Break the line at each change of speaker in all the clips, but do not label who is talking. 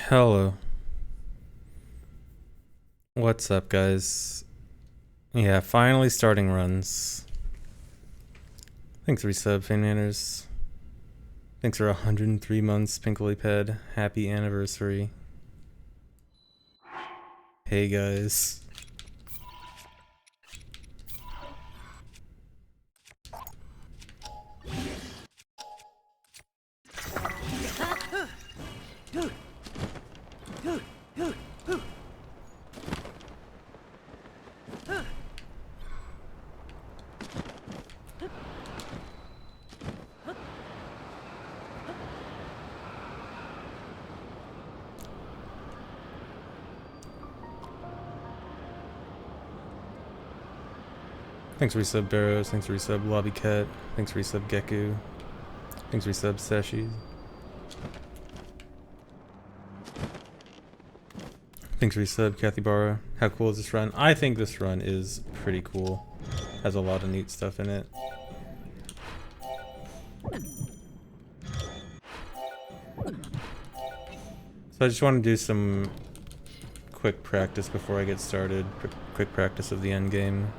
Hello. What's up, guys? Yeah, finally starting runs. Thanks, resub, Fan Manners. Thanks for 103 months, Pinkly Ped. Happy anniversary. Hey, guys. Thanks, resub, Barrows. Thanks, resub, Lobby Cat. Thanks, resub, Geku. Thanks, resub, Sashi. Thanks, resub, Kathy Barra. How cool is this run? I think this run is pretty cool. Has a lot of neat stuff in it. So I just want to do some quick practice before I get started. Quick practice of the end game.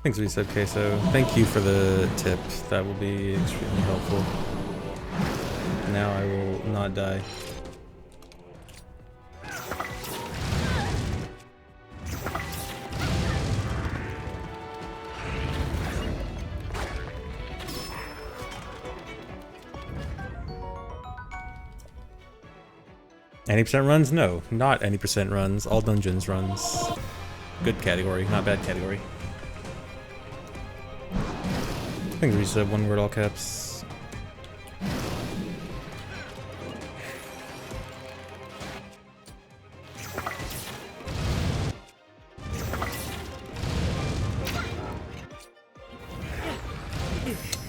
Thanks, resub Queso. Thank you for the tip. That will be extremely helpful. Now I will not die. Any percent runs? No, not any percent runs. All dungeons runs. Good category, not bad category. I think resub, one word, all caps.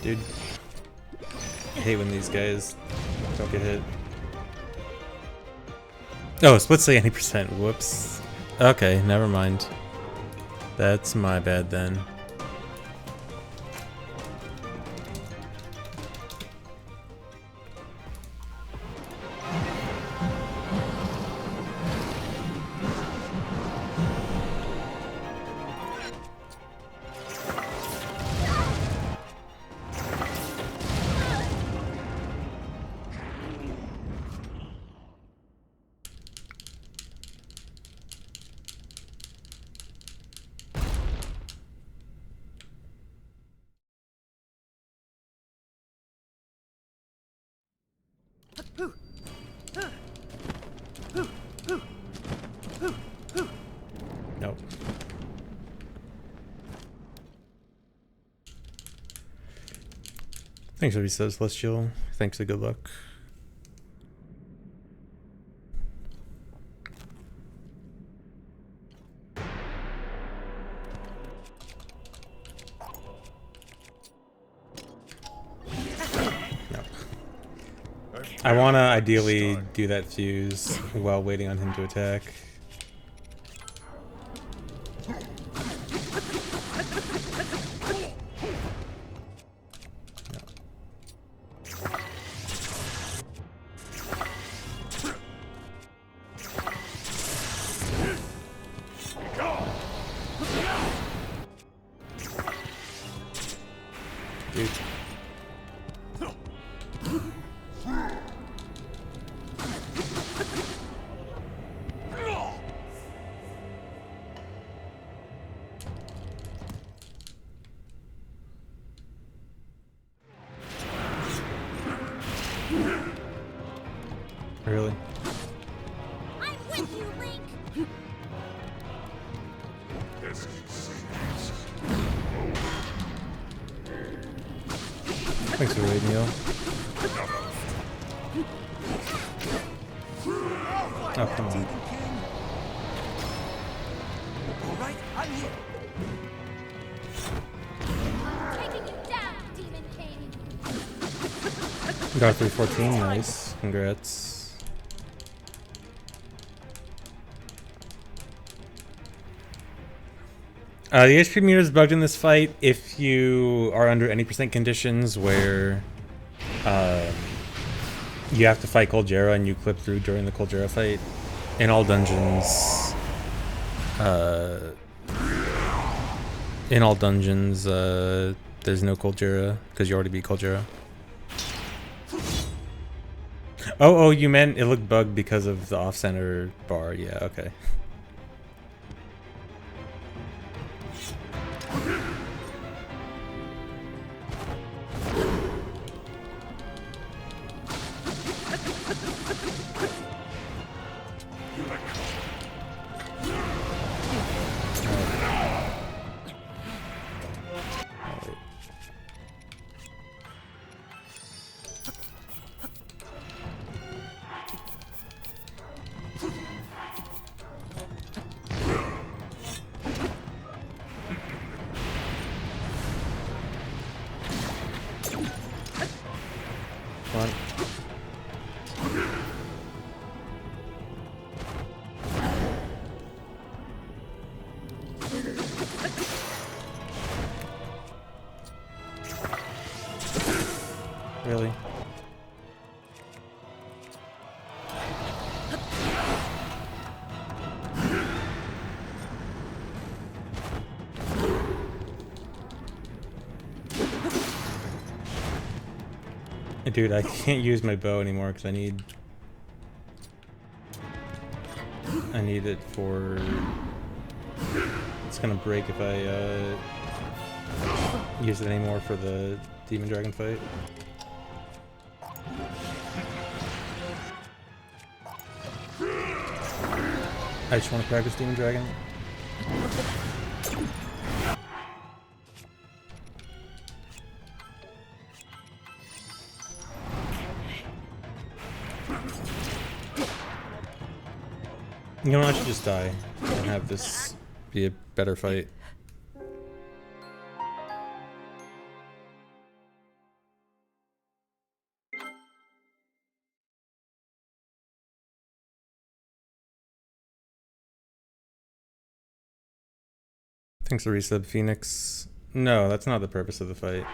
Dude, I hate when these guys don't get hit. Oh, split say any percent. Whoops. Okay, never mind. That's my bad then. Nope. Thanks for resub, Celestial. Thanks for good luck. I want to ideally do that fuse while waiting on him to attack. Dude. Really?
I'm with you, Link.
Thanks for raiding, Neil. Oh, come on.
Alright, I'm here.
Taking you down, Demon King.
Got 314, nice. Congrats. The HP meter is bugged in this fight if you are under any percent conditions where you have to fight Coldera and you clip through during the Coldera fight. In all dungeons, there's no Coldera because you already beat Coldera. Oh, you meant it looked bugged because of the off-center bar. Yeah, okay. Really? Dude, I can't use my bow anymore because I need it for... It's gonna break if I use it anymore for the Demon Dragon fight. I just want to practice Demon Dragon. You know, I should just die and have this be a better fight. Thanks for resub, Phoenix. No, that's not the purpose of the fight.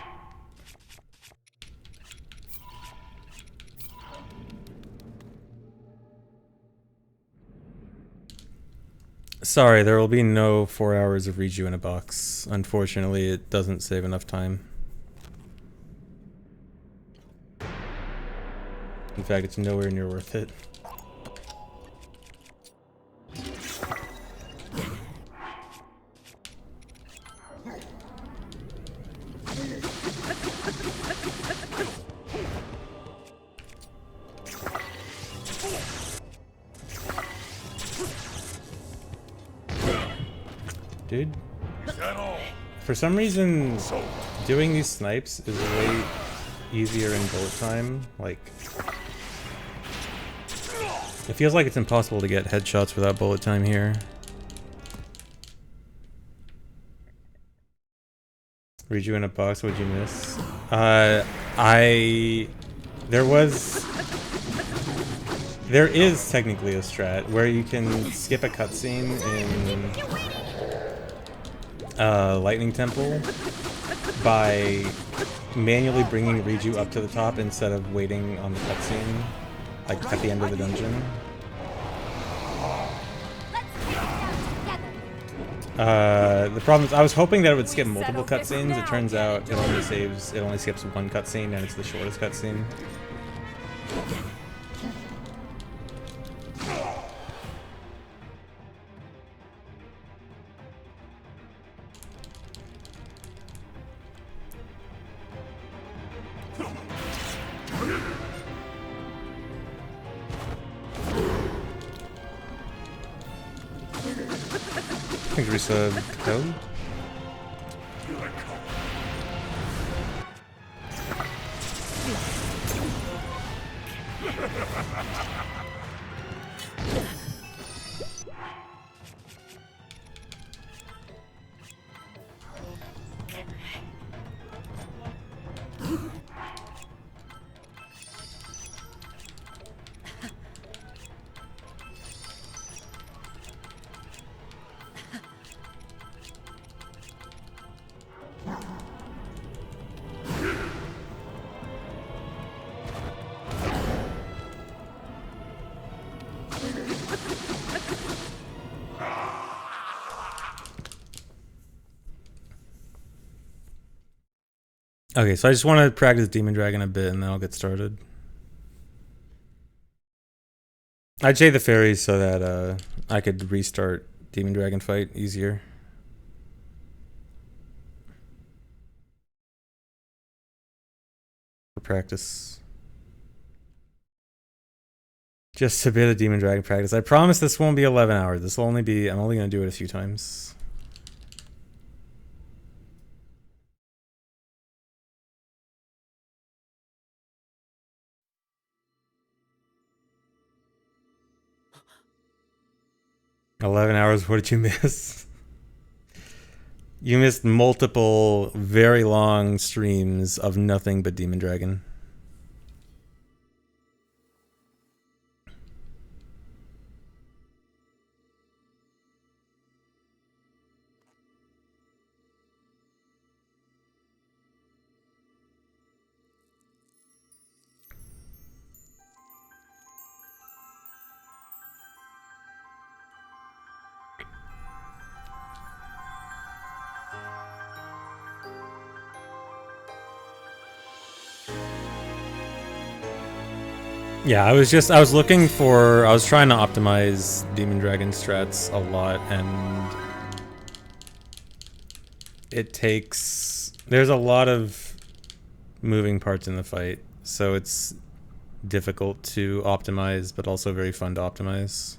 Sorry, there will be no 4 hours of read you in a box. Unfortunately, it doesn't save enough time. In fact, it's nowhere near worth it. Dude, for some reason, doing these snipes is way easier in bullet time. Like, it feels like it's impossible to get headshots without bullet time here. Read you in a box, what'd you miss? There is technically a strat where you can skip a cutscene in Lightning Temple by manually bringing Riju up to the top instead of waiting on the cutscene, like at the end of the dungeon. The problem is, I was hoping that it would skip multiple cutscenes. It turns out it only skips one cutscene, and it's the shortest cutscene. Thanks for resub, Cody. Okay, so I just want to practice Demon Dragon a bit and then I'll get started. I'd say the fairies so that I could restart Demon Dragon fight easier. For practice. Just a bit of Demon Dragon practice. I promise this won't be 11 hours. This will only be, I'm only going to do it a few times. "11 hours, what did you miss?" You missed multiple very long streams of nothing but Demon Dragon. Yeah, I was trying to optimize Demon Dragon strats a lot, and there's a lot of moving parts in the fight, so it's difficult to optimize, but also very fun to optimize.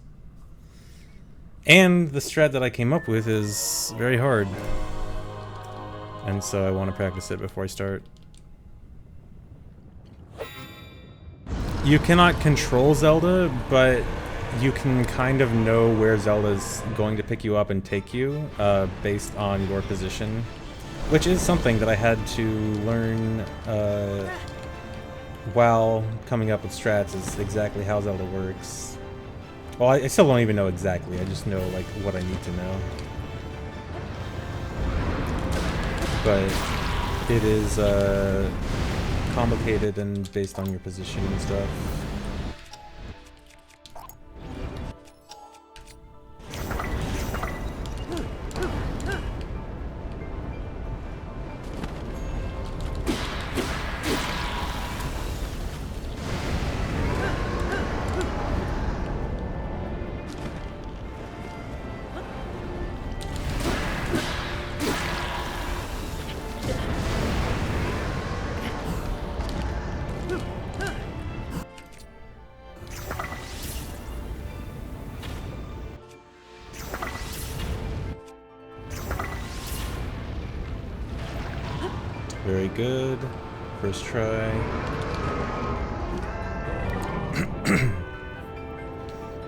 And the strat that I came up with is very hard, and so I want to practice it before I start. You cannot control Zelda, but you can kind of know where Zelda's going to pick you up and take you based on your position, which is something that I had to learn while coming up with strats, is exactly how Zelda works. Well, I still don't even know exactly, I just know like what I need to know. But it is complicated and based on your position and stuff. Very good. First try.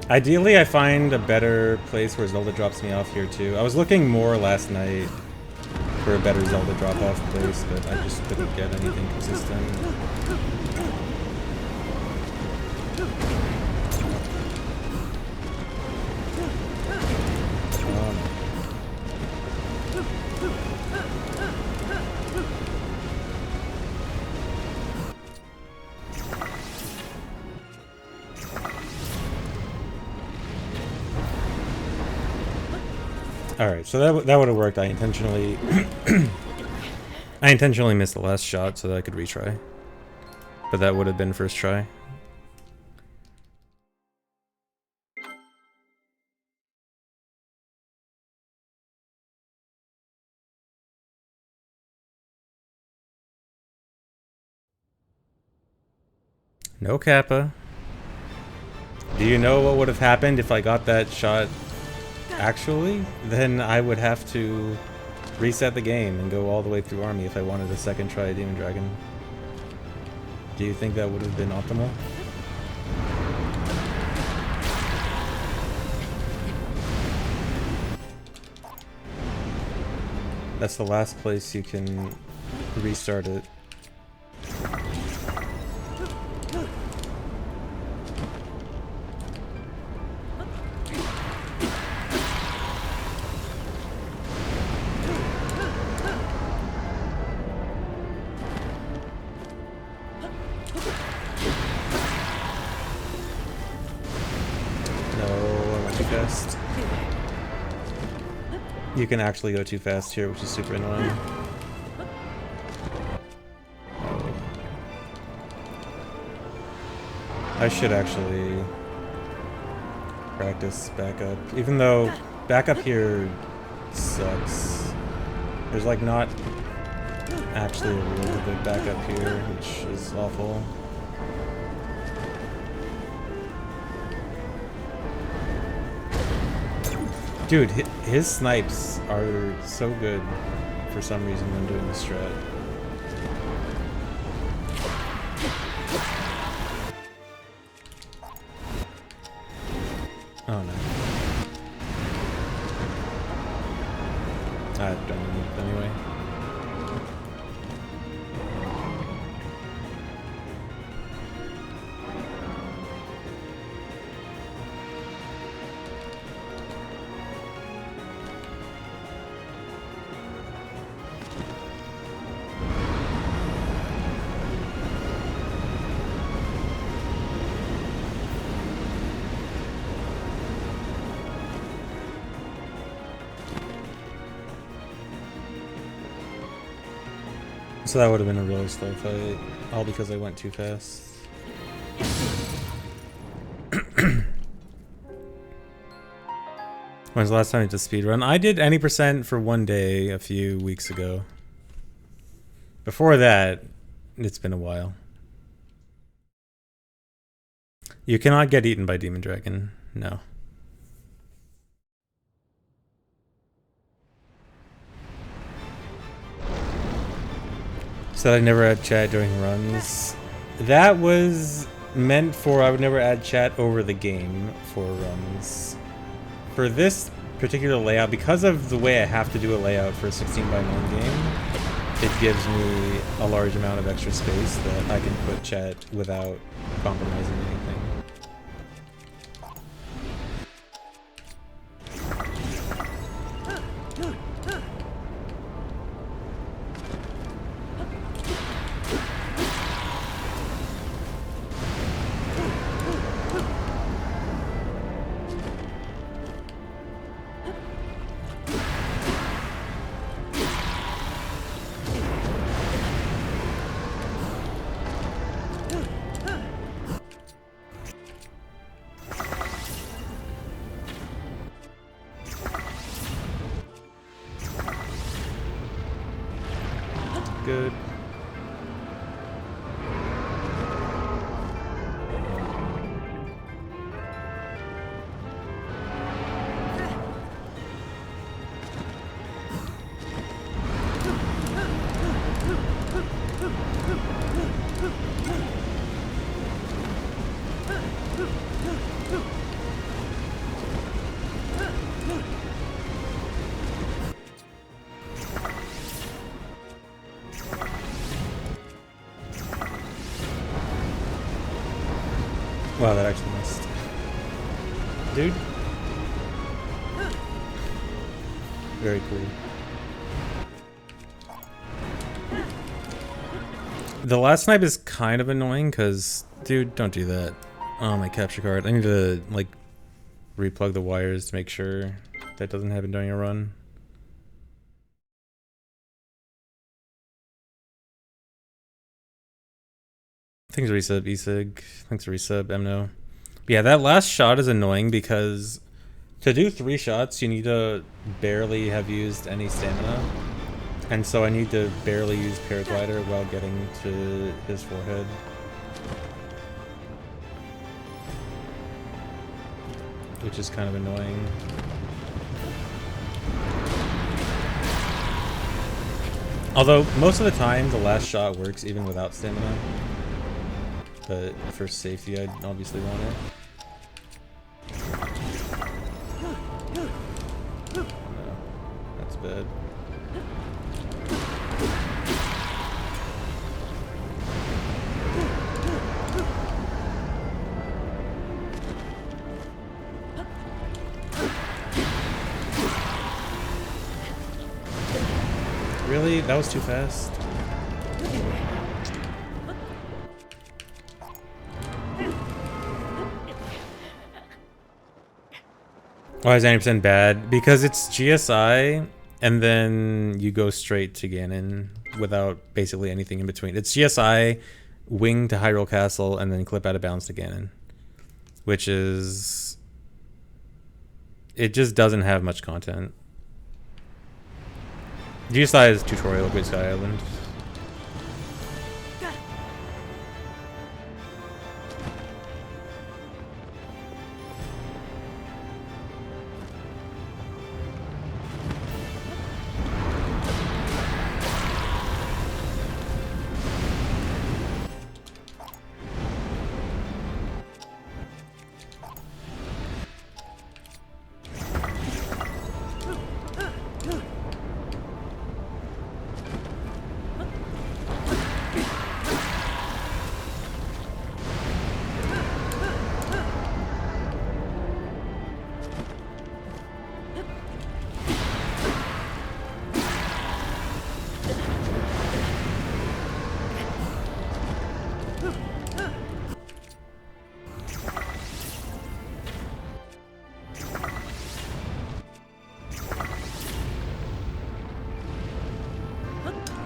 Ideally, I find a better place where Zelda drops me off here too. I was looking more last night for a better Zelda drop-off place, but I just couldn't get anything consistent. Alright, so that would have worked. I intentionally missed the last shot so that I could retry. But that would have been first try. No Kappa. Do you know what would have happened if I got that shot actually, then I would have to reset the game and go all the way through army if I wanted a second try at Demon Dragon. Do you think that would have been optimal? That's the last place you can restart it. You can actually go too fast here, which is super annoying. Oh. I should actually practice backup, even though backup here sucks. There's like not actually a really good backup here, which is awful. Dude, his snipes are so good for some reason when doing the strat. Oh no. I don't need it anyway. So that would have been a really slow fight, all because I went too fast. When's the last time you did a speedrun? I did any percent for one day a few weeks ago. Before that, it's been a while. You cannot get eaten by Demon Dragon. No. Said I never add chat during runs. That was meant for I would never add chat over the game for runs. For this particular layout, because of the way I have to do a layout for a 16:9 game, it gives me a large amount of extra space that I can put chat without compromising anything. Good. Wow, that actually missed. Dude. Very cool. The last snipe is kind of annoying because, dude, don't do that. Oh, my capture card. I need to, like, replug the wires to make sure that doesn't happen during a run. Thanks for resub, Esig. Thanks for resub, Emno. But yeah, that last shot is annoying because to do 3 shots, you need to barely have used any stamina. And so I need to barely use Paraglider while getting to his forehead. Which is kind of annoying. Although, most of the time, the last shot works even without stamina. But for safety, I'd obviously want it. No, that's bad. Really? That was too fast? Why is 90% bad? Because it's GSI, and then you go straight to Ganon without basically anything in between. It's GSI, wing to Hyrule Castle, and then clip out of bounds to Ganon. Which is... It just doesn't have much content. GSI is tutorial Great Sky Island.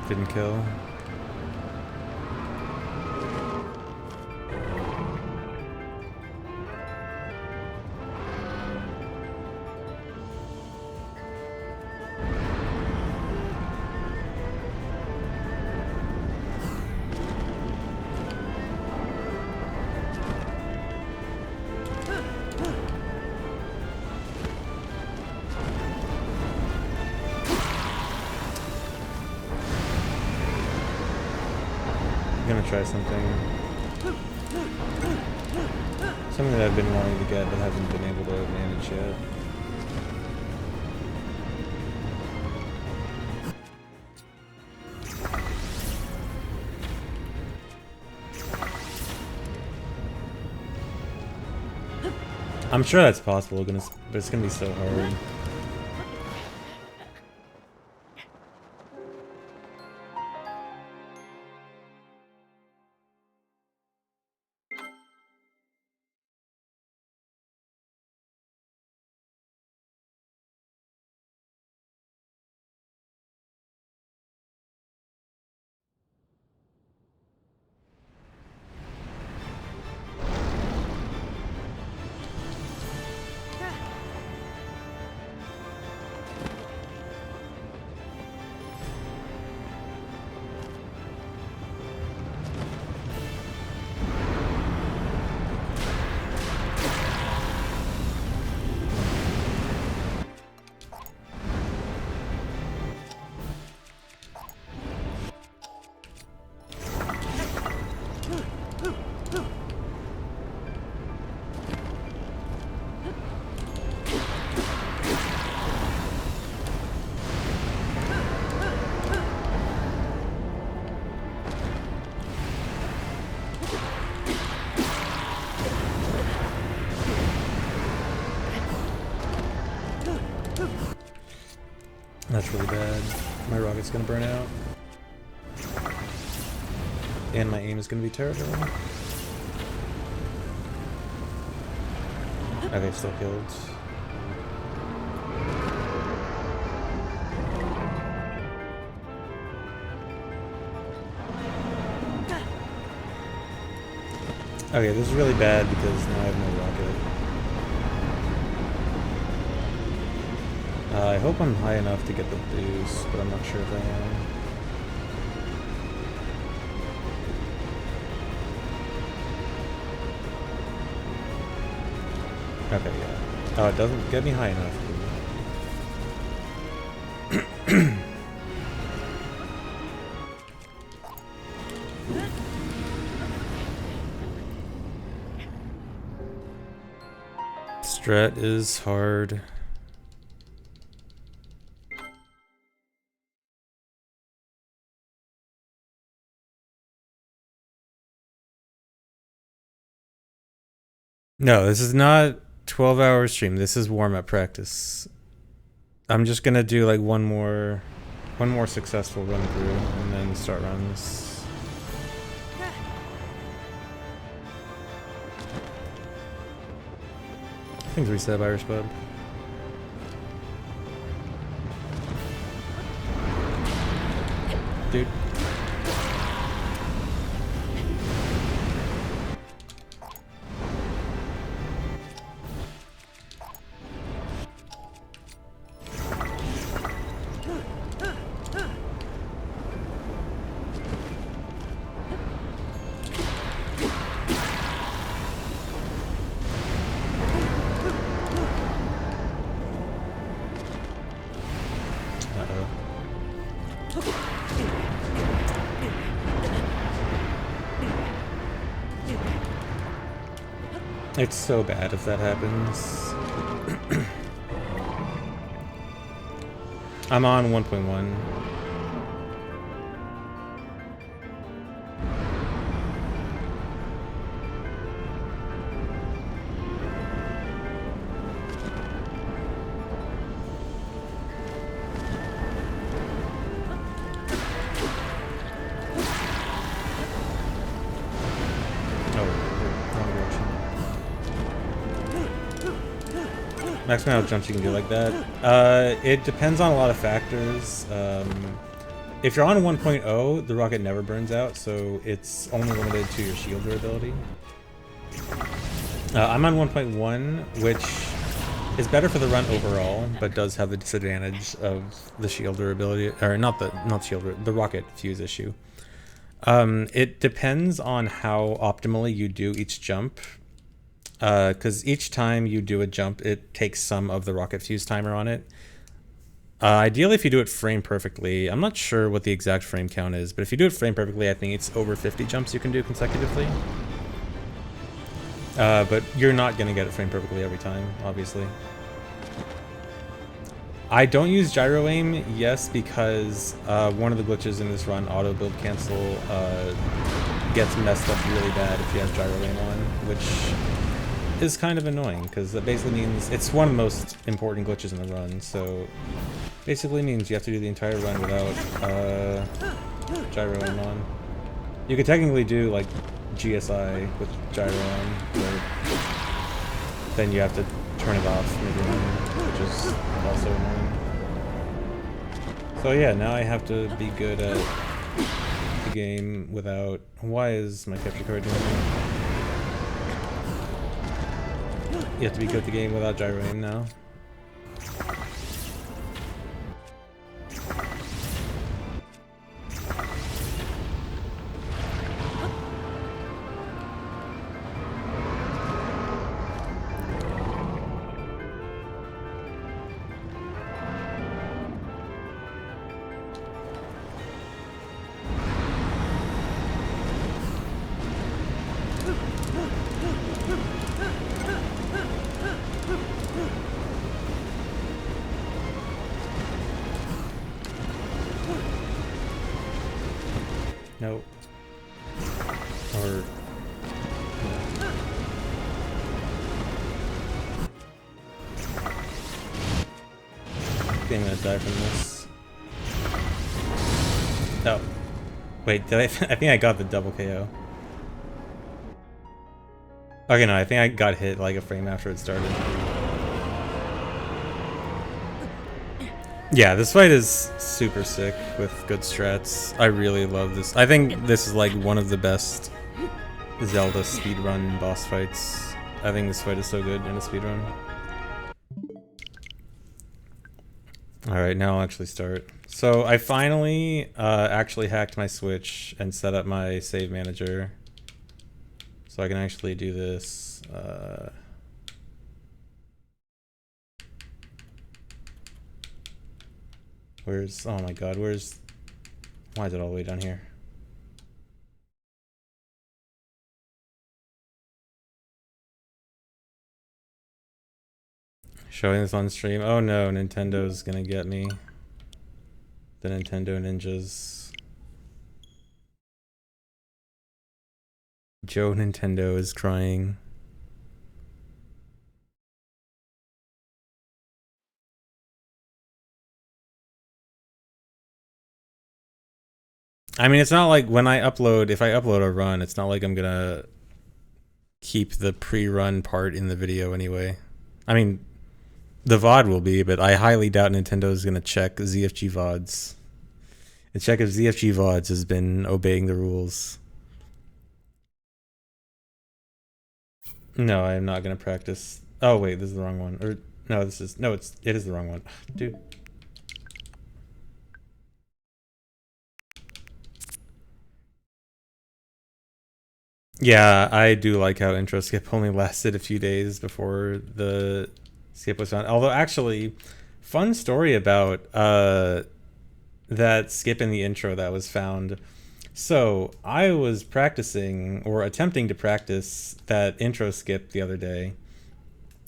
Didn't kill. I'm gonna try something. Something that I've been wanting to get but haven't been able to manage yet. I'm sure that's possible, but it's gonna be so hard. That's really bad. My rocket's gonna burn out. And my aim is gonna be terrible. Okay, still killed. Okay, this is really bad because now I have no rocket. I hope I'm high enough to get the boost, but I'm not sure if I am. Okay, yeah. Oh, it doesn't get me high enough. Strat is hard. No, this is not 12-hour stream. This is warm-up practice. I'm just gonna do like one more successful run through and then start runs. Things reset, Irish Bub. Dude. It's so bad if that happens. I'm on 1.1. Max amount of jumps you can do like that. It depends on a lot of factors. If you're on 1.0, the rocket never burns out, so it's only limited to your shield durability. I'm on 1.1, which is better for the run overall, but does have the disadvantage of the shield durability, or the rocket fuse issue. It depends on how optimally you do each jump. Because each time you do a jump, it takes some of the rocket fuse timer on it. Ideally, if you do it frame perfectly, I'm not sure what the exact frame count is, but if you do it frame perfectly, I think it's over 50 jumps you can do consecutively. But you're not going to get it frame perfectly every time, obviously. I don't use gyro aim, yes, because one of the glitches in this run, auto build cancel, gets messed up really bad if you have gyro aim on, which is kind of annoying because that basically means it's one of the most important glitches in the run. So basically means you have to do the entire run without gyro aim on. You could technically do like GSI with gyro on, but then you have to turn it off midrun, which is also annoying. So yeah, now I have to be good at the game without... Why is my capture card doing that? You have to be good at the game without gyro aim now. Nope. Or... I think I'm gonna die from this. Oh. Wait, did I... I think I got the double KO. Okay, no, I think I got hit like a frame after it started. Yeah, this fight is super sick with good strats. I really love this. I think this is like one of the best Zelda speedrun boss fights. I think this fight is so good in a speedrun. Alright, now I'll actually start. So I finally actually hacked my Switch and set up my save manager. So I can actually do this. Where's... Oh my god, where's... Why is it all the way down here? Showing this on stream. Oh no, Nintendo's gonna get me. The Nintendo ninjas. Joe Nintendo is crying. I mean, it's not like when I upload, if I upload a run, it's not like I'm gonna keep the pre-run part in the video anyway. I mean, the VOD will be, but I highly doubt Nintendo is gonna check ZFG VODs. And check if ZFG VODs has been obeying the rules. No, I'm not gonna practice. Oh wait, this is the wrong one. Or no, this is it is the wrong one. Dude. Yeah, I do like how intro skip only lasted a few days before the skip was found. Although actually, fun story about that skip in the intro that was found. So I was practicing or attempting to practice that intro skip the other day.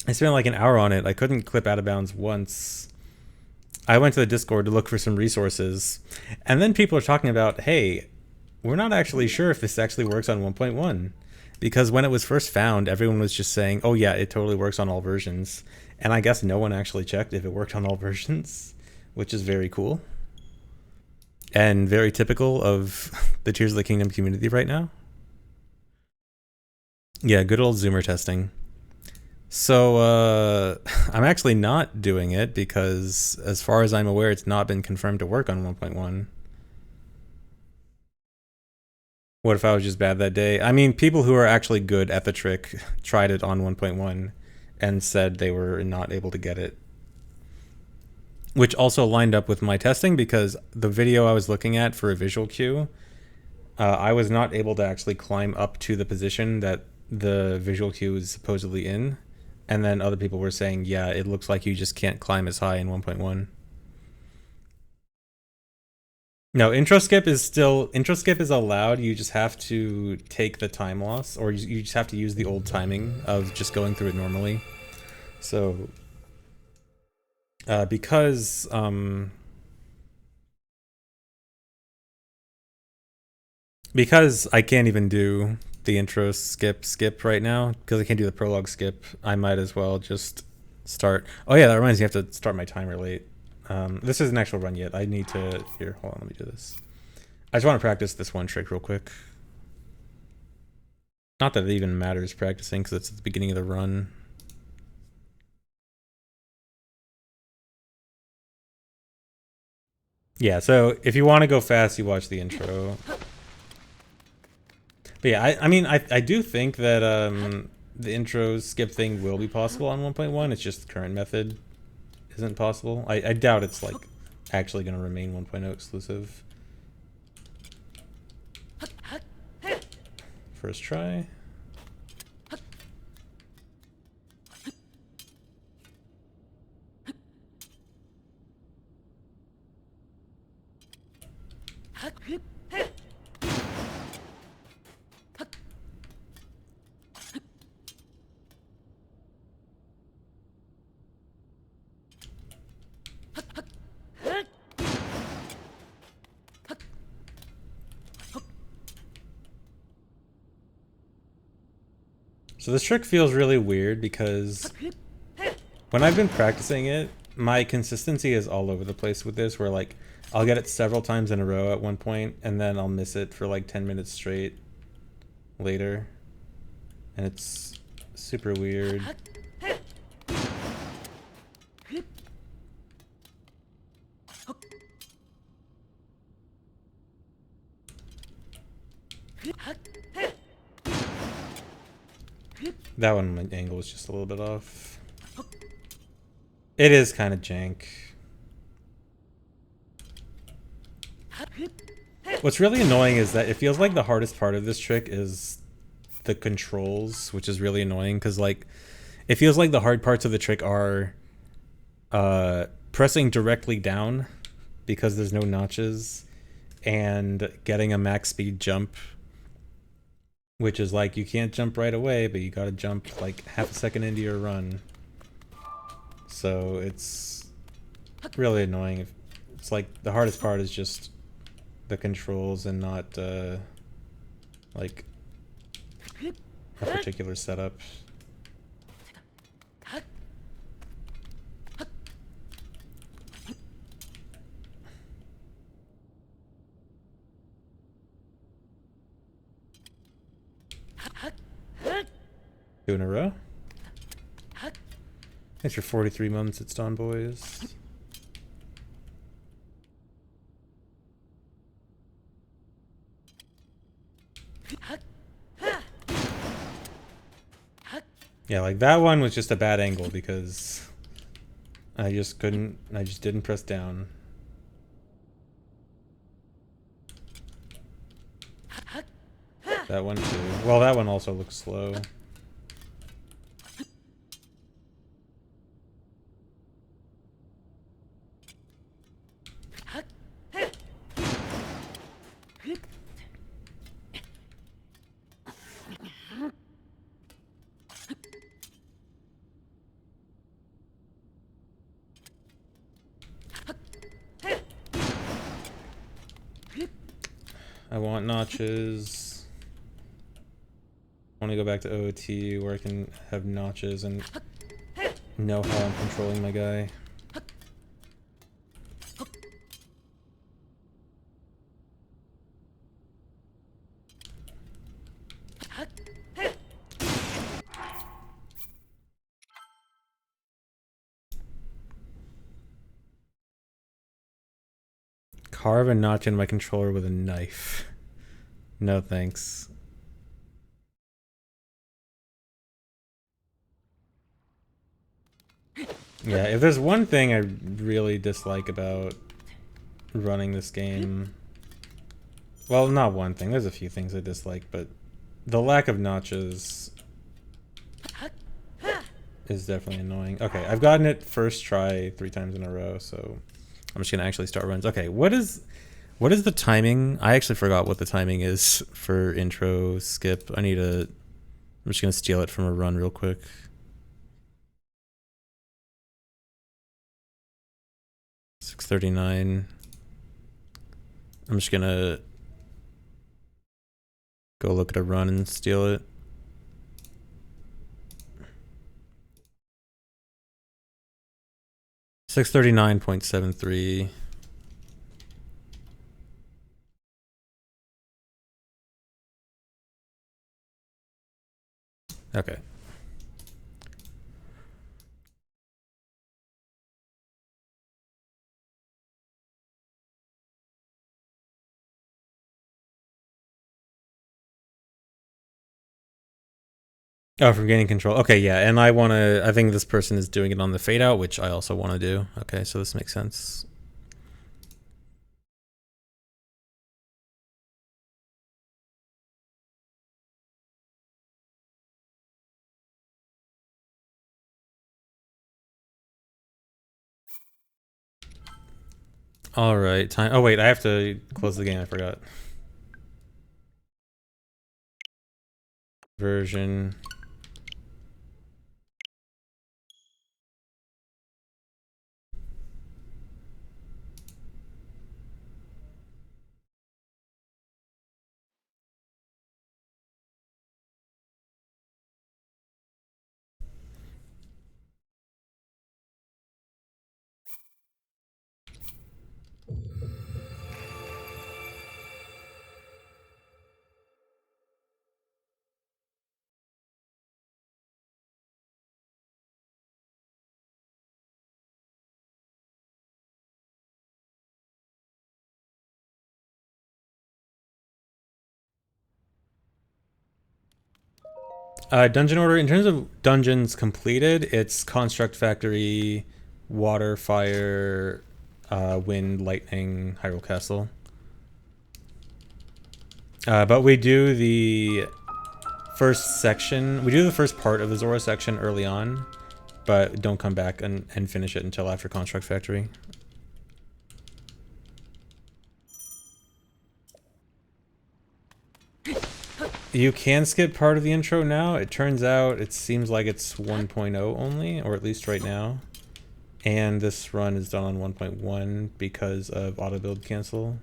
I spent like an hour on it. I couldn't clip out of bounds once. I went to the Discord to look for some resources, and then people are talking about, hey, we're not actually sure if this actually works on 1.1, because when it was first found, everyone was just saying, oh yeah, it totally works on all versions. And I guess no one actually checked if it worked on all versions, which is very cool. And very typical of the Tears of the Kingdom community right now. Yeah, good old Zoomer testing. So I'm actually not doing it because as far as I'm aware, it's not been confirmed to work on 1.1. What if I was just bad that day? I mean, people who are actually good at the trick tried it on 1.1 and said they were not able to get it. Which also lined up with my testing because the video I was looking at for a visual cue, I was not able to actually climb up to the position that the visual cue is supposedly in. And then other people were saying, yeah, it looks like you just can't climb as high in 1.1. No, intro skip is allowed. You just have to take the time loss, or you just have to use the old timing of just going through it normally. So because I can't even do the intro skip right now because I can't do the prologue skip, I might as well just start. Oh yeah, that reminds me, I have to start my timer late. This isn't an actual run yet. I need to, here, hold on, let me do this. I just want to practice this one trick real quick. Not that it even matters practicing because it's at the beginning of the run. Yeah, so if you want to go fast, you watch the intro. But yeah, I mean, I do think that the intro skip thing will be possible on 1.1. It's just the current method isn't possible. I doubt it's like actually going to remain 1.0 exclusive. First try. So this trick feels really weird because when I've been practicing it, my consistency is all over the place with this, where like I'll get it several times in a row at one point and then I'll miss it for like 10 minutes straight later. And it's super weird. That one, my angle was just a little bit off. It is kind of jank. What's really annoying is that it feels like the hardest part of this trick is the controls, which is really annoying because like it feels like the hard parts of the trick are pressing directly down because there's no notches and getting a max speed jump, which is like you can't jump right away, but you gotta jump like half a second into your run. so it's really annoying. It's like the hardest part is just the controls and not like a particular setup. Two in a row. Thanks for 43 months. It's Dawn Boys. Yeah, like that one was just a bad angle because I just didn't press down. That one too. Well, that one also looks slow. I want notches. I want to go back to OOT where I can have notches and know how I'm controlling my guy. Carve a notch in my controller with a knife. No thanks. Yeah, if there's one thing I really dislike about running this game... Well, not one thing. There's a few things I dislike, but the lack of notches is definitely annoying. Okay, I've gotten it first try 3 times in a row, so I'm just gonna actually start runs. Okay, what is the timing? I actually forgot what the timing is for intro skip. I'm just gonna steal it from a run real quick. $6:39. I'm just gonna go look at a run and steal it. $6:39.73. Okay. Oh, from gaining control. Okay, yeah, and I think this person is doing it on the fade out, which I also want to do. Okay, so this makes sense. All right, time. Oh wait, I have to close the game. I forgot. Version. Dungeon order, in terms of dungeons completed, it's Construct Factory, Water, Fire, Wind, Lightning, Hyrule Castle. But we do the first section, we do the first part of the Zora section early on, but don't come back and finish it until after Construct Factory. You can skip part of the intro now. It turns out it seems like it's 1.0 only, or at least right now. And this run is done on 1.1 because of auto build cancel.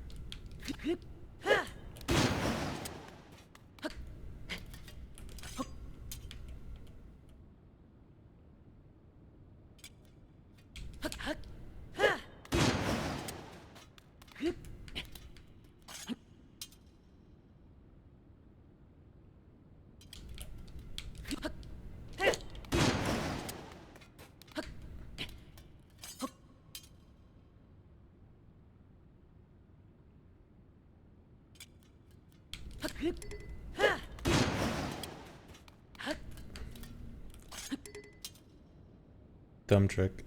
Dumb trick.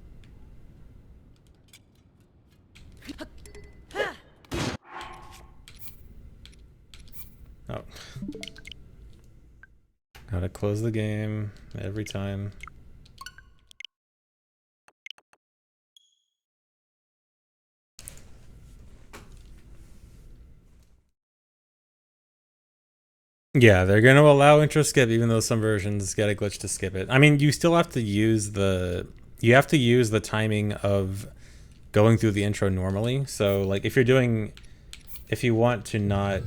Oh. Gotta close the game every time. Yeah, they're gonna allow intro skip even though some versions get a glitch to skip it. I mean, you still have to use the timing of going through the intro normally. So like if you want to not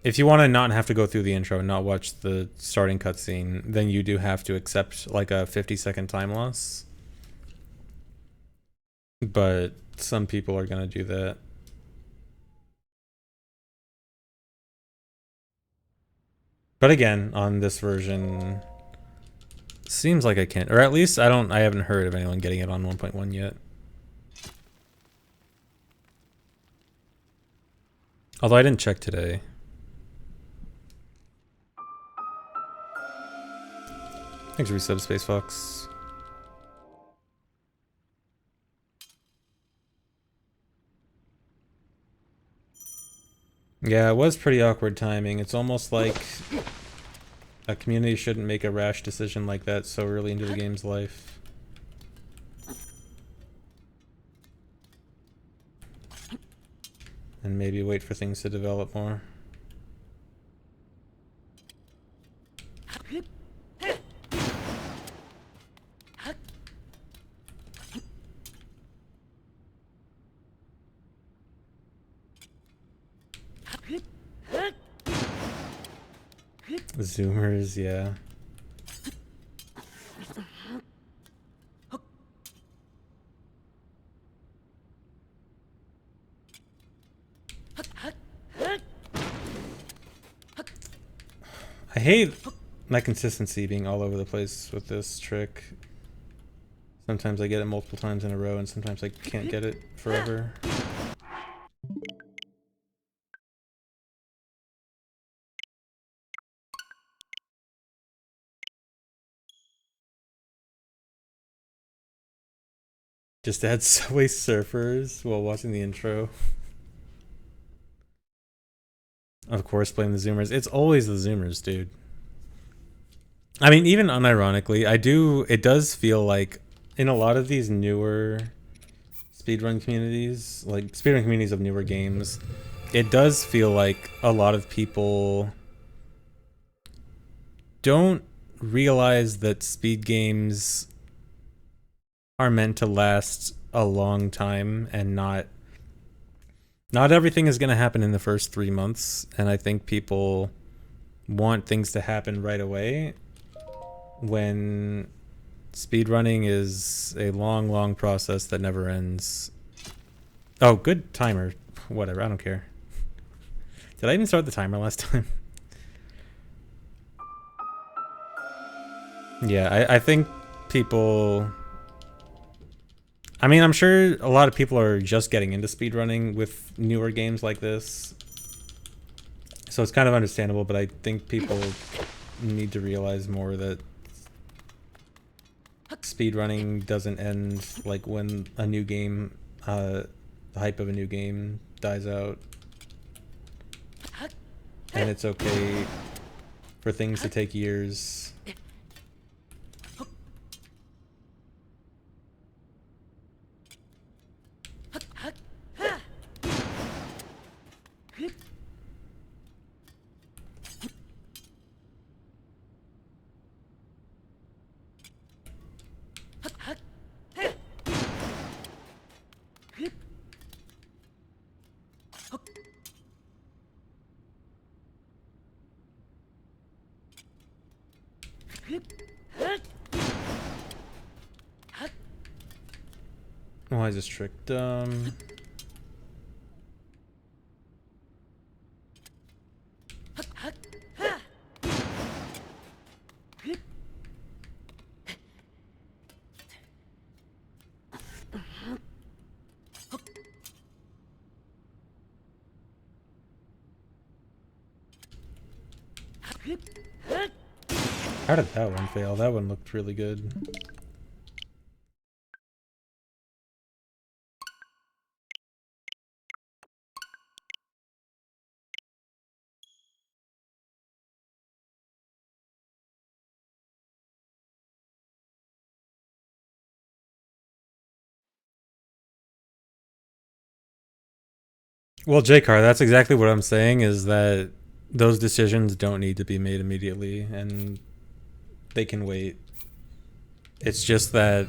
if you want to not have to go through the intro and not watch the starting cutscene, then you do have to accept like a 50-second time loss. But some people are gonna do that. But again, on this version, seems like I can't, or at least I haven't heard of anyone getting it on 1.1 yet. Although I didn't check today. Thanks for resub, Space Fox. Yeah, it was pretty awkward timing. It's almost like a community shouldn't make a rash decision like that so early into the game's life. And maybe wait for things to develop more. Zoomers, yeah. I hate my consistency being all over the place with this trick. Sometimes I get it multiple times in a row and sometimes I can't get it forever. Just add Subway Surfers while watching the intro. Of course, blame the Zoomers. It's always the Zoomers, dude. I mean, even unironically, it does feel like in a lot of these newer speedrun communities, like speedrun communities of newer games, it does feel like a lot of people don't realize that speed games are meant to last a long time and not everything is going to happen in the first 3 months. And I think people want things to happen right away when speedrunning is a long process that never ends. Oh, good timer. Whatever, I don't care. Did I even start the timer last time? Yeah, I think people... I mean, I'm sure a lot of people are just getting into speedrunning with newer games like this. So it's kind of understandable, but I think people need to realize more that speedrunning doesn't end like when a new game, the hype of a new game dies out. And it's okay for things to take years. Why is this trick dumb? How did that one fail? That one looked really good. Well, J-Car, that's exactly what I'm saying, is that those decisions don't need to be made immediately, and they can wait. It's just that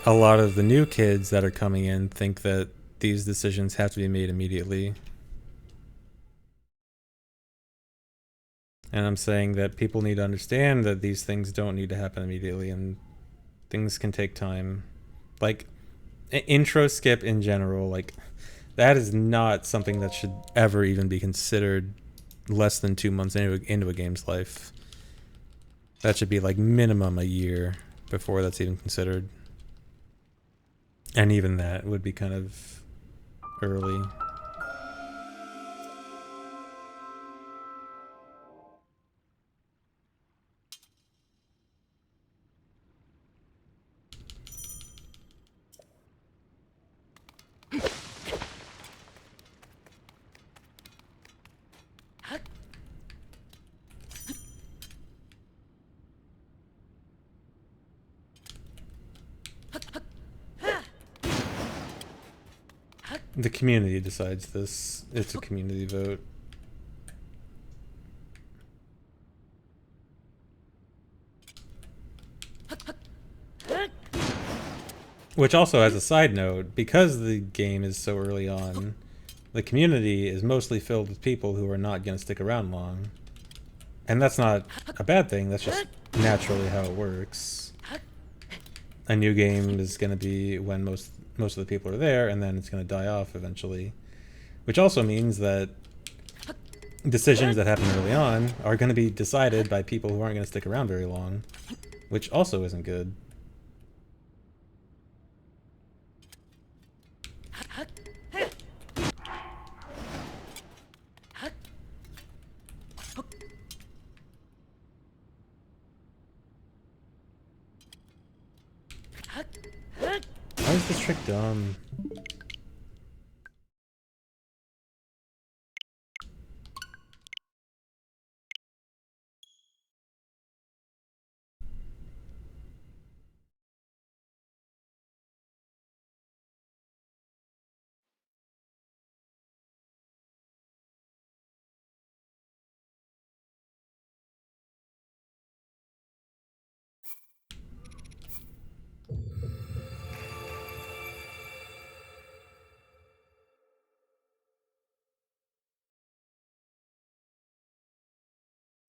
a lot of the new kids that are coming in think that these decisions have to be made immediately. And I'm saying that people need to understand that these things don't need to happen immediately, and things can take time. Like, intro skip in general, like, that is not something that should ever even be considered less than 2 months into a game's life. That should be like minimum a year before that's even considered. And even that would be kind of early. The community decides this. It's a community vote. Which also, as a side note, because the game is so early on, the community is mostly filled with people who are not going to stick around long. And that's not a bad thing, that's just naturally how it works. A new game is going to be when most of the people are there, and then it's going to die off eventually. Which also means that decisions that happen early on are going to be decided by people who aren't going to stick around very long, which also isn't good. Why is this trick dumb?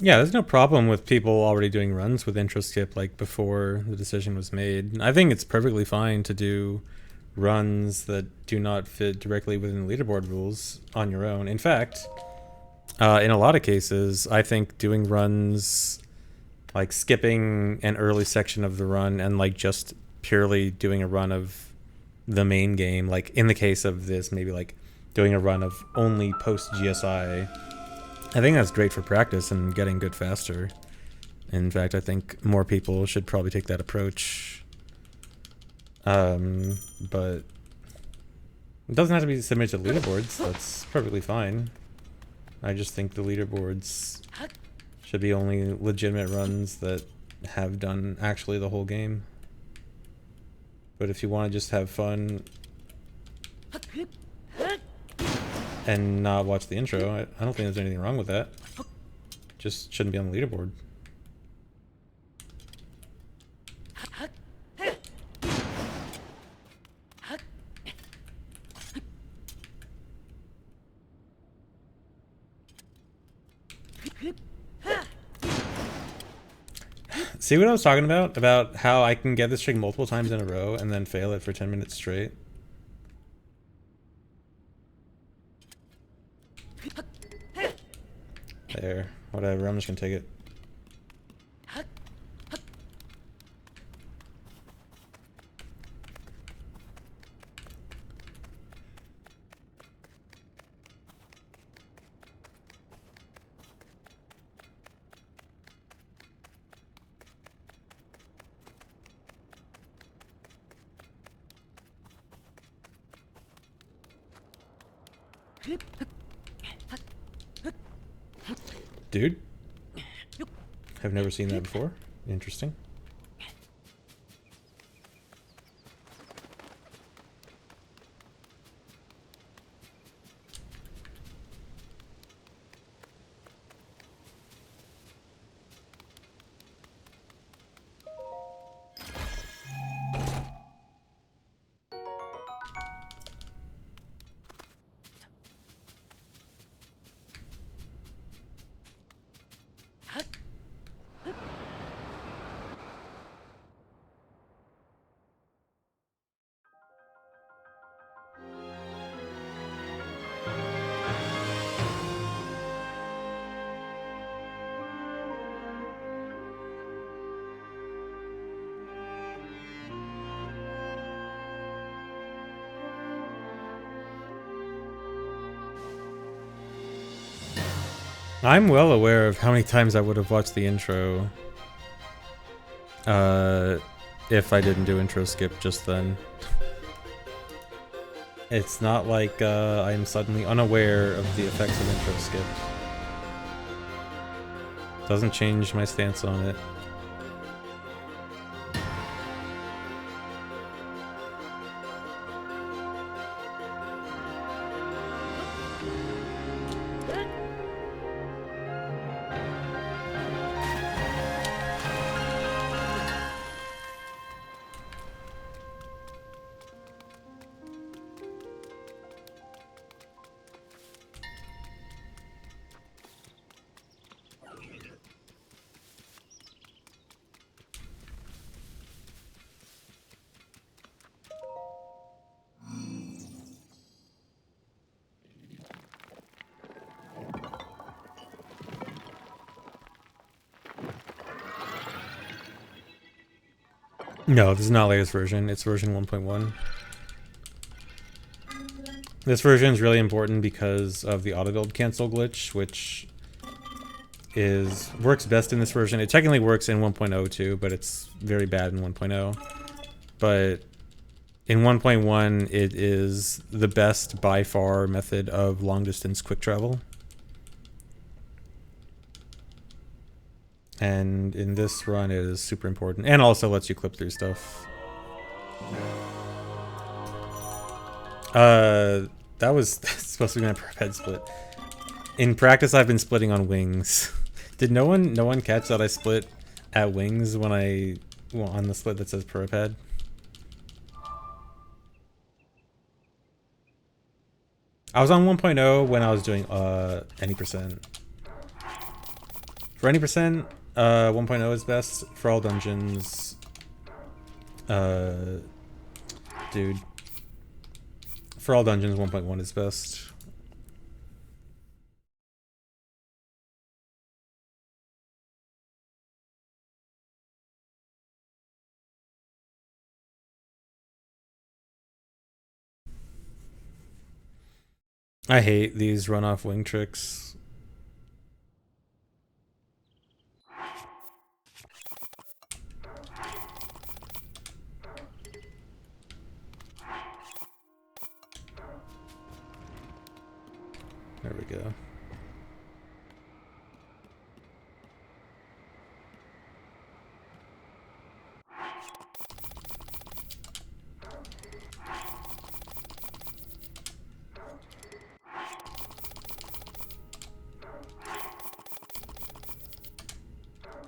Yeah, there's no problem with people already doing runs with intro skip like before the decision was made. I think it's perfectly fine to do runs that do not fit directly within the leaderboard rules on your own. In fact, in a lot of cases, I think doing runs, like skipping an early section of the run and like just purely doing a run of the main game, like in the case of this, maybe like doing a run of only post GSI, I think that's great for practice and getting good faster. In fact, I think more people should probably take that approach. But it doesn't have to be submitted to leaderboards. That's perfectly fine. I just think the leaderboards should be only legitimate runs that have done actually the whole game. But if you want to just have fun and not watch the intro, I don't think there's anything wrong with that. Just shouldn't be on the leaderboard. See what I was talking about? About how I can get this trick multiple times in a row and then fail it for 10 minutes straight. There. Whatever, I'm just gonna take it. Dude? I've never seen that before. Interesting. I'm well aware of how many times I would have watched the intro if I didn't do intro skip just then. It's not like I'm suddenly unaware of the effects of intro skip. Doesn't change my stance on it. No, this is not latest version. It's version 1.1. This version is really important because of the auto build cancel glitch, which works best in this version. It technically works in 1.0 too, but it's very bad in 1.0. But in 1.1, it is the best by far method of long distance quick travel. And in this run, it is super important, and also lets you clip through stuff. That was supposed to be my prep head split. In practice, I've been splitting on wings. Did no one catch that I split at wings when on the split that says prep head? I was on 1.0 when I was doing any percent. For any percent, 1.0 is best. For all dungeons, dude. For all dungeons, 1.1 is best. I hate these run-off wing tricks. There we go.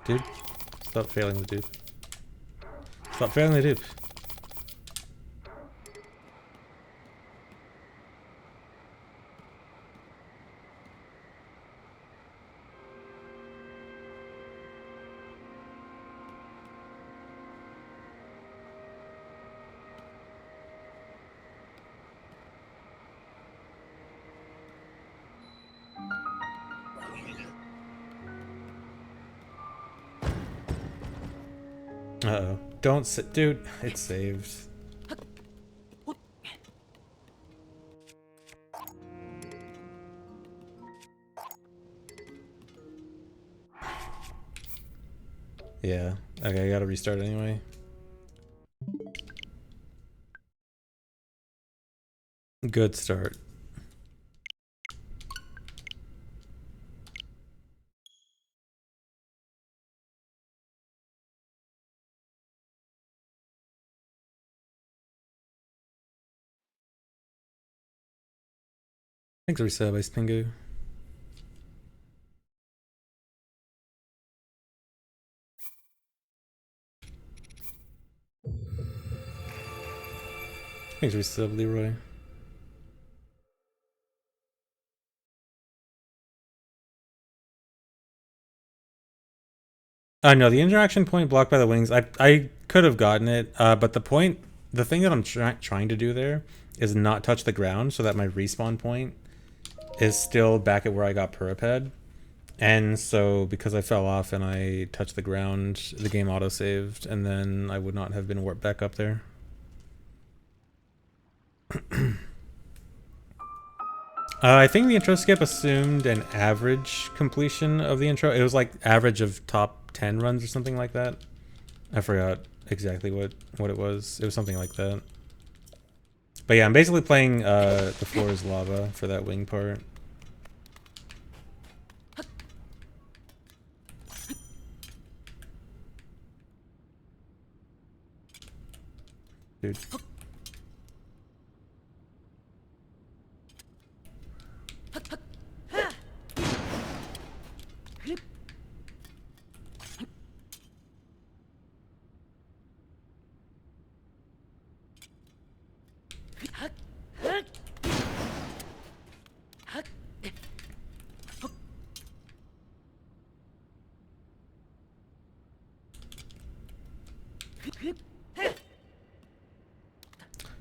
Dude, stop failing the dupe. Stop failing the dupe. Uh-oh. Don't sit, dude. It's saved. Yeah. Okay, I gotta restart anyway. Good start. Thanks for resub, Ice Pingu. Thanks for resub, Leroy. No, the interaction point blocked by the wings. I could have gotten it, but the thing that I'm trying to do there is not touch the ground so that my respawn point is still back at where I got Puraped. And so because I fell off and I touched the ground, the game auto-saved, and then I would not have been warped back up there. I think the intro skip assumed an average completion of the intro. It was like average of top 10 runs or something like that. I forgot exactly what it was. It was something like that. But yeah, I'm basically playing the floor is lava for that wing part. Dude.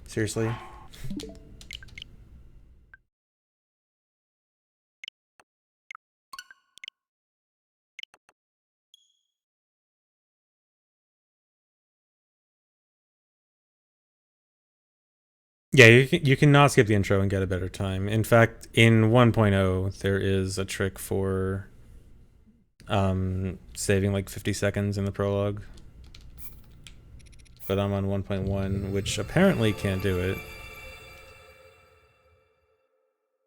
Seriously? Yeah, you can not skip the intro and get a better time. In fact, in 1.0, there is a trick for saving like 50 seconds in the prologue. But I'm on 1.1, which apparently can't do it.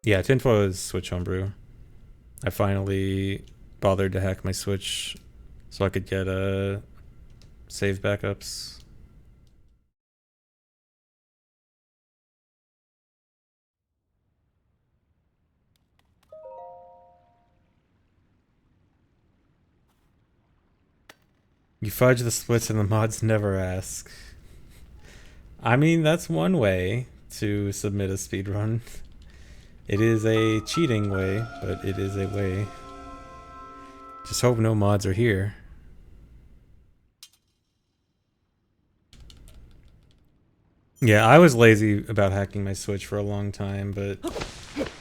Yeah, tinfoil is Switch homebrew. I finally bothered to hack my Switch so I could get save backups. You fudge the splits and the mods never ask. I mean, that's one way to submit a speedrun. It is a cheating way, but it is a way. Just hope no mods are here. Yeah, I was lazy about hacking my Switch for a long time, but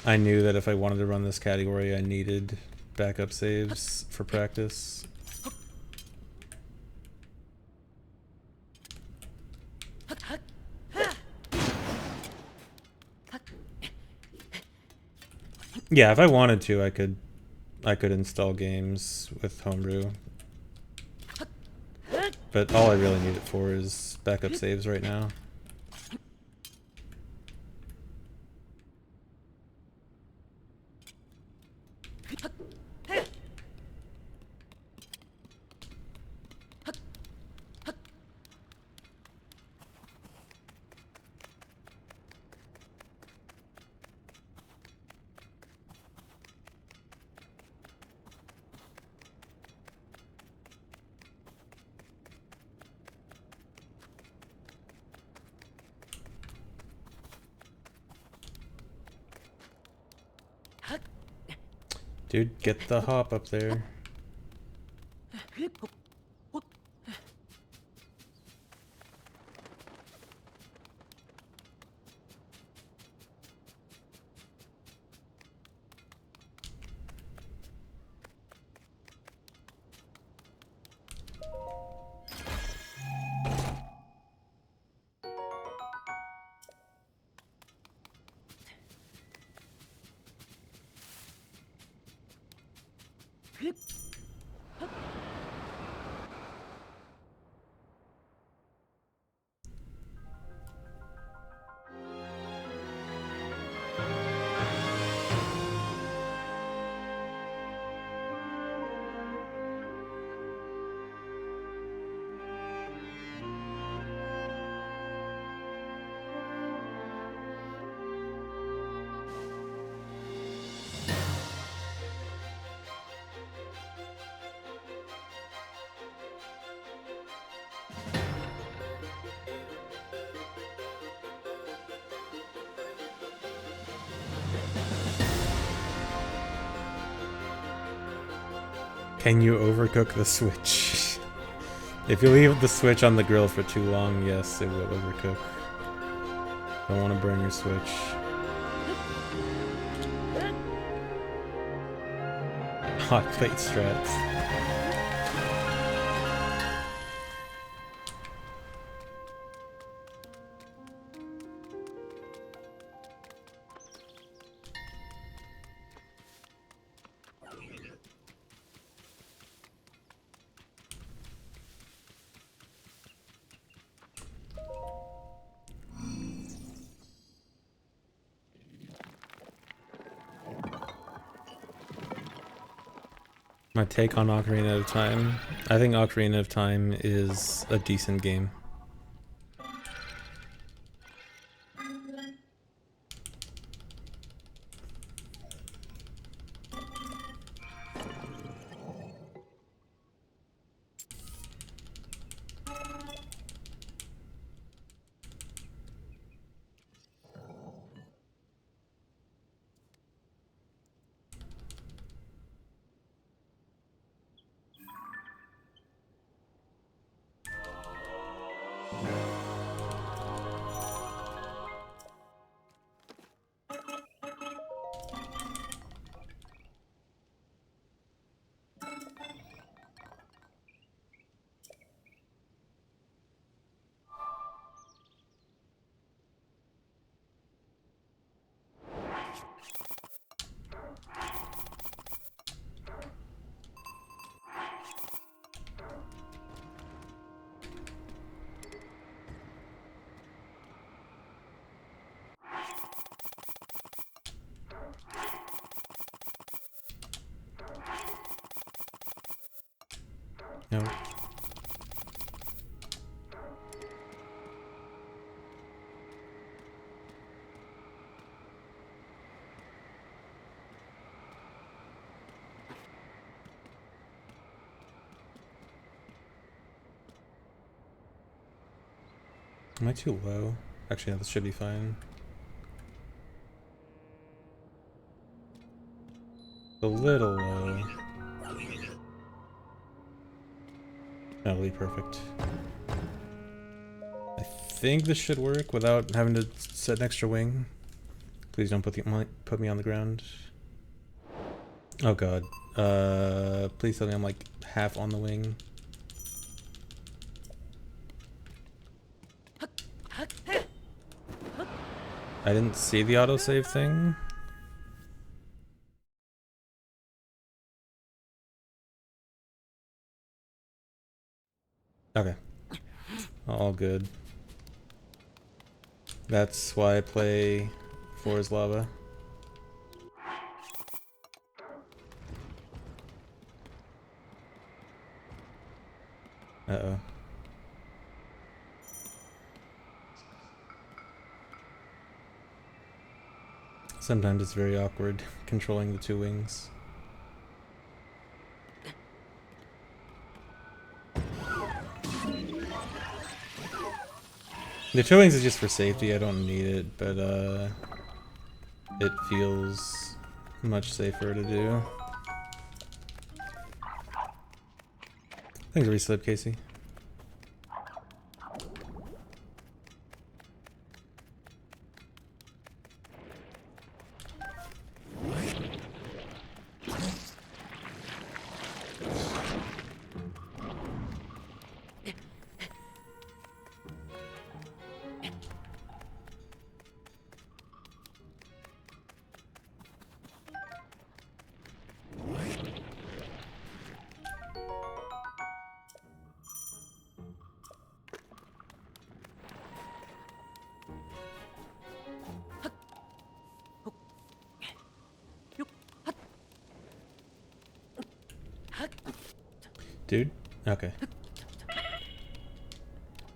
I knew that if I wanted to run this category, I needed backup saves for practice. Yeah, if I wanted to, I could install games with homebrew. But all I really need it for is backup saves right now. Dude, get the hop up there. Can you overcook the Switch? If you leave the Switch on the grill for too long, yes, it will overcook. Don't want to burn your Switch. Hot plate strats. My take on Ocarina of Time. I think Ocarina of Time is a decent game. No. Am I too low? Actually, no, this should be fine. A little low. That'll be perfect. I think this should work without having to set an extra wing. Please don't put me on the ground. Oh god. Please tell me I'm like half on the wing. I didn't see the autosave thing. Okay. All good. That's why I play Floor is Lava. Uh-oh. Sometimes it's very awkward controlling the two wings. The two wings is just for safety, I don't need it, but it feels much safer to do. Thanks for reslip, Casey. Dude? Okay.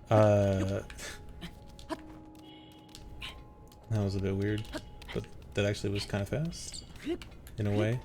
That was a bit weird, but that actually was kind of fast, in a way.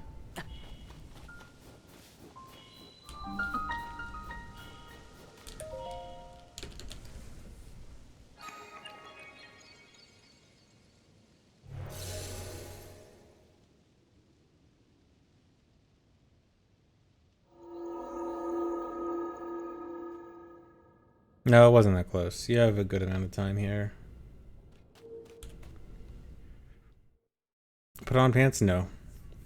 No, it wasn't that close. You have a good amount of time here. Put on pants? No.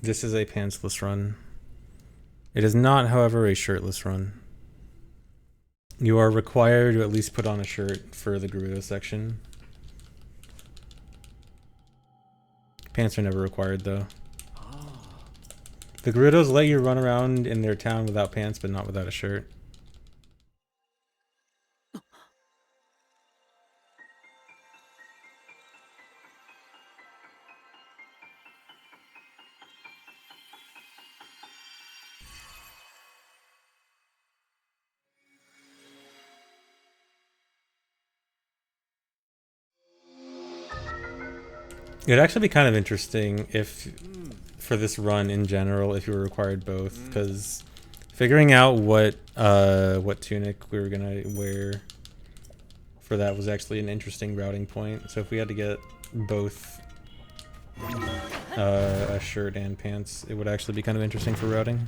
This is a pantsless run. It is not, however, a shirtless run. You are required to at least put on a shirt for the Gerudo section. Pants are never required, though. The Gerudos let you run around in their town without pants, but not without a shirt. It'd actually be kind of interesting if, for this run in general, if you were required both, because figuring out what tunic we were gonna wear for that was actually an interesting routing point. So if we had to get both a shirt and pants, it would actually be kind of interesting for routing.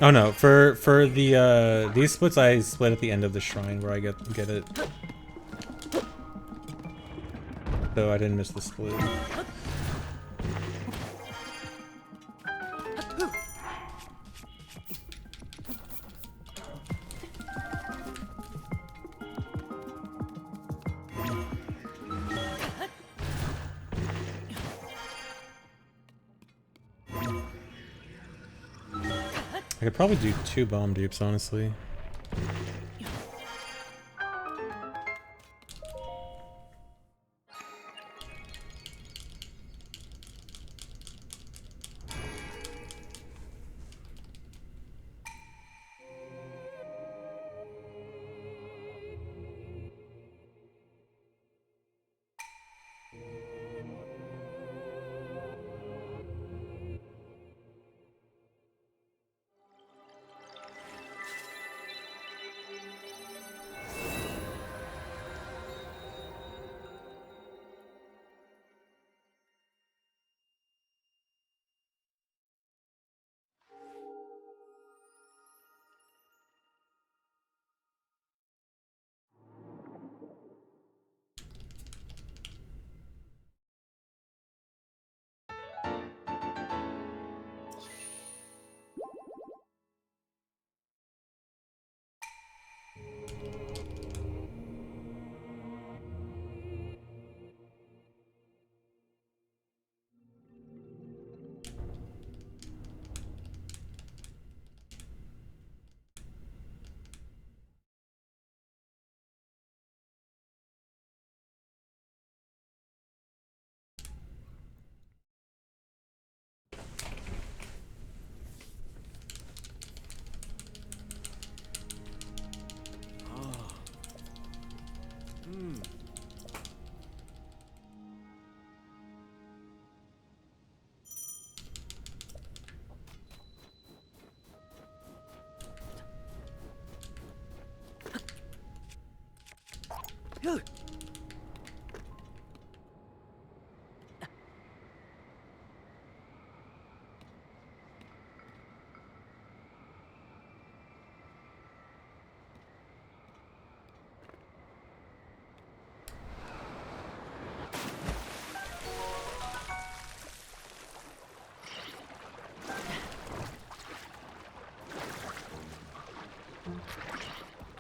Oh no, for the these splits I split at the end of the shrine where I get it. So I didn't miss the split. I could probably do 2 bomb dupes, honestly.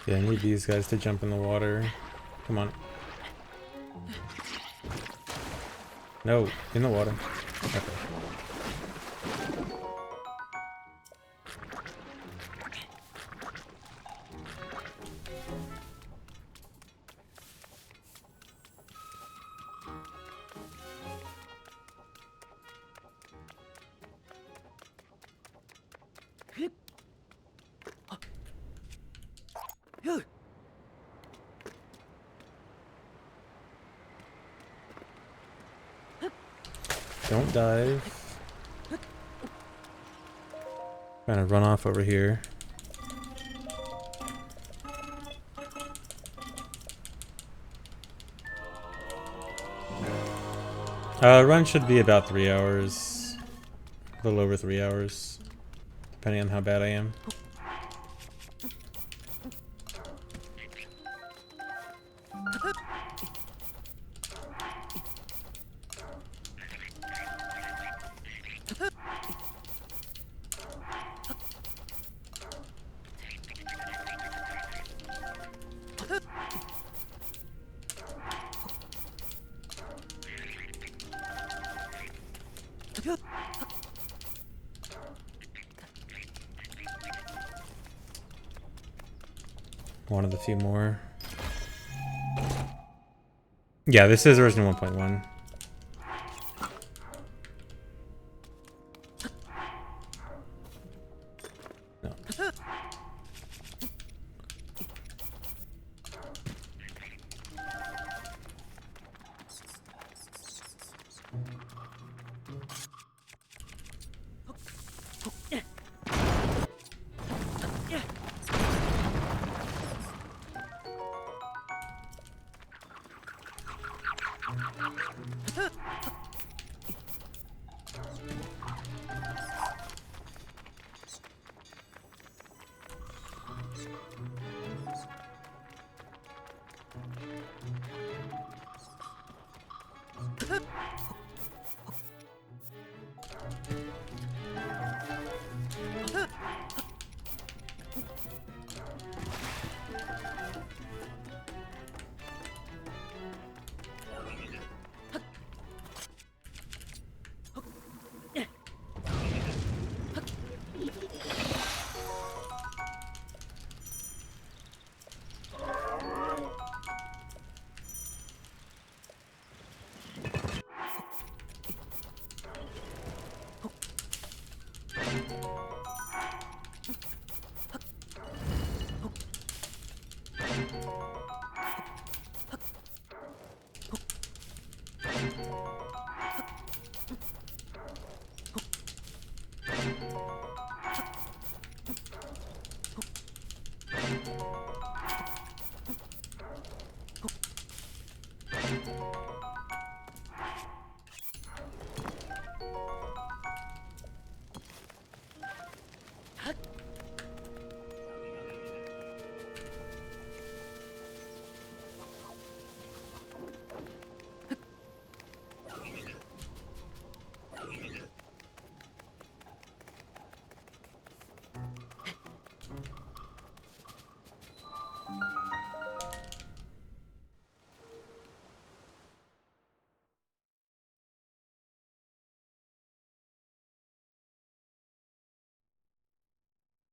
Yeah, I need these guys to jump in the water. Come on. No, in the water. Okay. Don't dive. Trying to run off over here. Run should be about 3 hours. A little over 3 hours, depending on how bad I am. Wanted a few more. Yeah, this is version 1.1. No.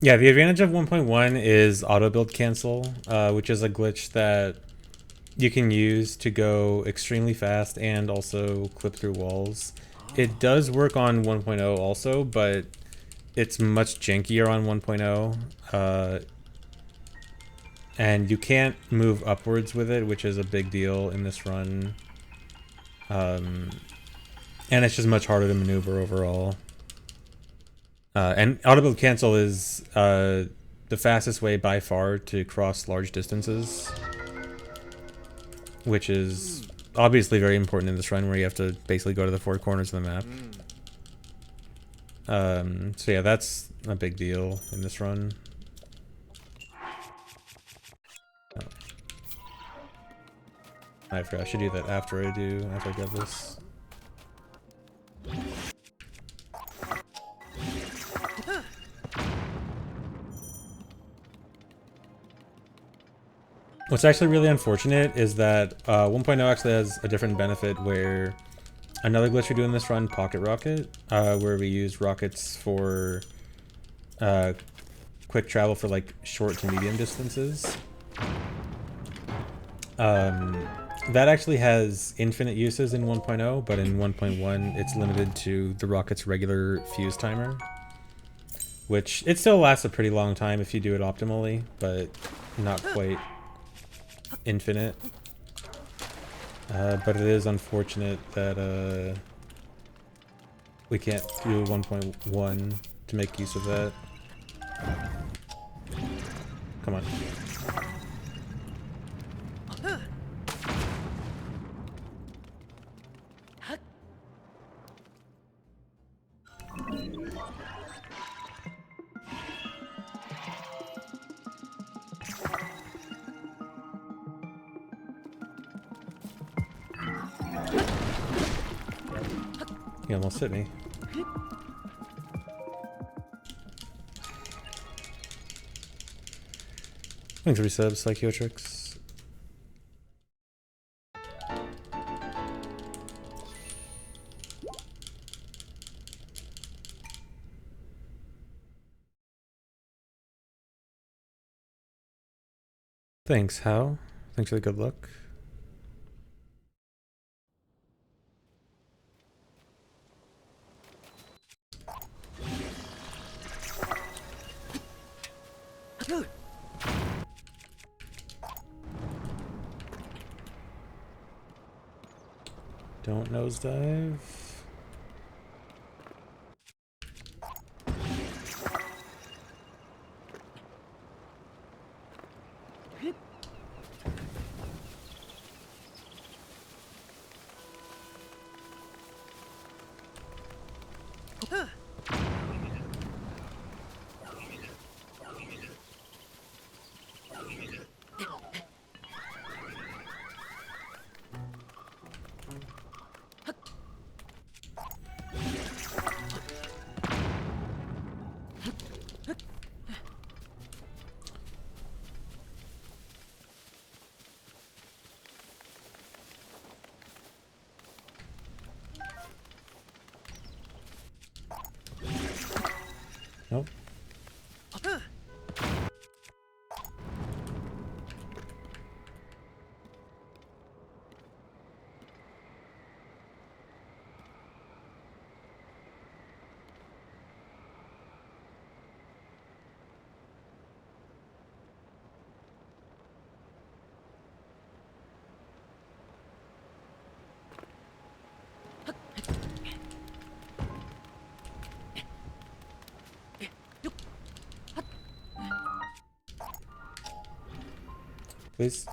Yeah, the advantage of 1.1 is auto build cancel, which is a glitch that you can use to go extremely fast and also clip through walls. It does work on 1.0 also, but it's much jankier on 1.0. And you can't move upwards with it, which is a big deal in this run. And it's just much harder to maneuver overall. And auto build cancel is the fastest way by far to cross large distances, which is obviously very important in this run where you have to basically go to the 4 corners of the map. So yeah, that's a big deal in this run. Oh. I forgot I should do that after I get this. What's actually really unfortunate is that 1.0 actually has a different benefit where another glitch we do in this run, Pocket Rocket, where we use rockets for quick travel for like short to medium distances. That actually has infinite uses in 1.0, but in 1.1 it's limited to the rocket's regular fuse timer, which it still lasts a pretty long time if you do it optimally, but not quite infinite. But it is unfortunate that we can't do 1.1 to make use of that. Come on. He almost hit me. Thanks for resubs, Psychotrix. Thanks, How? Thanks for the good luck. Don't nosedive. Nope. Please.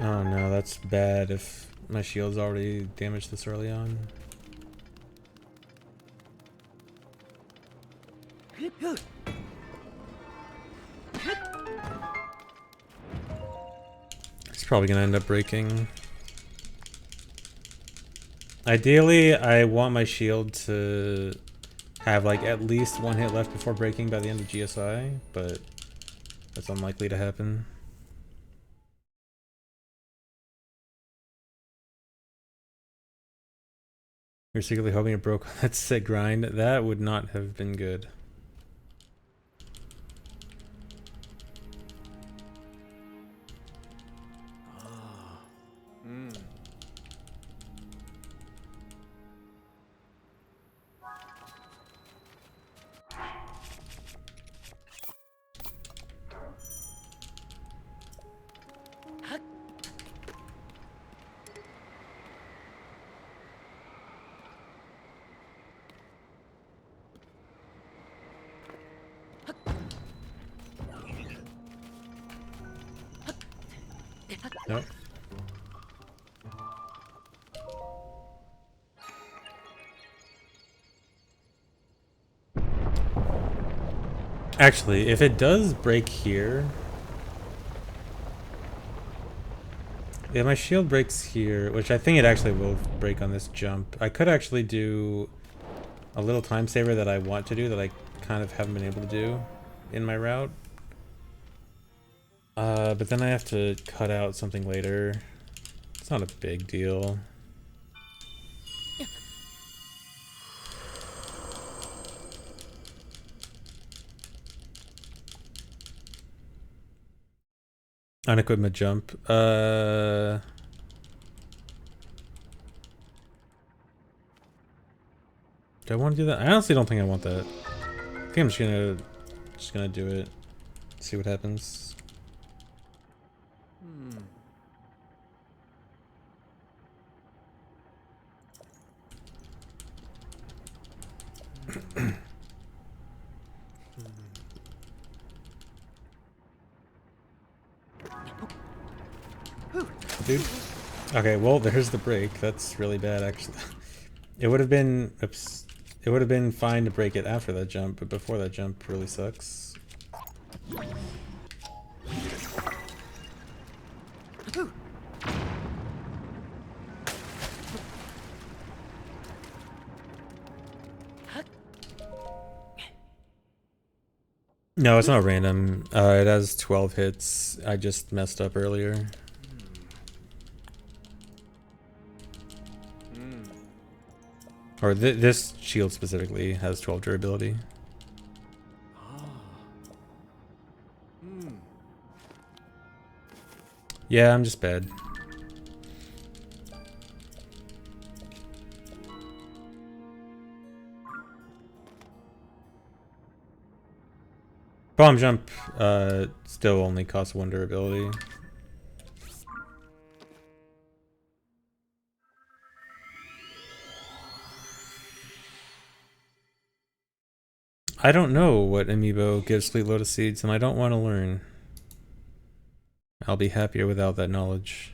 Oh no, that's bad if my shield's already damaged this early on. It's probably gonna end up breaking. Ideally, I want my shield to have like at least one hit left before breaking by the end of GSI, but that's unlikely to happen. You're secretly hoping it broke on that sick grind. That would not have been good. Nope. Actually, if it does break here, Yeah, my shield breaks here, which I think it actually will break on this jump. I could actually do a little time saver that I want to do that I kind of haven't been able to do in my route. But then I have to cut out something later. It's not a big deal. Unequipment jump. Do I want to do that? I honestly don't think I want that. I think I'm just gonna do it. See what happens. Dude. Okay, well, there's the break. That's really bad, actually. It would have been, oops, it would have been fine to break it after that jump, but before that jump really sucks. No, it's not random. It has 12 hits. I just messed up earlier. Or this shield specifically has 12 durability. Yeah, I'm just bad. Bomb jump still only costs 1 durability. I don't know what amiibo gives Fleet Lotus Seeds, and I don't want to learn. I'll be happier without that knowledge.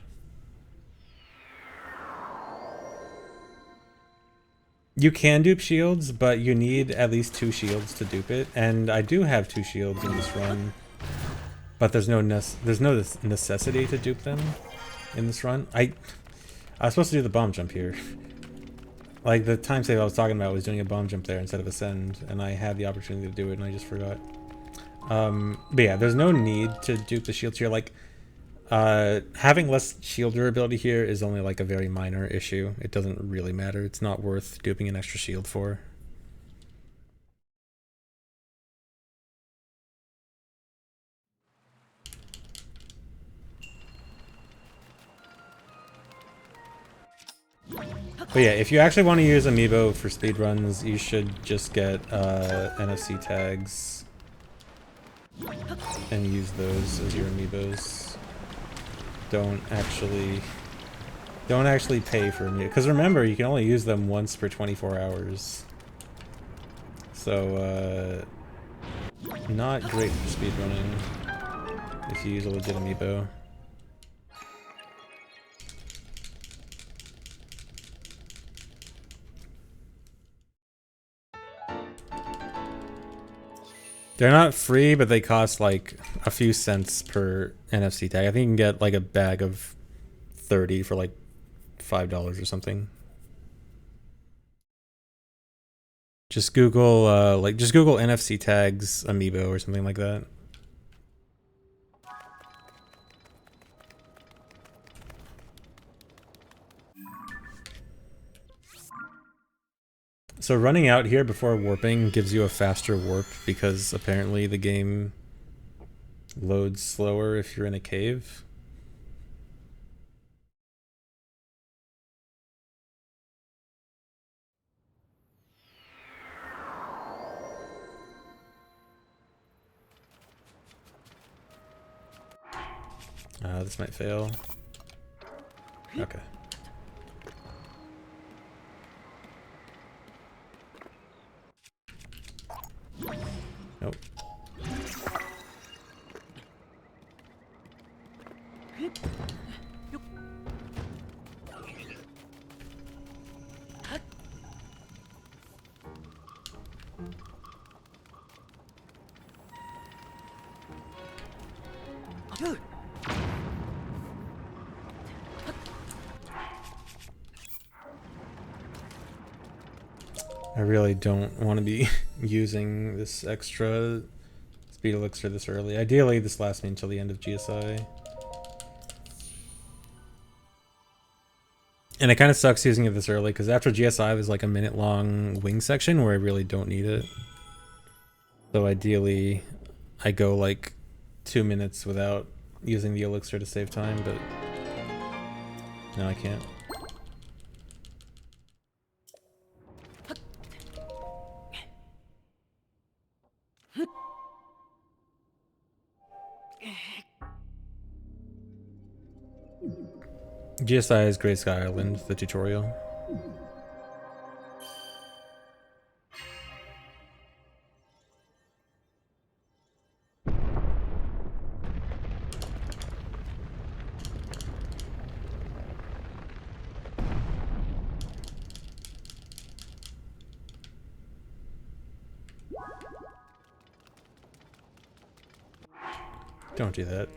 You can dupe shields, but you need at least 2 shields to dupe it, and I do have 2 shields in this run, but there's no necessity to dupe them in this run. I was supposed to do the bomb jump here. Like, the time save I was talking about was doing a bomb jump there instead of ascend, and I had the opportunity to do it and I just forgot. But yeah, there's no need to dupe the shields here. Like, having less shield durability here is only like a very minor issue. It doesn't really matter. It's not worth duping an extra shield for. But yeah, if you actually want to use amiibo for speedruns, you should just get NFC tags and use those as your amiibos. Don't actually pay for amiibo, because remember, you can only use them once per 24 hours. So not great for speedrunning if you use a legit amiibo. They're not free, but they cost like a few cents per NFC tag. I think you can get like a bag of 30 for like $5 or something. Just Google Google NFC tags amiibo or something like that. So running out here before warping gives you a faster warp because apparently the game loads slower if you're in a cave. This might fail. Okay. Nope. I really don't want to be using this extra speed elixir this early. Ideally, this lasts me until the end of GSI. And it kind of sucks using it this early, because after GSI there's like a minute-long wing section where I really don't need it. So ideally, I go like 2 minutes without using the elixir to save time, but no, I can't. GSI is Grey Sky Island, the tutorial. Don't do that.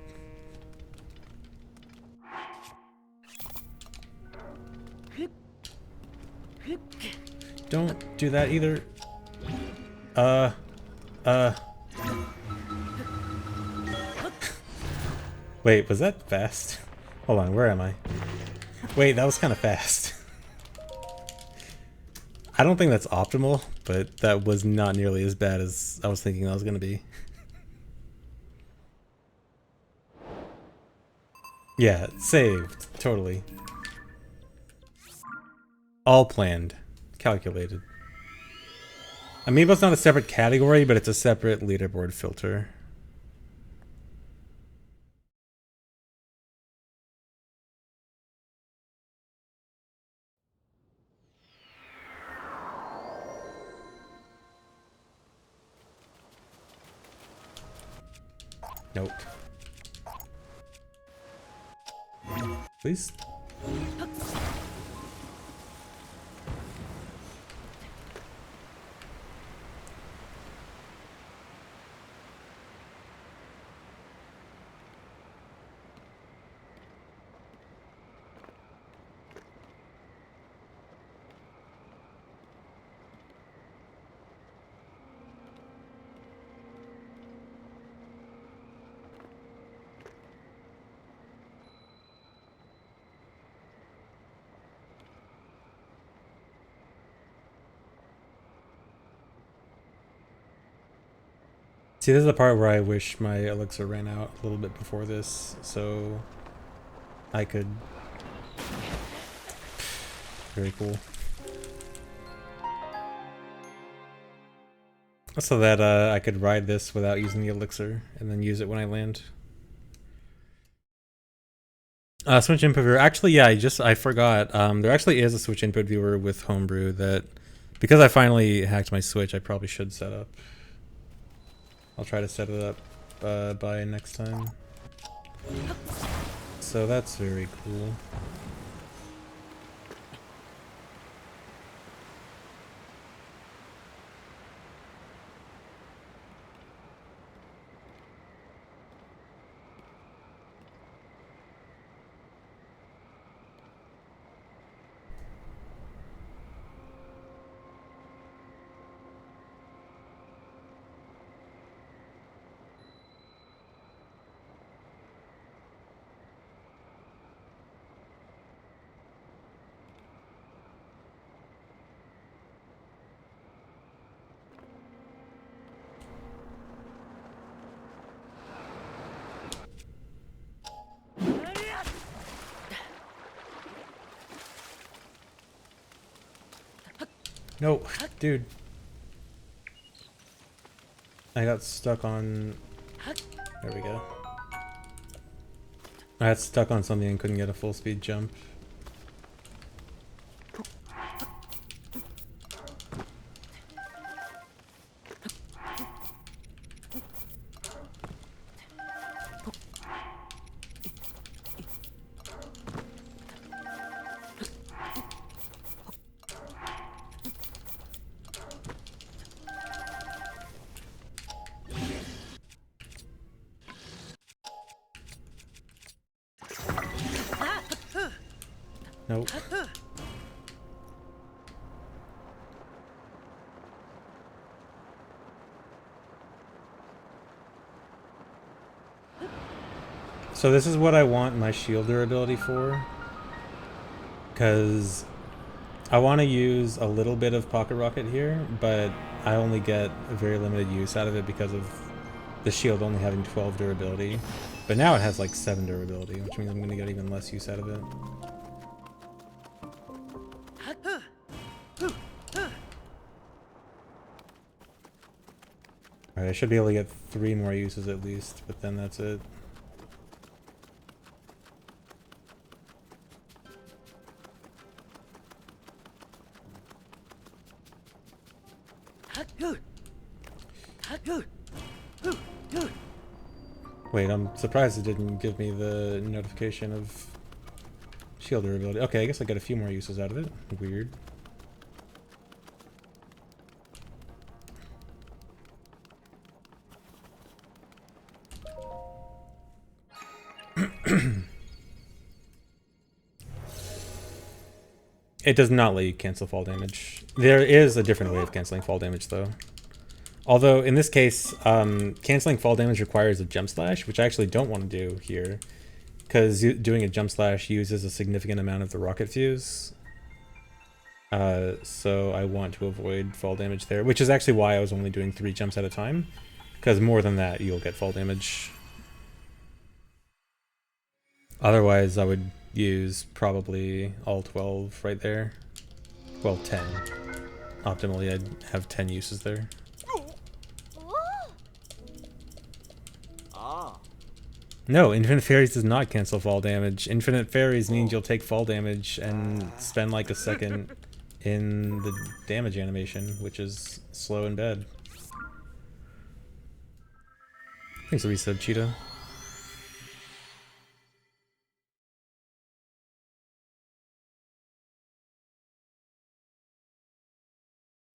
Don't do that either. Wait, was that fast? Hold on, where am I? Wait, that was kind of fast. I don't think that's optimal, but that was not nearly as bad as I was thinking that was going to be. Yeah, saved. Totally. All planned. Calculated. Amiibo's not a separate category, but it's a separate leaderboard filter. Nope. Please? See, this is the part where I wish my elixir ran out a little bit before this, so I could... Very cool. So that I could ride this without using the elixir, and then use it when I land. Switch input viewer. Actually, yeah, I forgot. There actually is a switch input viewer with Homebrew that, because I finally hacked my Switch, I probably should set up. I'll try to set it up by next time. So that's very cool. No, dude. I got stuck on... There we go. I got stuck on something and couldn't get a full speed jump. Nope. So this is what I want my shield durability for. Because I want to use a little bit of Pocket Rocket here, but I only get a very limited use out of it because of the shield only having 12 durability. But now it has like 7 durability, which means I'm going to get even less use out of it. Alright, I should be able to get 3 more uses at least, but then that's it. Wait, I'm surprised it didn't give me the notification of shield durability. Okay, I guess I got a few more uses out of it. Weird. It does not let you cancel fall damage. There is a different way of canceling fall damage, though. Although, in this case, canceling fall damage requires a jump slash, which I actually don't want to do here, because doing a jump slash uses a significant amount of the rocket fuse. So I want to avoid fall damage there, which is actually why I was only doing 3 jumps at a time, because more than that, you'll get fall damage. Otherwise, I would use probably all 12 right there. Well, 10. Optimally, I'd have 10 uses there. No, Infinite Fairies does not cancel fall damage. Infinite Fairies means you'll take fall damage and spend like a second in the damage animation, which is slow and bad. Thanks for resub, Cheetah.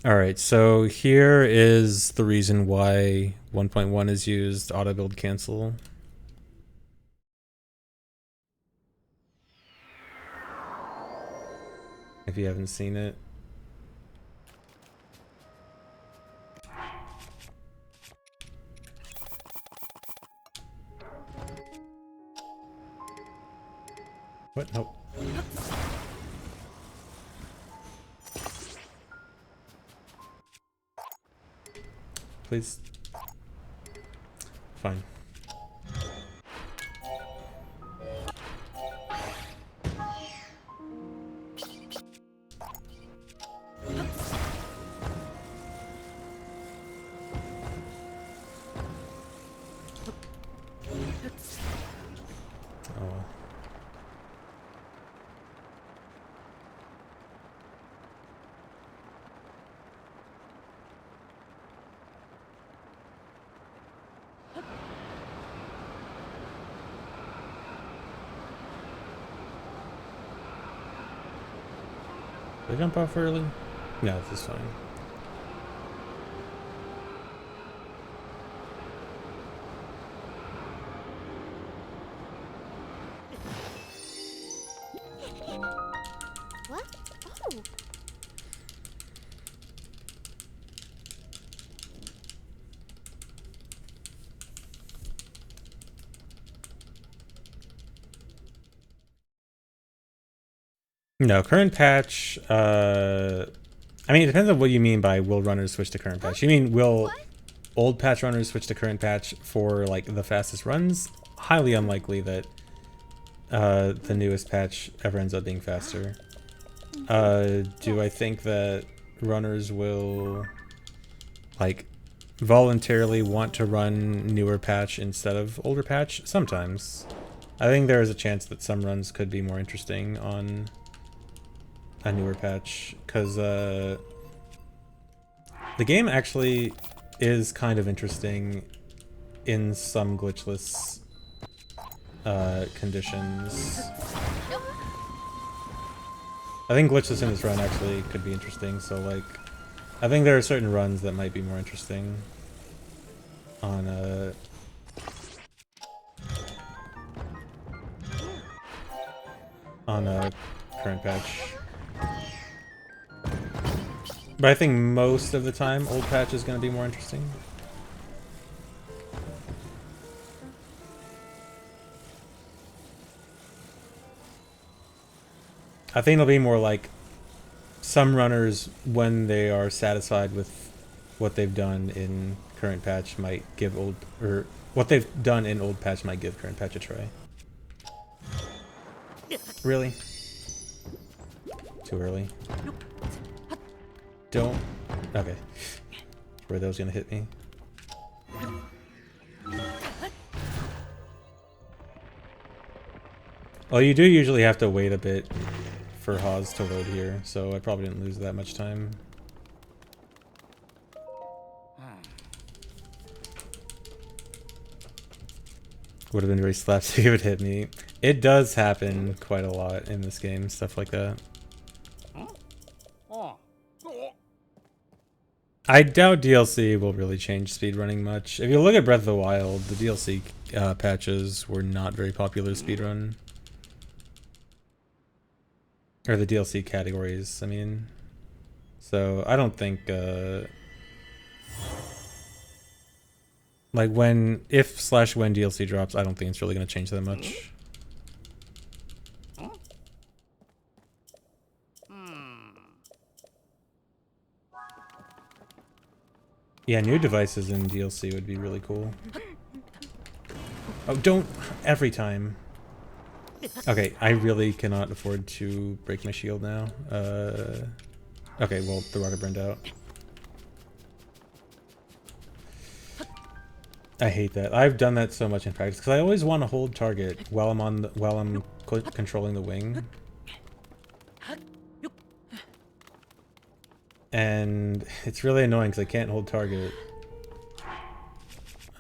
Alright, so here is the reason why 1.1 is used, auto build cancel. If you haven't seen it. What? Nope. Please. Fine. Oh. Did I jump off early? No, this is fine.
What? Oh.
No, current patch, I mean, it depends on what you mean by will runners switch to current patch. You mean will old patch runners switch to current patch for, like, the fastest runs? Highly unlikely that the newest patch ever ends up being faster. Do I think that runners will, like, voluntarily want to run newer patch instead of older patch? Sometimes. I think there is a chance that some runs could be more interesting on a newer patch, because the game actually is kind of interesting in some glitchless conditions. I think glitchless in this run actually could be interesting, so like I think there are certain runs that might be more interesting on a current patch. But I think most of the time, old patch is going to be more interesting. I think it'll be more like some runners, when they are satisfied with what they've done in current patch, might give old, or what they've done in old patch might give current patch a try. Really? Too early. Don't. Okay. Were those gonna hit me? Well, you do usually have to wait a bit for Haws to load here, so I probably didn't lose that much time. Would have been very slapstick if it hit me. It does happen quite a lot in this game, stuff like that. I doubt DLC will really change speedrunning much. If you look at Breath of the Wild, the DLC patches were not very popular speedrun. Or the DLC categories, I mean. So I don't think like when if/when DLC drops, I don't think it's really gonna change that much. Yeah, new devices in DLC would be really cool. Oh, don't every time. Okay, I really cannot afford to break my shield now. Okay, well, the rocket burned out. I hate that. I've done that so much in practice because I always want to hold target while I'm on while I'm controlling the wing. And it's really annoying because I can't hold target.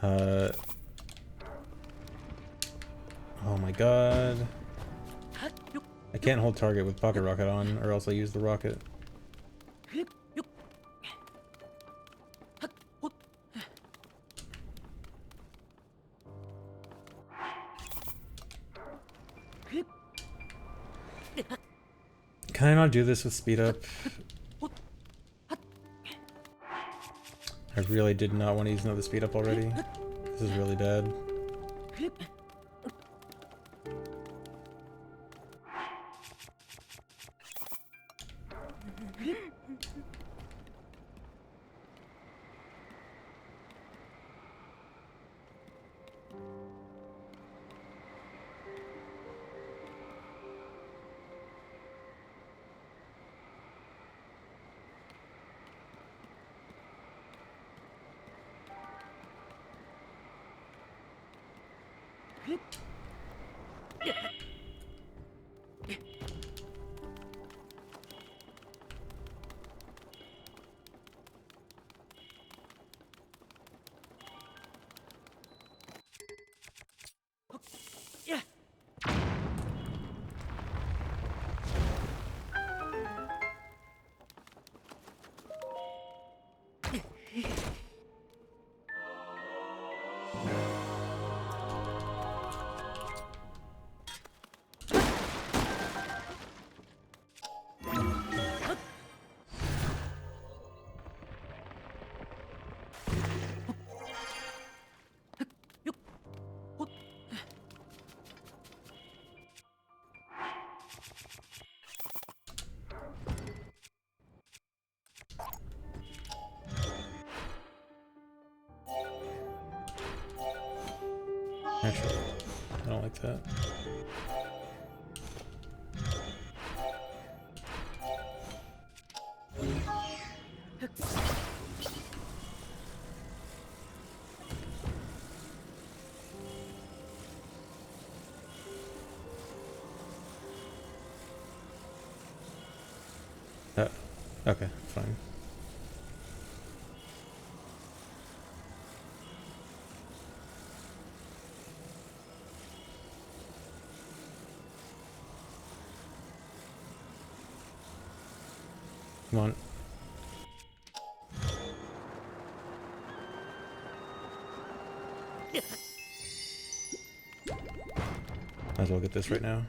Oh my god. I can't hold target with pocket rocket on, or else I use the rocket. Can I not do this with speed up? I really did not want to use another speed up already. This is really bad. Actually, I don't like that. Okay, fine. Come on. Might as well get this right now.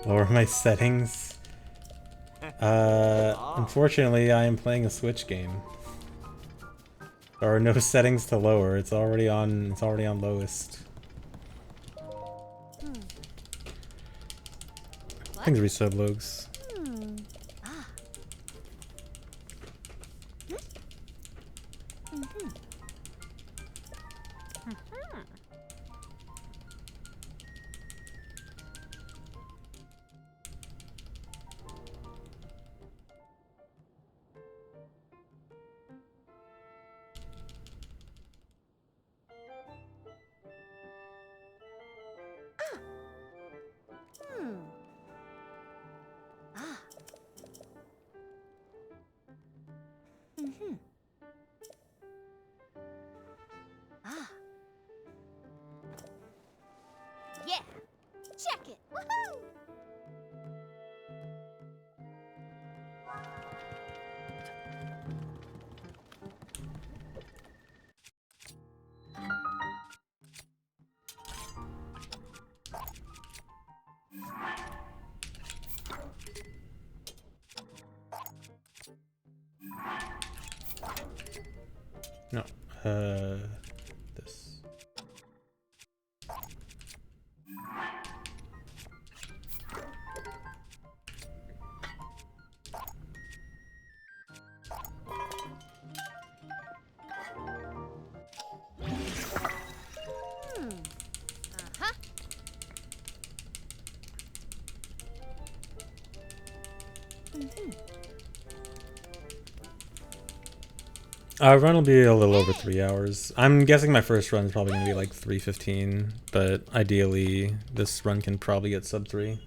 Lower my settings. Unfortunately, I am playing a Switch game. There are no settings to lower. It's already on. It's already on lowest. Things resub logs.
Yeah. Check it. Woohoo!
No. This.
Uh-huh.
Run will be a little over 3 hours. I'm guessing my first run is probably going to be like 3:15, but ideally this run can probably get sub 3.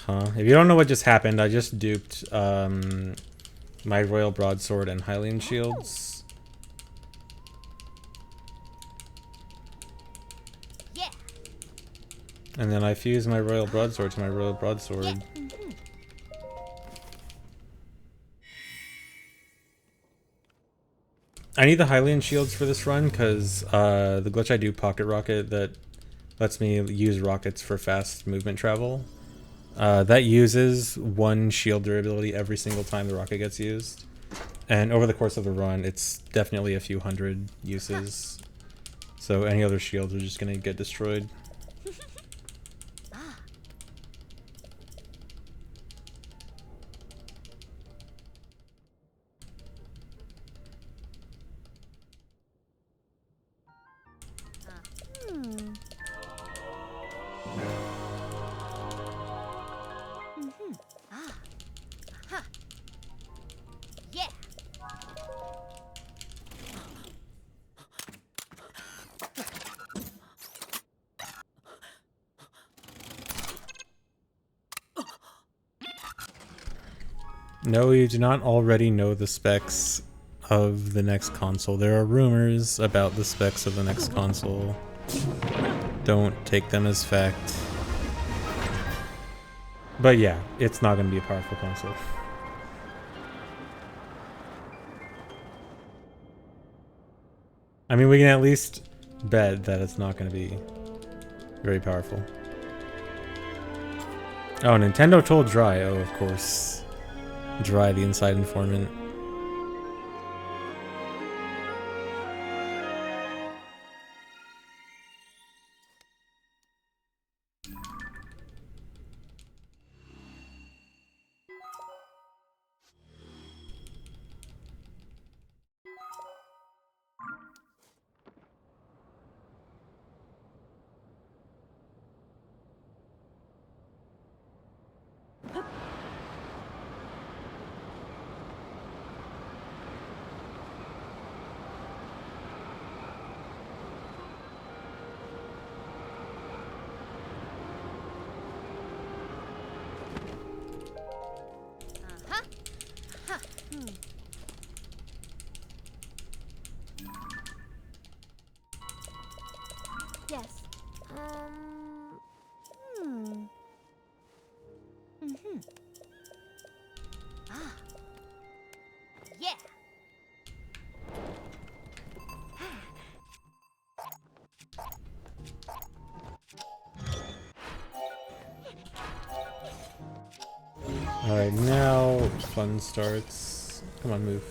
Huh. If you don't know what just happened, I just duped my Royal Broadsword and Hylian Shields.
Yeah.
And then I fused my Royal Broadsword to my Royal Broadsword. I need the Hylian Shields for this run because the glitch I do Pocket Rocket that lets me use rockets for fast movement travel. That uses 1 shield durability every single time the rocket gets used. And over the course of the run, it's definitely a few hundred uses. So any other shields are just going to get destroyed.
Yeah.
No, you do not already know the specs of the next console. There are rumors about the specs of the next console. Don't take them as fact. But yeah, it's not going to be a powerful console. I mean, we can at least bet that it's not going to be very powerful. Oh, Nintendo told Dry. Oh, of course. Dry, the inside informant. Alright, now fun starts. Come on, move.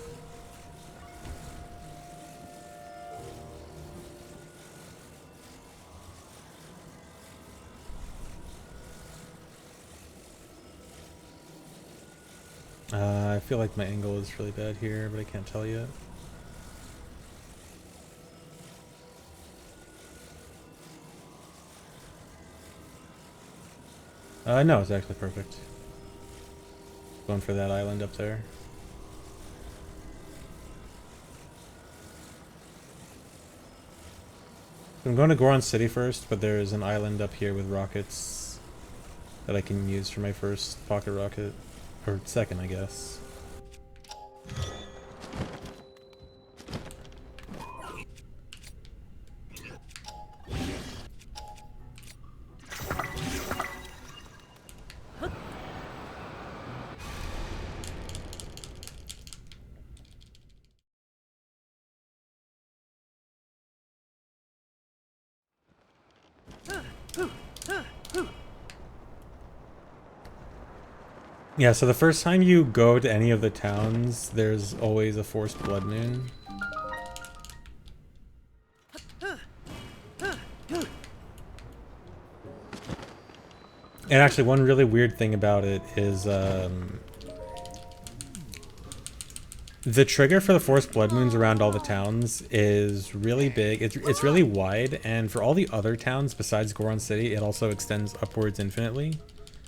I feel like my angle is really bad here, but I can't tell yet. No, it's actually perfect. Going for that island up there. I'm going to Goron City first, but there is an island up here with rockets that I can use for my first pocket rocket. Or second, I guess. Yeah, so the first time you go to any of the towns, there's always a forced blood moon. And actually, one really weird thing about it is the trigger for the forced blood moons around all the towns is really big. It's really wide, and for all the other towns besides Goron City, it also extends upwards infinitely.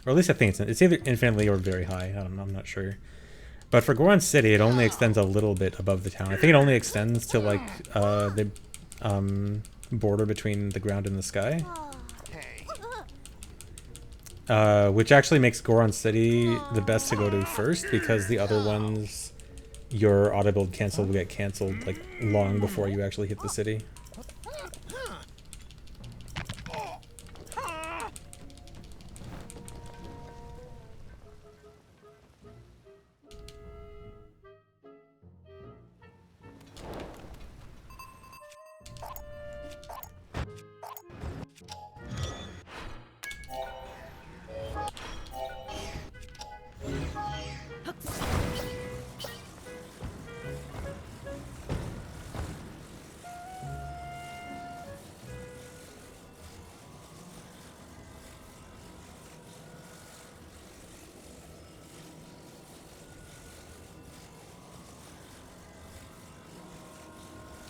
Or at least I think it's either infinitely or very high. I don't know, I'm not sure. But for Goron City, it only extends a little bit above the town. I think it only extends to like the border between the ground and the sky. Which actually makes Goron City the best to go to first, because the other ones, your auto build cancel will get cancelled like long before you actually hit the city.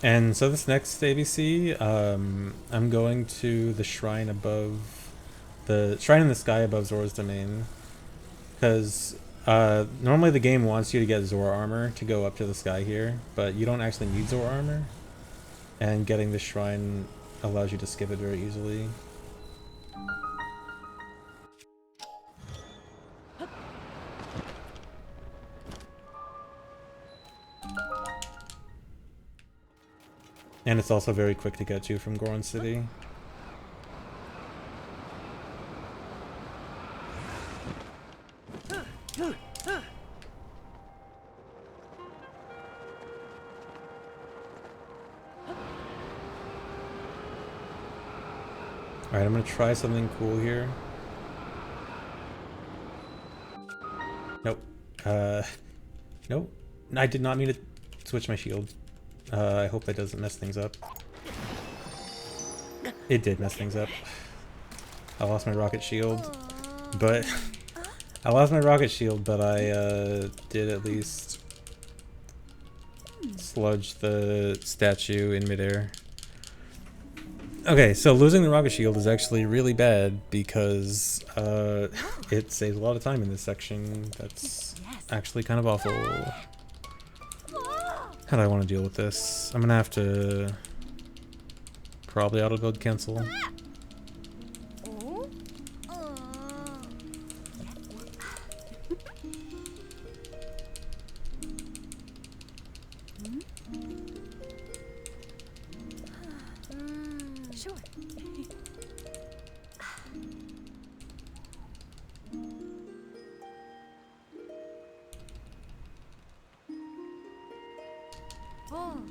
And so this next ABC, I'm going to the shrine above, the shrine in the sky above Zora's domain, because normally the game wants you to get Zora armor to go up to the sky here, but you don't actually need Zora armor, and getting this shrine allows you to skip it very easily. And it's also very quick to get to from Goron City. Alright, I'm gonna try something cool here. Nope. Nope. I did not mean to switch my shield. I hope that doesn't mess things up. It did mess things up. I lost my rocket shield, but I did at least sludge the statue in midair. Okay, so losing the rocket shield is actually really bad because it saves a lot of time in this section. That's actually kind of awful. How do I want to deal with this? I'm gonna have to probably auto build cancel.
Sure. Oh.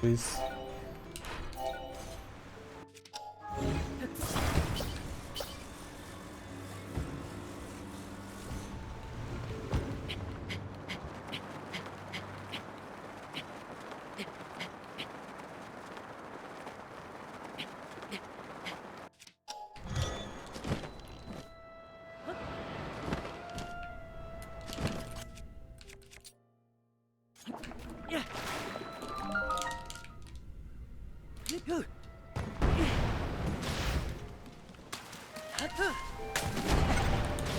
please.
Yeah.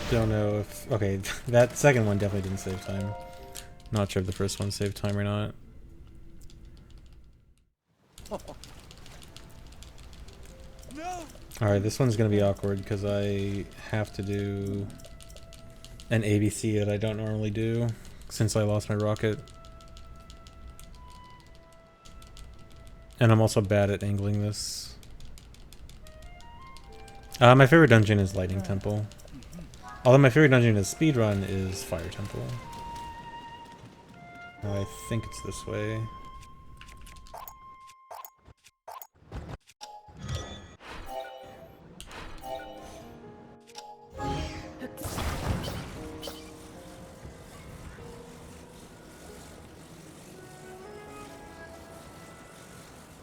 Don't know if... Okay, that second one definitely didn't save time. Not sure if the first one saved time or not.
No.
Alright, this one's gonna be awkward because I have to do an ABC that I don't normally do since I lost my rocket. And I'm also bad at angling this. My favorite dungeon is Lightning Temple. Although my favorite dungeon is Speedrun is Fire Temple. I think it's this way.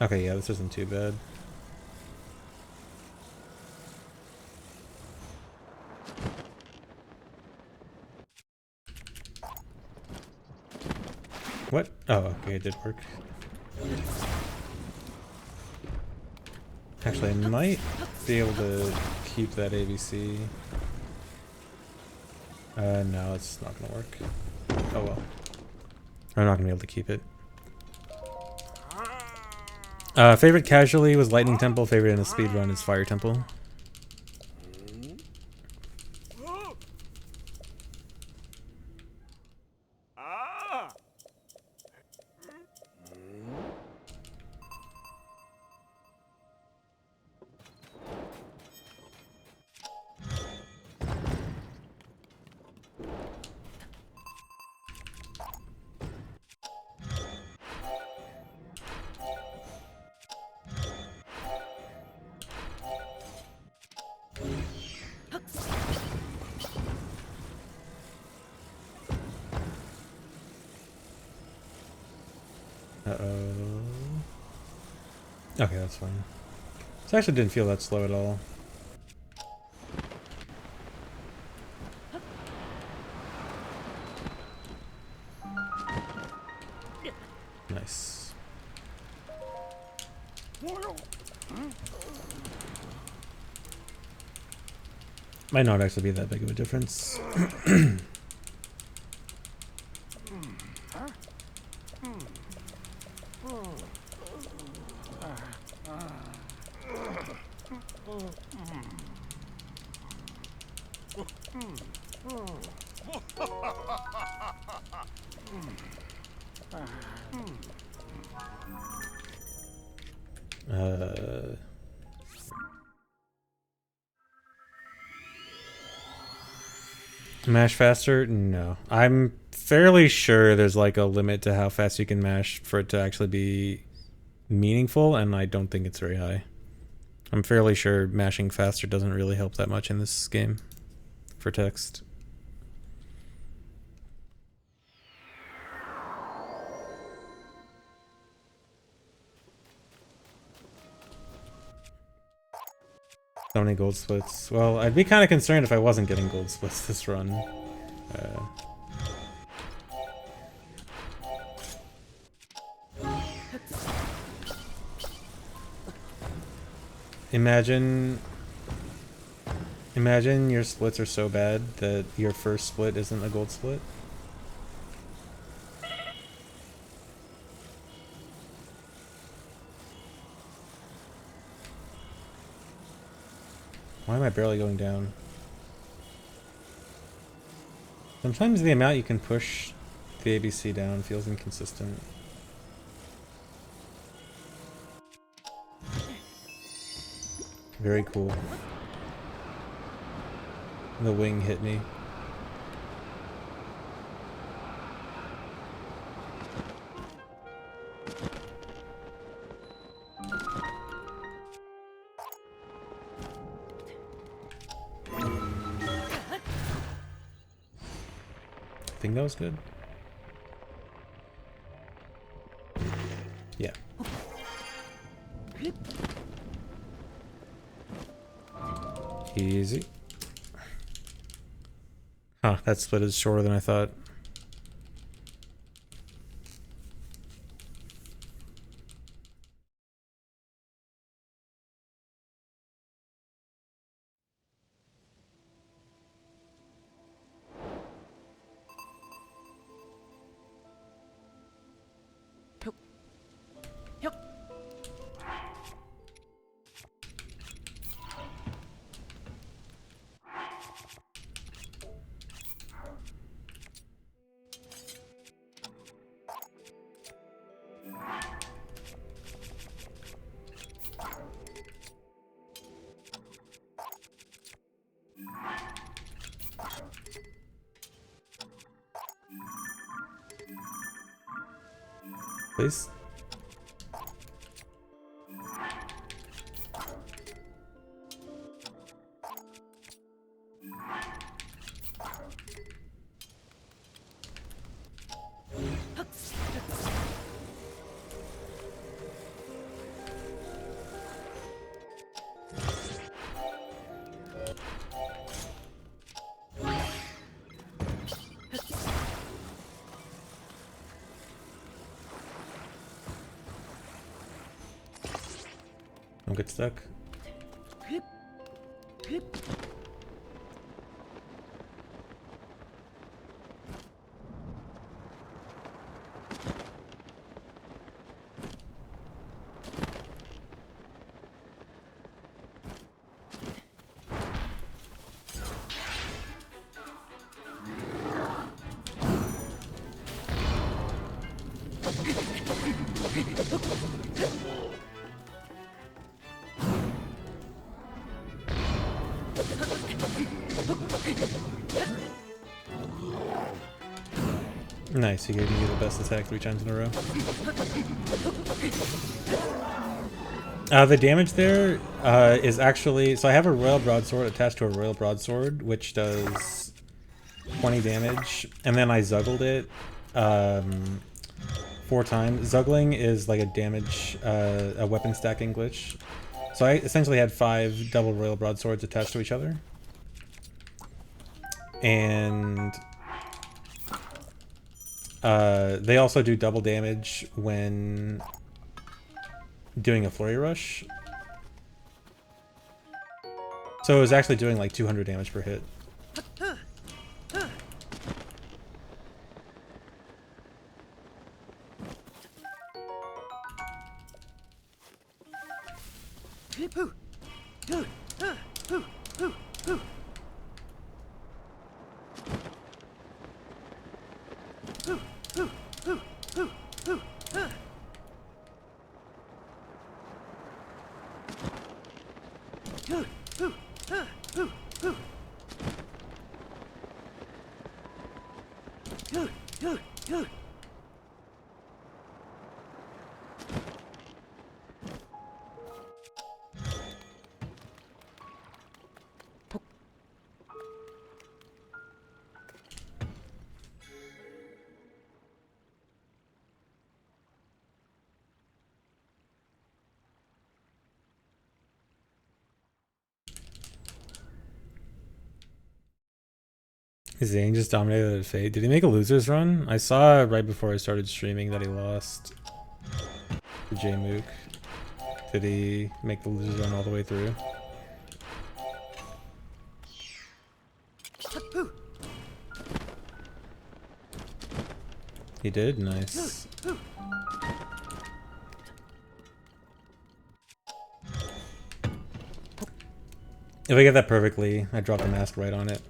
Okay, yeah, this isn't too bad. What? Oh, okay, it did work. Actually, I might be able to keep that ABC. No, it's not gonna work. Oh well. I'm not gonna be able to keep it. Favorite casually was Lightning Temple. Favorite in a speedrun is Fire Temple. Uh-oh. Okay, that's fine. So I actually didn't feel that slow at all. Nice. Might not actually be that big of a difference. Mash faster? No. I'm fairly sure there's like a limit to how fast you can mash for it to actually be meaningful, and I don't think it's very high. I'm fairly sure mashing faster doesn't really help that much in this game for text. So many gold splits. Well, I'd be kind of concerned if I wasn't getting gold splits this run. Imagine your splits are so bad that your first split isn't a gold split. Why am I barely going down? Sometimes the amount you can push the ABC down feels inconsistent. Very cool. The wing hit me. think that was good. Yeah. Easy. Huh, that split is shorter than I thought. Please. Don't get stuck. Nice, you gave me the best attack 3 times in a row. The damage there is actually... So I have a Royal Broadsword attached to a Royal Broadsword, which does 20 damage, and then I Zuggled it 4 times. Zuggling is like a damage, a weapon stacking glitch. So I essentially had 5 double Royal Broadswords attached to each other. And... they also do double damage when doing a Flurry Rush. So it was actually doing like 200 damage per hit. Zane just dominated at Fate. Did he make a loser's run? I saw right before I started streaming that he lost to J-Mook. Did he make the loser's run all the way through? He did? Nice. If I get that perfectly, I drop the mask right on it.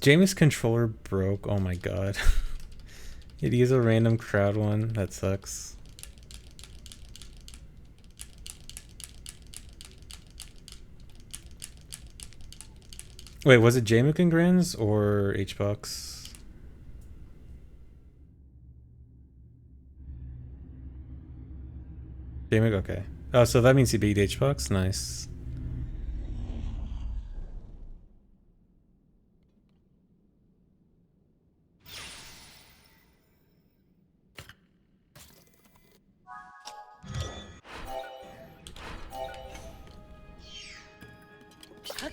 Jameis' controller broke. Oh my god. He'd use a random crowd one. That sucks. Wait, was it J-Mook and Grins or H-Box? J-Mook, okay. Oh, so that means he beat H-Box? Nice.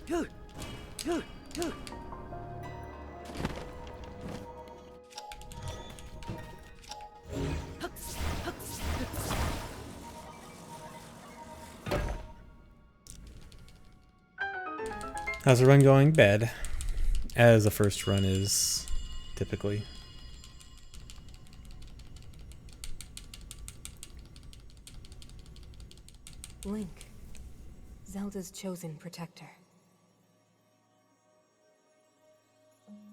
How's the run going? Bad. As a first run is typically.
Link, Zelda's chosen protector.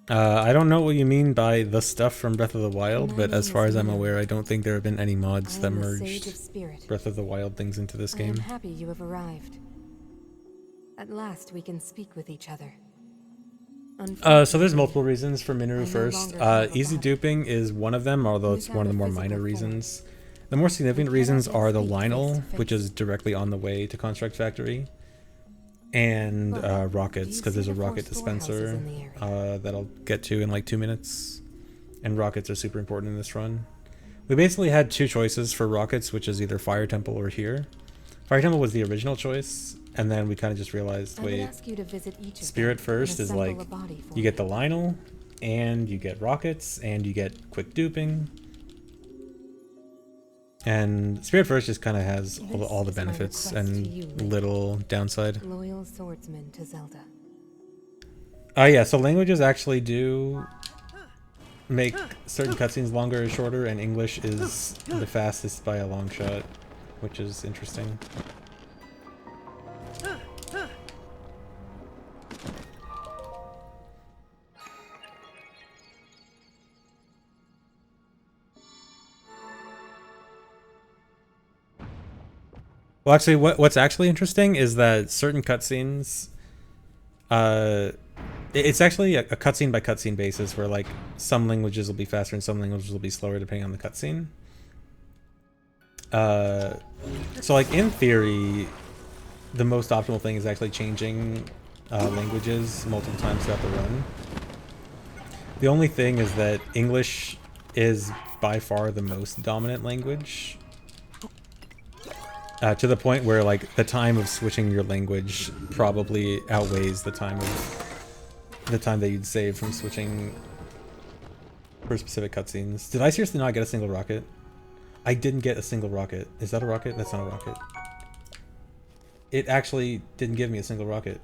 I don't know what you mean by the stuff from Breath of the Wild, but as far as I'm aware, I don't think there have been any mods that merged Breath of the Wild things into this
I
game.
am happy you have arrived. At last we can speak with each other.
So there's multiple reasons for Minoru first. Easy duping is one of them, although it's one of the more minor reasons. The more significant reasons are the Lionel, which is directly on the way to Construct Factory, and rockets, because there's a rocket dispenser that I'll get to in like 2 minutes. And rockets are super important in this run. We basically had two choices for rockets, which is either Fire Temple or here. Fire Temple was the original choice, and then we kind of just realized, wait, Spirit first is like, you get the Lionel, and you get rockets, and you get quick duping. And Spirit first just kind of has all the benefits and little downside.
Loyal swordsman to Zelda.
Yeah, so languages actually do make certain cutscenes longer or shorter, and English is the fastest by a long shot, which is interesting. Well, actually, what's actually interesting is that certain cutscenes, it's actually a cutscene by cutscene basis, where like some languages will be faster and some languages will be slower depending on the cutscene. So like in theory, the most optimal thing is actually changing languages multiple times throughout the run. The only thing is that English is by far the most dominant language. To the point where like the time of switching your language probably outweighs the time that you'd save from switching for specific cutscenes. Did I seriously not get a single rocket? I didn't get a single rocket. Is that a rocket? That's not a rocket. It actually didn't give me a single rocket.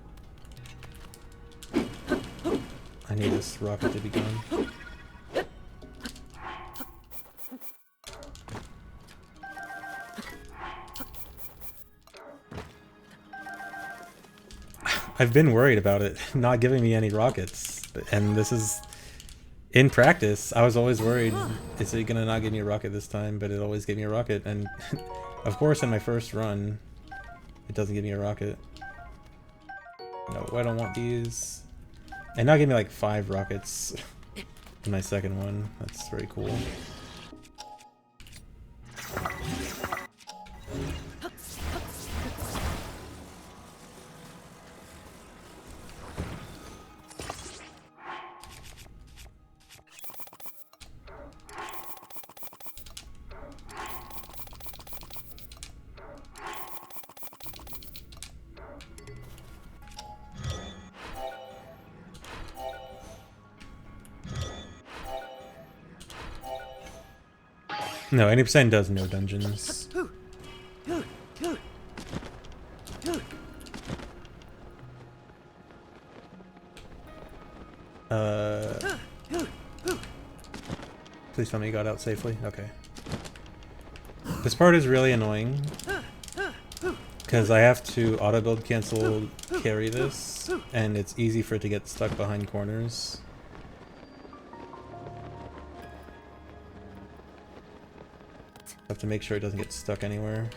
I need this rocket to be gone. I've been worried about it not giving me any rockets, and this is in practice. I was always worried, is it gonna not give me a rocket this time? But it always gave me a rocket, and of course in my first run it doesn't give me a rocket. No, I don't want these. And now give me like 5 rockets in my second one. That's very cool. No, 80% does no dungeons. Please tell me you got out safely. Okay. This part is really annoying because I have to auto build cancel carry this, and it's easy for it to get stuck behind corners. Have to make sure it doesn't get stuck anywhere.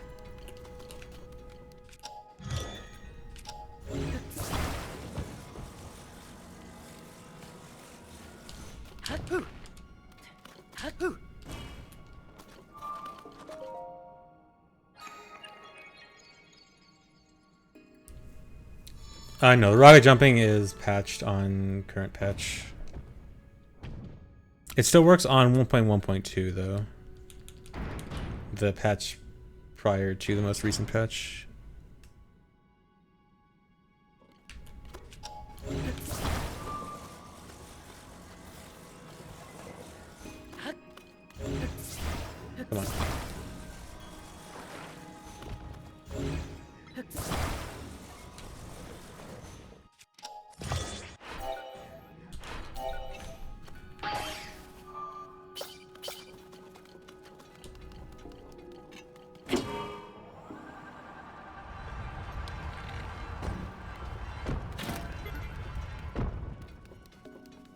I know, the rocket jumping is patched on current patch. It still works on 1.1.2 though. The patch prior to the most recent patch. Come on.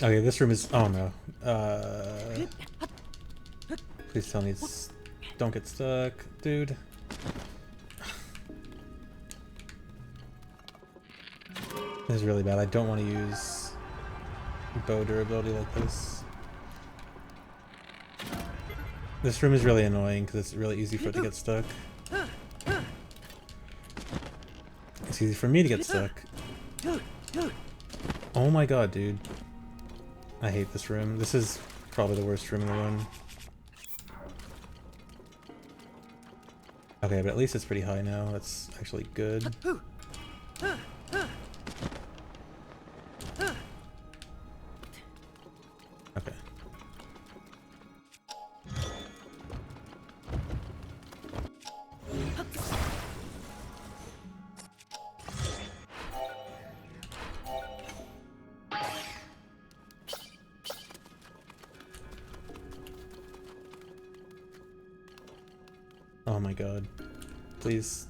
Okay, this room is. Oh no. Please tell me it's. Don't get stuck, dude. This is really bad. I don't want to use bow durability like this. This room is really annoying because it's really easy for it to get stuck. It's easy for me to get stuck. Oh my god, dude. I hate this room. This is probably the worst room in the run. Okay, but at least it's pretty high now. That's actually good. Okay. Oh my god. Please.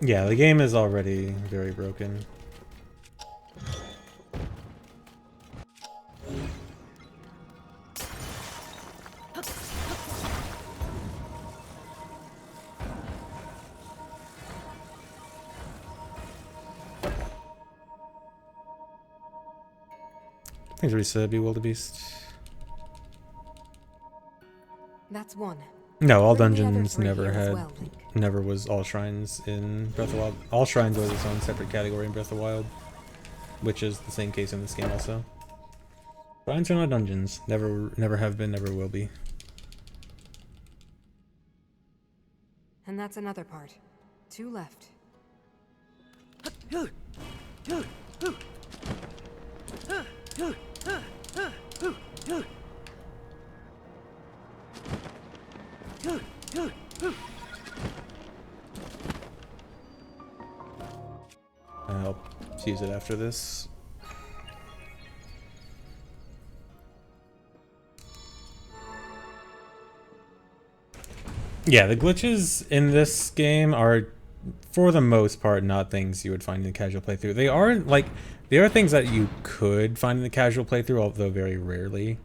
Yeah, the game is already very broken. Thanks, Risa. Be wildebeest.
That's one.
No, all
Bring the other
dungeons
three
never
here as
had.
well, Link.
Never was all shrines in Breath of the Wild. All shrines was its own separate category in Breath of the Wild, which is the same case in this game also. Shrines are not dungeons. Never have been, never will be.
And that's another part. 2 left.
I'll use it after this. Yeah, the glitches in this game are, for the most part, not things you would find in a casual playthrough. They are things that you could find in the casual playthrough, although very rarely.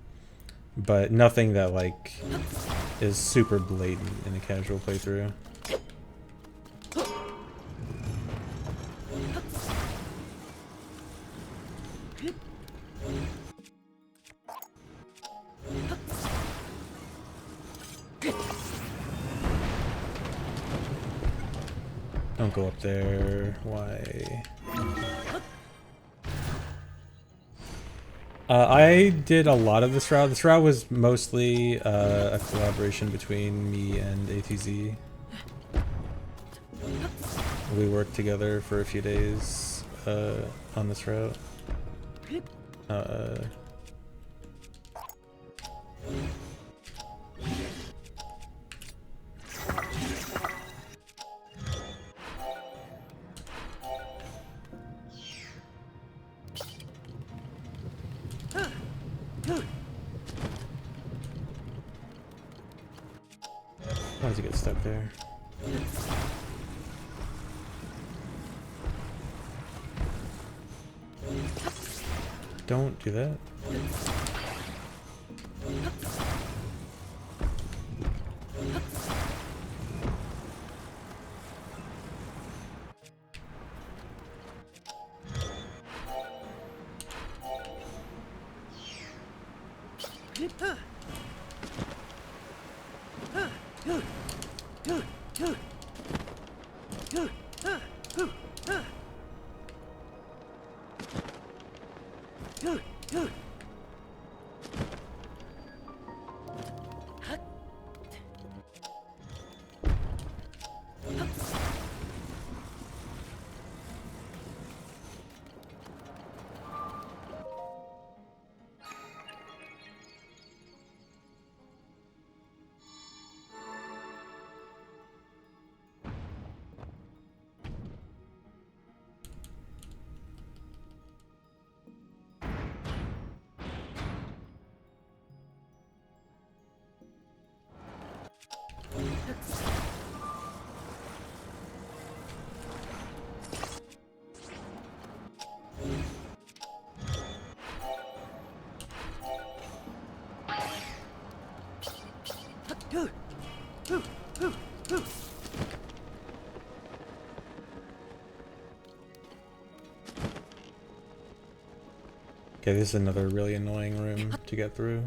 But nothing that, like, is super blatant in a casual playthrough. Don't go up there. Why? I did a lot of this route. This route was mostly a collaboration between me and ATZ. We worked together for a few days on this route. Why does he get stuck there? Don't do that. Okay, this is another really annoying room to get through.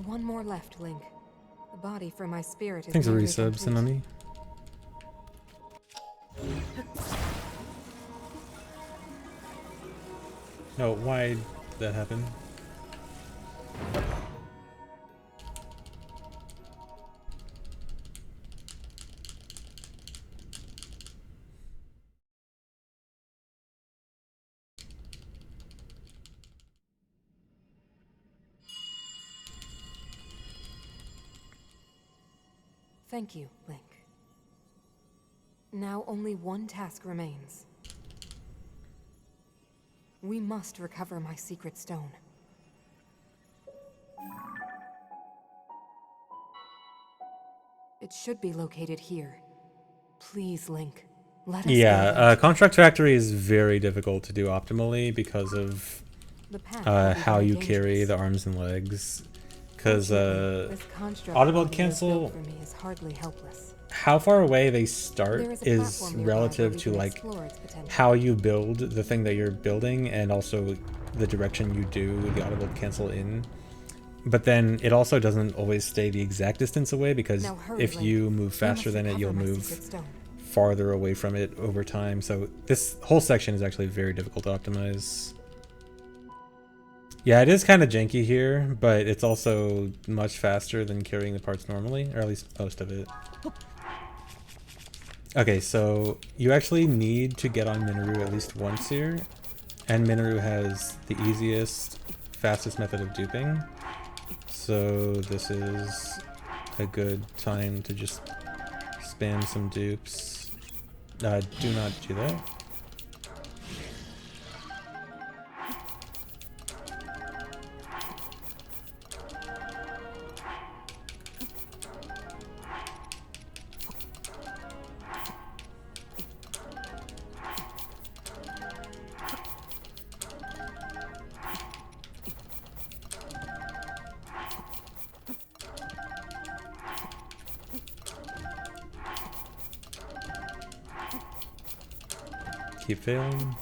One more left, Link. The body for my spirit is
Thanks for
nearly
resubs,
complete.
Tsunami. No, why did that happen?
Thank you, Link. Now only one task remains. We must recover my secret stone. It should be located here. Please, Link. Let us go
Yeah,
there.
Construct Factory is very difficult to do optimally because of
The path will be
how
very
you carry
dangerous.
the arms and legs. Because
This construct
auto build
body you have
cancel,
built for me is hardly helpless.
how far away they start
There is a
is
platform nearby where
relative
we
to
can
like
explore its potential.
how you build the thing that you're building and also the direction you do the auto build cancel in. But then it also doesn't always stay the exact distance away because
Now hurry,
if
Link.
you move
We must
faster than it,
recover
you'll
my
move
secret stone.
farther away from it over time. So this whole section is actually very difficult to optimize. Yeah, it is kind of janky here, but it's also much faster than carrying the parts normally, or at least most of it. Okay, so you actually need to get on Minoru at least once here, and Minoru has the easiest, fastest method of duping. So this is a good time to just spam some dupes. Do not do that. Keep failing.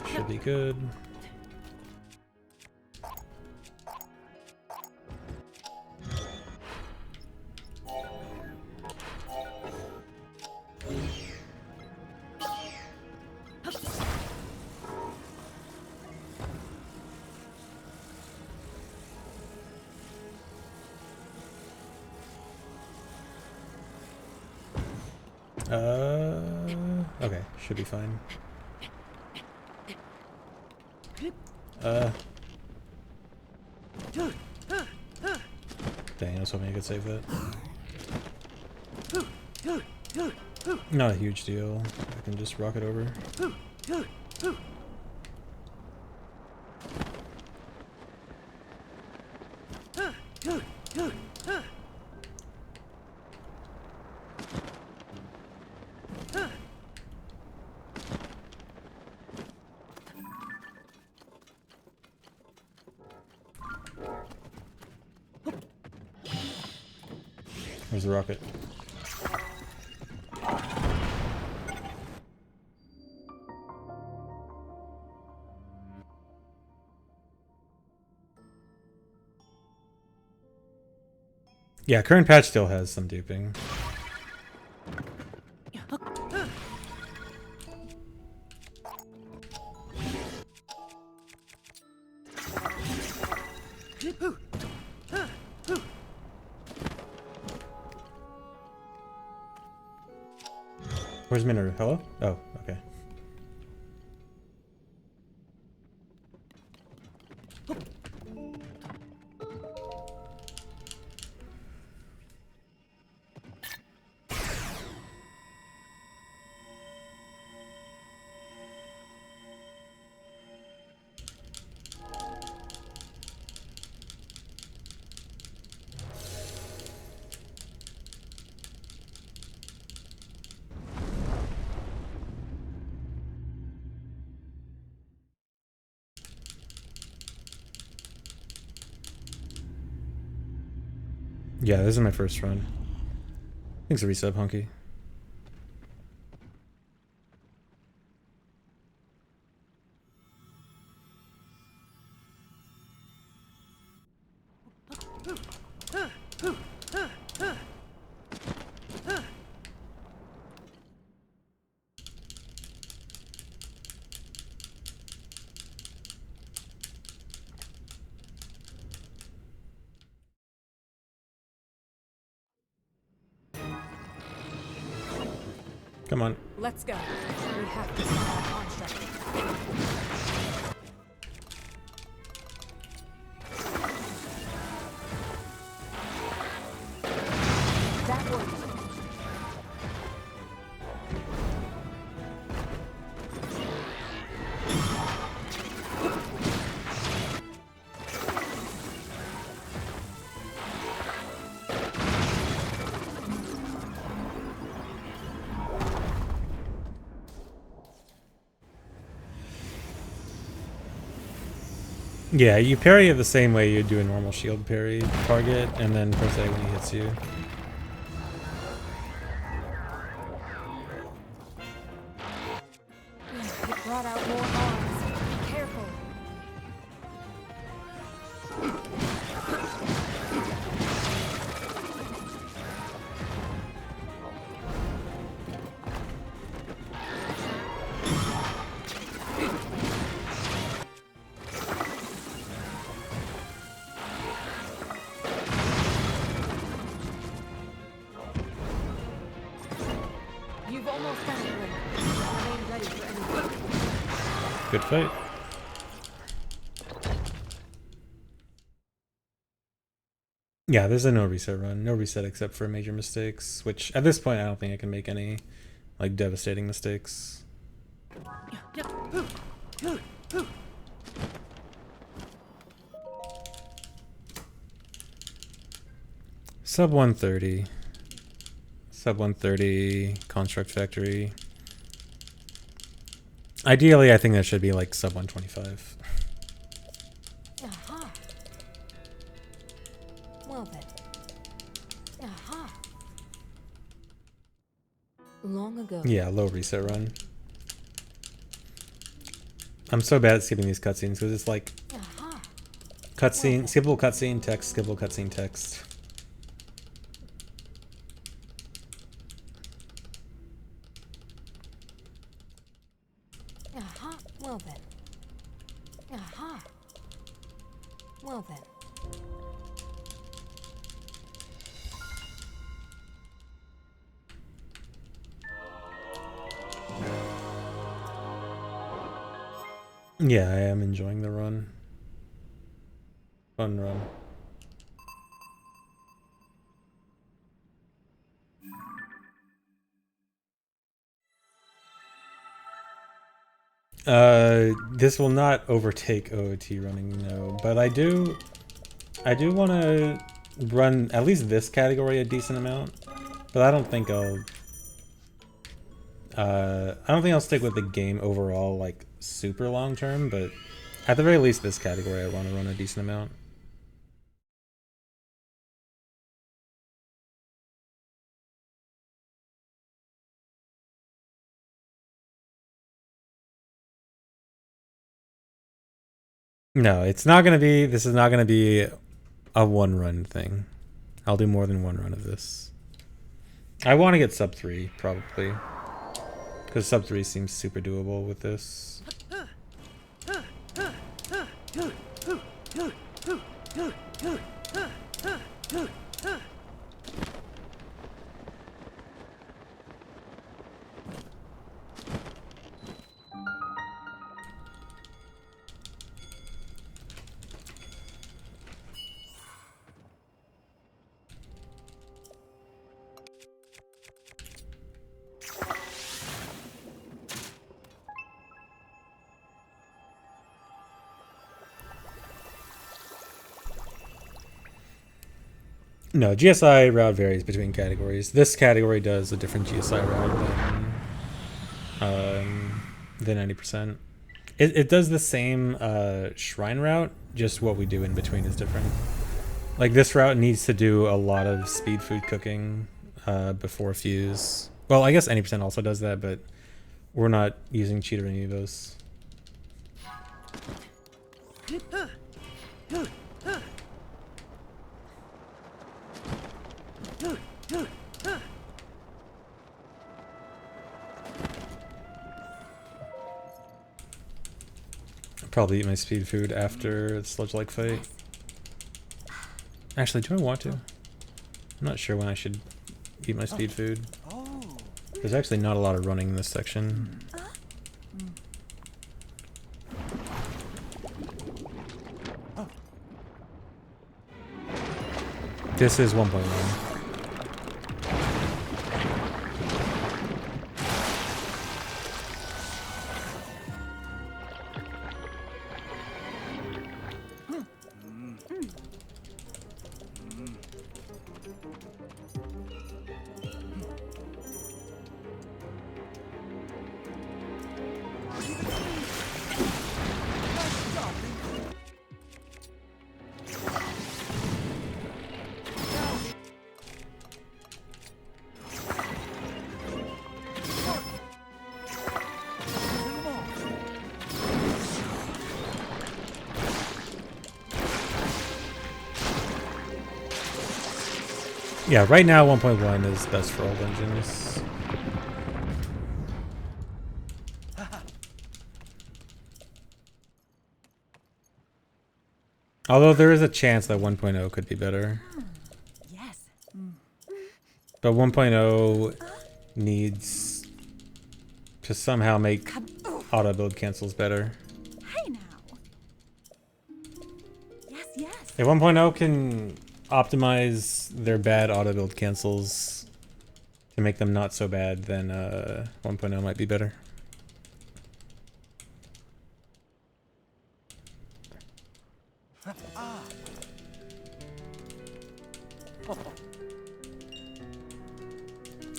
Should be good. Okay, should be fine. Dang, I was hoping I could save that. Not a huge deal. I can just rock it over. Where's the rocket? Yeah, current patch still has some duping. Where's Minoru? Hello? Oh, okay. Yeah, this is my first run. Thanks for resub, Hunky. Come on.
Let's go. We have to stop that construct. That worked.
Yeah, you parry it the same way you do a normal shield parry target, and then press A when he hits you.
It brought out more arms. Be careful. You've almost done it, Link. Remain ready for anything.
Good fight. Yeah, there's a no reset run. No reset except for major mistakes, which at this point I don't think I can make any like devastating mistakes. Sub 130. Sub 130 construct factory. Ideally, I think that should be like sub 125.
Aha. Well then. Aha. Long ago.
Yeah, low reset run. I'm so bad at skipping these cutscenes because it's like
Aha.
cutscene, skippable cutscene, text, skippable cutscene, text.
Aha. Well then. Aha. Well then.
Yeah, I am enjoying the run. Fun run. This will not overtake OOT running, no. But I do want to run at least this category a decent amount. But I don't think I'll stick with the game overall like super long term, but at the very least this category I want to run a decent amount. No, it's not going to be, this is not going to be a one run thing. I'll do more than one run of this. I want to get sub 3 probably. Because sub 3 seems super doable with this. No, GSI route varies between categories. This category does a different GSI route than 90%. It does the same shrine route, just what we do in between is different. Like this route needs to do a lot of speed food cooking before fuse. Well, I guess any percent also does that, but we're not using cheat or any of those. Probably eat my speed food after the sludge-like fight. Actually, do I want to? I'm not sure when I should eat my speed food. There's actually not a lot of running in this section. This is 1.1. Yeah, right now 1.1 is best for all dungeons. Although there is a chance that 1.0 could be better.
Yes.
But 1.0 needs to somehow make auto build cancels better.
Hey now. Yes, yes.
If 1.0 can optimize their bad auto build cancels to make them not so bad, then 1.0 might be better.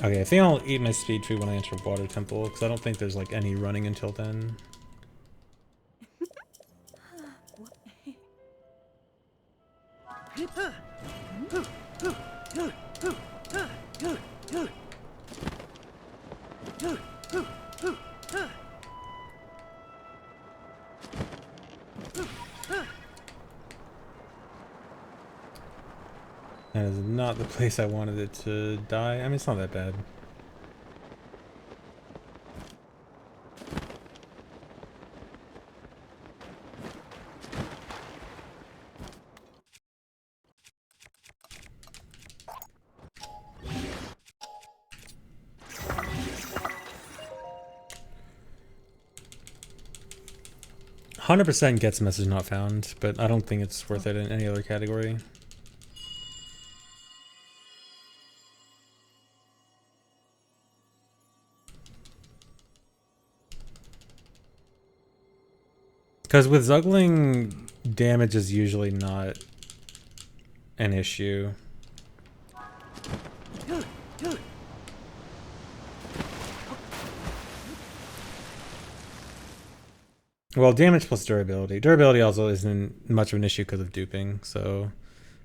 Okay, I think I'll eat my speed food when I enter Water Temple, because I don't think there's like any running until then. That is not the place I wanted it to die. I mean, it's not that bad. 100% gets message not found, but I don't think it's worth it in any other category. Because with Zuggling, damage is usually not an issue. Well, damage plus durability. Durability also isn't much of an issue because of duping, so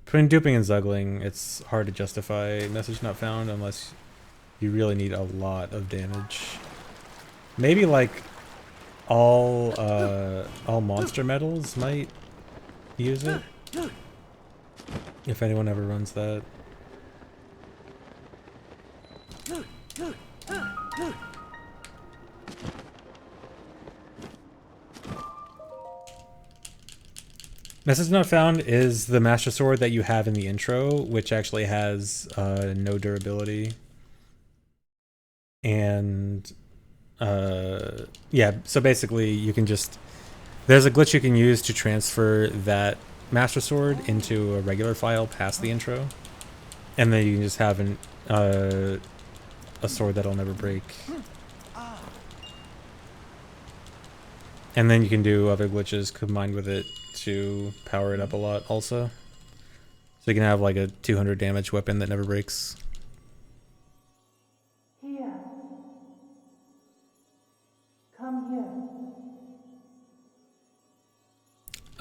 between duping and Zuggling, it's hard to justify message not found unless you really need a lot of damage. Maybe like all monster medals might use it. If anyone ever runs that. Message Not Found is the Master Sword that you have in the intro, which actually has no durability. And yeah, so basically you can just... There's a glitch you can use to transfer that Master Sword into a regular file past the intro. And then you can just have a sword that'll never break. And then you can do other glitches combined with it to power it up a lot also. So you can have like a 200 damage weapon that never breaks.
Here. Come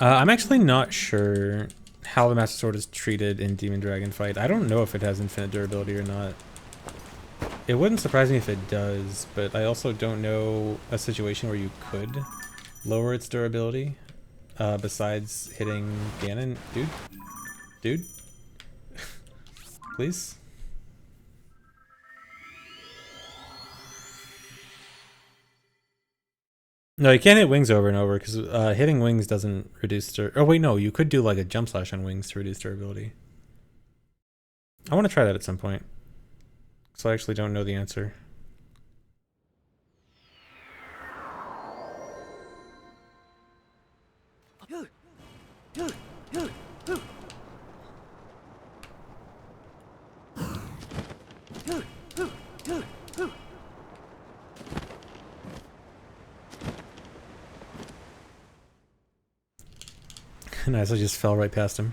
here.
I'm actually not sure how the Master Sword is treated in Demon Dragon Fight. I don't know if it has infinite durability or not. It wouldn't surprise me if it does, but I also don't know a situation where you could lower its durability besides hitting Ganon. Dude? Please? No, you can't hit wings over and over because hitting wings doesn't reduce oh wait, no, you could do like a jump slash on wings to reduce durability. I want to try that at some point. So I actually don't know the answer. Nice, I just fell right past him.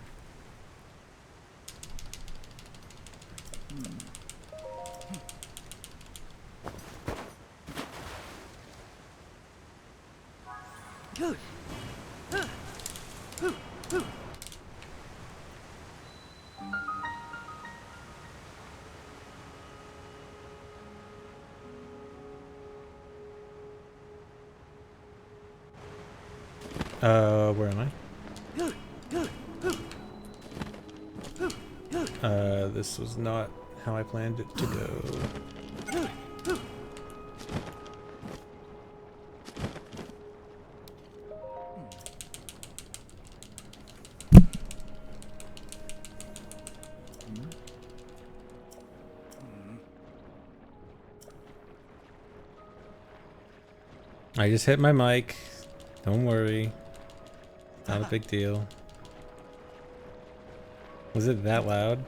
Where am I? This was not how I planned it to go. I just hit my mic. Don't worry. Not a big deal. Was it that loud?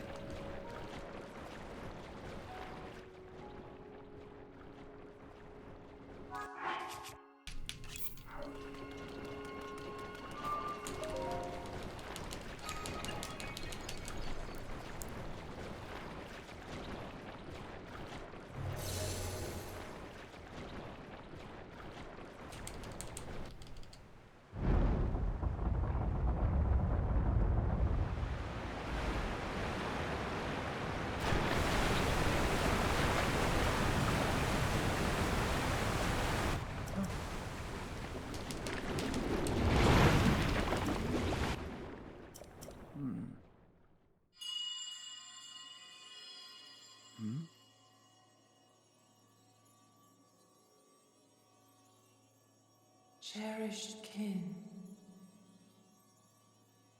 Cherished kin.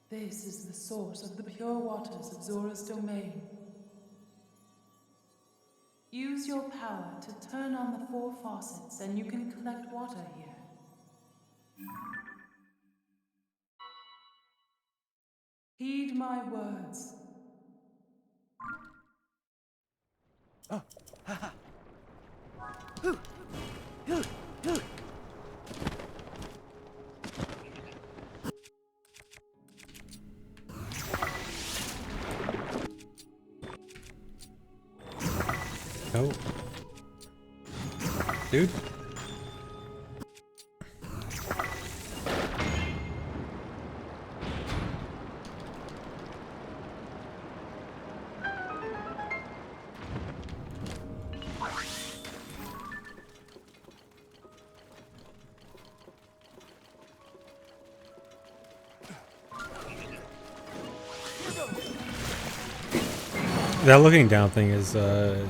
This is the source of the pure waters of Zora's domain. Use your power to turn on the 4 faucets and you can collect water here. Heed my words.
Oh. Dude. That looking down thing is to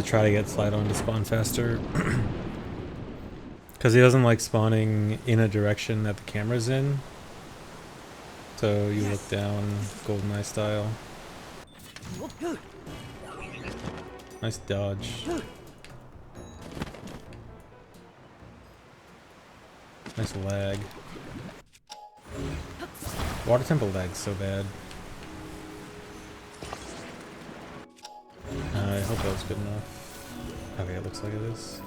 try to get Slide-On to spawn faster. Because he doesn't like spawning in a direction that the camera's in. So you look down, GoldenEye style. Nice dodge. Nice lag. Water temple lag's so bad. I hope that was good enough. Okay, it looks like it is.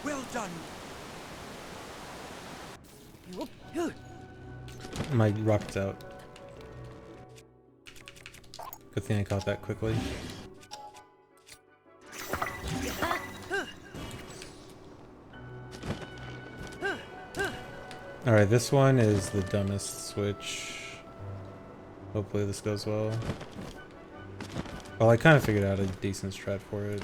Well done.
My rocket's out. Good thing I caught that quickly. Alright, this one is the dumbest switch. Hopefully this goes well. Well, I kind of figured out a decent strat for it.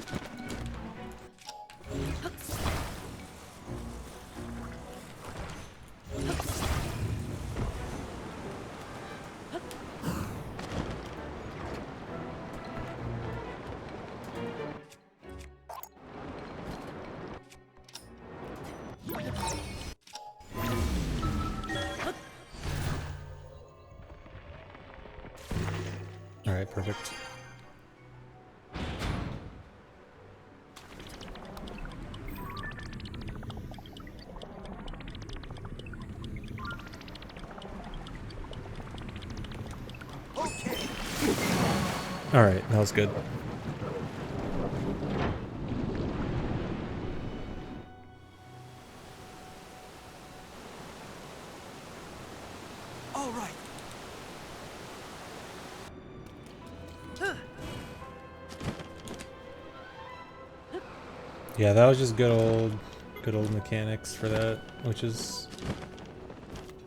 Alright, perfect.
Okay.
Alright, that was good.
All right.
Yeah, that was just good old mechanics for that, which is...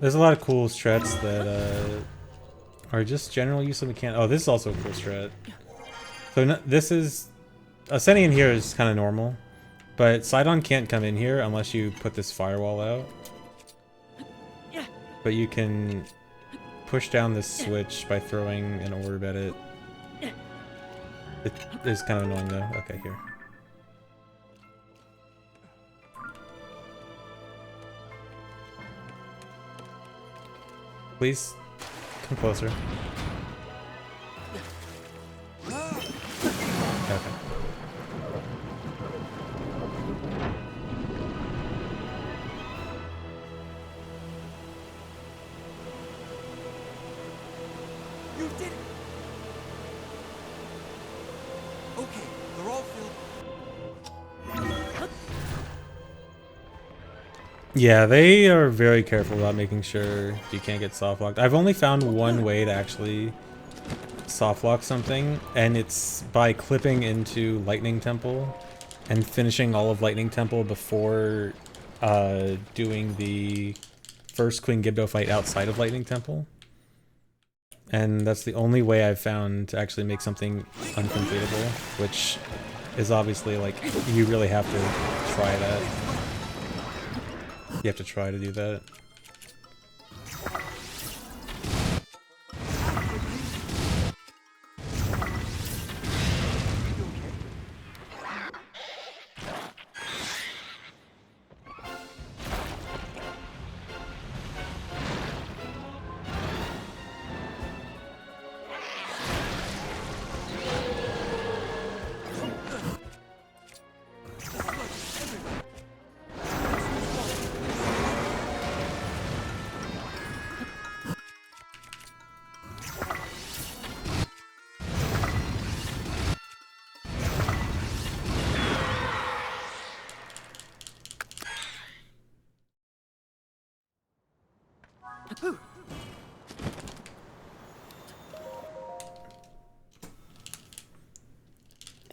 There's a lot of cool strats that are just general use of mechanics. Oh, this is also a cool strat. So no, this is... Ascending in here is kind of normal, but Sidon can't come in here unless you put this firewall out. But you can push down this switch by throwing an orb at it. It is kind of annoying though. Okay, here. Please, come closer. Okay.
You did it. Okay, they're all filled.
Yeah, they are very careful about making sure you can't get soft locked. I've only found one way to actually soft lock something, and it's by clipping into Lightning Temple and finishing all of Lightning Temple before doing the first Queen Gibdo fight outside of Lightning Temple. And that's the only way I've found to actually make something uncompletable, which is obviously like, you really have to try that. You have to try to do that.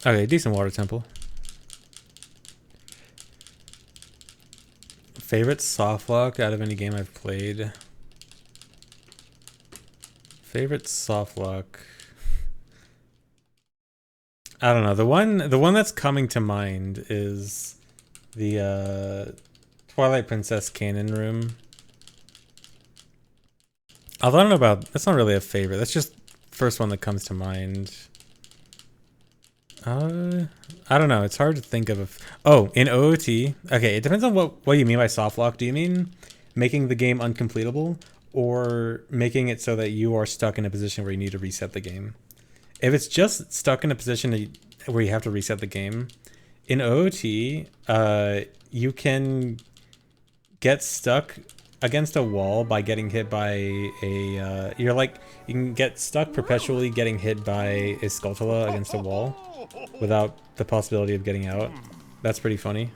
Okay, decent water temple. Favorite softlock out of any game I've played? Favorite softlock. I don't know. The one that's coming to mind is the Twilight Princess Canon room. Although I don't know about, that's not really a favorite. That's just first one that comes to mind. I don't know. It's hard to think of oh, in OOT. Okay, it depends on what you mean by softlock. Do you mean making the game uncompletable or making it so that you are stuck in a position where you need to reset the game? If it's just stuck in a position where you have to reset the game, in OOT, you can get stuck against a wall by getting hit by a, you can get stuck perpetually getting hit by a Skulltula against a wall without the possibility of getting out. That's pretty funny.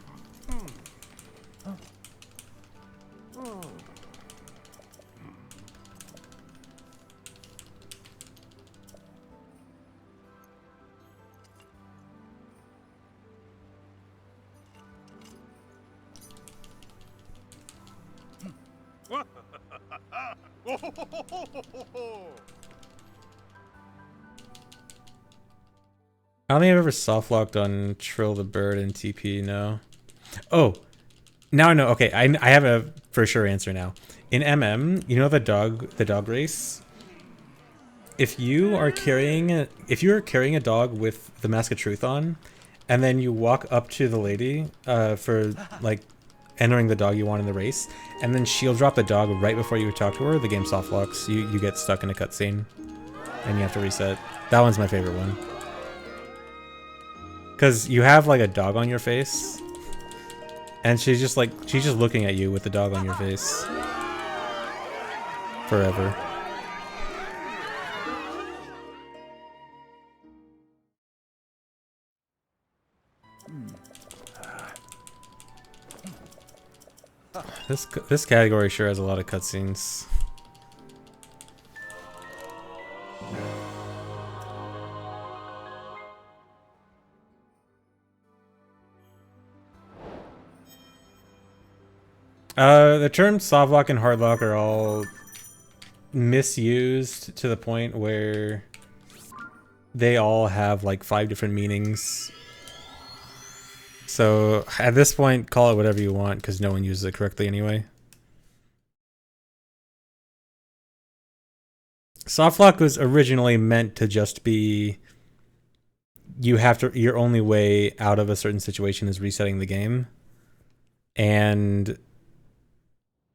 I don't think I've ever softlocked on Trill the Bird and TP, no. Oh, now I know. Okay, I have a for sure answer now. In MM, you know the dog race? If you're carrying a dog with the Mask of Truth on, and then you walk up to the lady for like entering the dog you want in the race, and then she'll drop the dog right before you talk to her, the game softlocks. You get stuck in a cutscene, and you have to reset. That one's my favorite one. Because you have like a dog on your face, and she's just looking at you with the dog on your face forever. This category sure has a lot of cutscenes. The terms softlock and hardlock are all misused to the point where they all have like 5 different meanings. So at this point, call it whatever you want because no one uses it correctly anyway. Softlock was originally meant to just be your only way out of a certain situation is resetting the game. And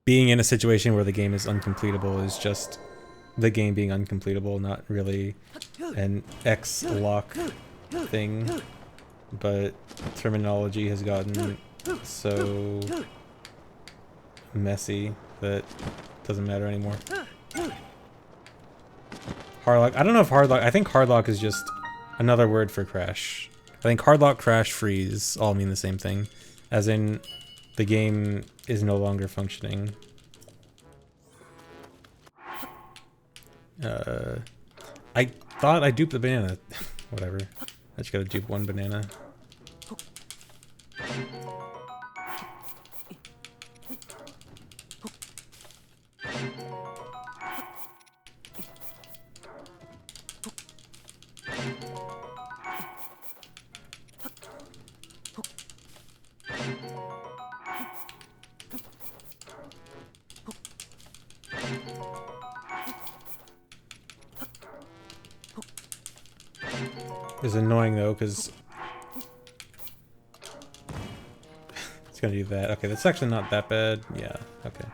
being in a situation where the game is uncompletable is just the game being uncompletable, not really an X-lock thing. But terminology has gotten so messy that it doesn't matter anymore. Hardlock. I don't know if hardlock. I think hardlock is just another word for crash. I think hardlock, crash, freeze all mean the same thing, as in the game is no longer functioning. I thought I duped the banana. Whatever. I just gotta dupe one banana. It's annoying though, because it's gonna do that. Okay, that's actually not that bad. Yeah, okay.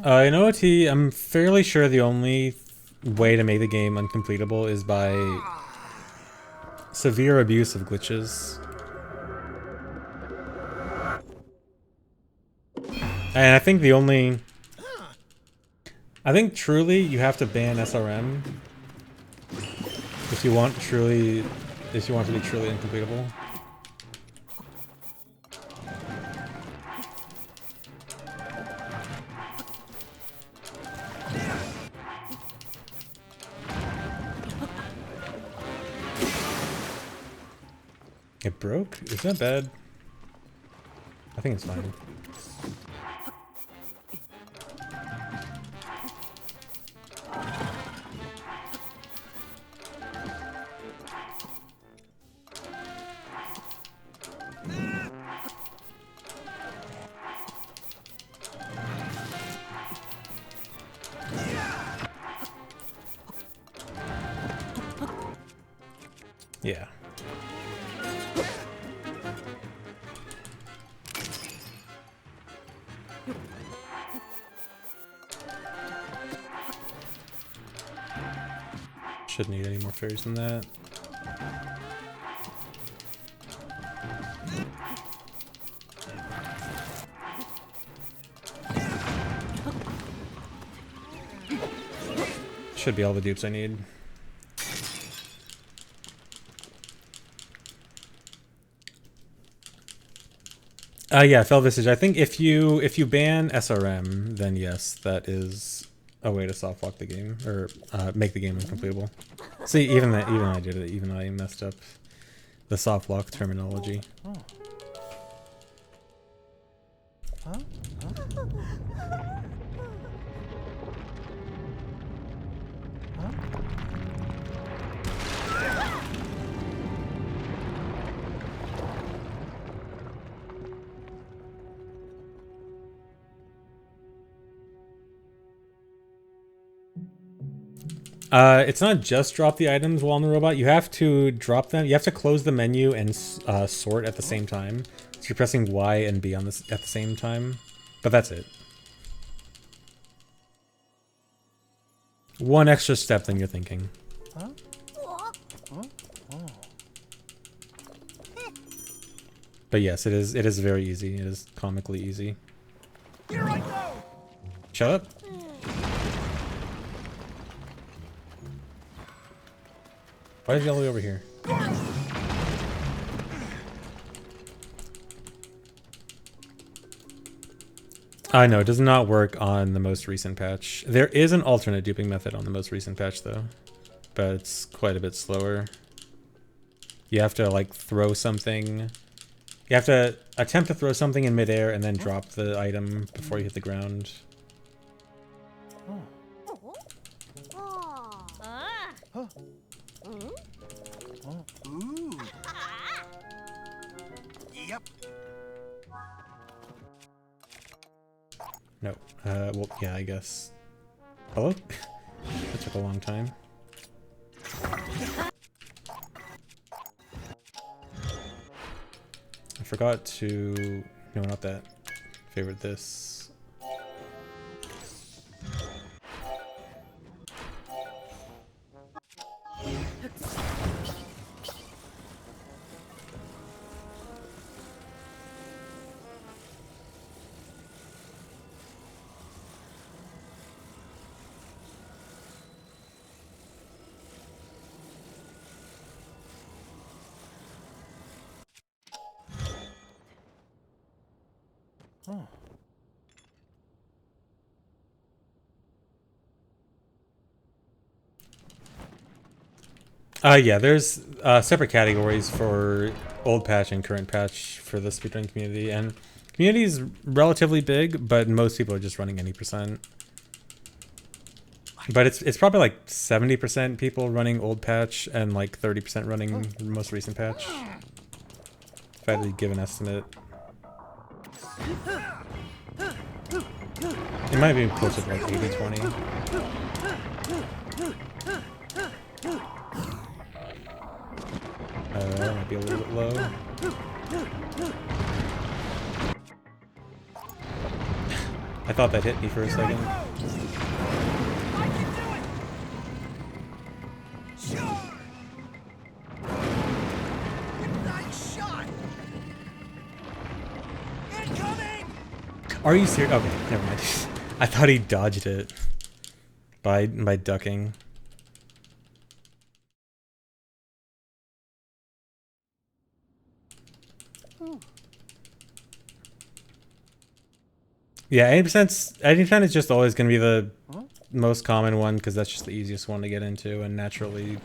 In OT, I'm fairly sure the only way to make the game uncompletable is by severe abuse of glitches. And I think I think truly you have to ban SRM if you want to be truly uncompletable. It broke? Is that bad? I think it's fine. Yeah. Shouldn't need any more fairies than that. Should be all the dupes I need. Yeah, Fell Visage. I think if you ban SRM, then yes, that is a way to soft lock the game or make the game uncompletable. See, even I did it. Even I messed up the soft lock terminology. It's not just drop the items while on the robot. You have to drop them. You have to close the menu and sort at the same time. So you're pressing Y and B on this at the same time. But that's it. One extra step than you're thinking. But yes, it is. It is very easy. It is comically easy.
Here I go!
Shut up. Why is he all the way over here? I know, it does not work on the most recent patch. There is an alternate duping method on the most recent patch though, but it's quite a bit slower. You have to like throw something. You have to attempt to throw something in midair and then drop the item before you hit the ground.
Ooh. Yep.
No. Well, yeah, I guess. Hello? That took a long time. I forgot to... No, not that. Favorite this. Yeah, there's separate categories for old patch and current patch for the speedrun community, and community is relatively big, but most people are just running any %. But it's probably like 70% people running old patch and like 30% running most recent patch. If I had to give an estimate. It might be closer to like 80-20. That might be a little bit low. I thought that hit me for a second.
I can do it! Sure! Nice shot! Incoming!
Are you serious? Okay, never mind. I thought he dodged it by ducking. Yeah, 80% is just always going to be the most common one because that's just the easiest one to get into, and naturally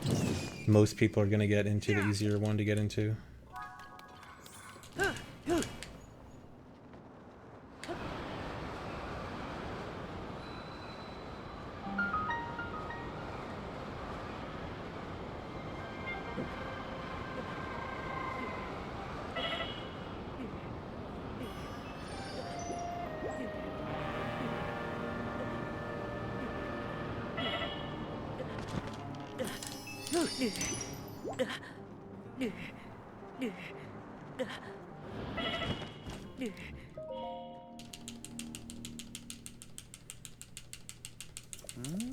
most people are going to get into the easier one to get into.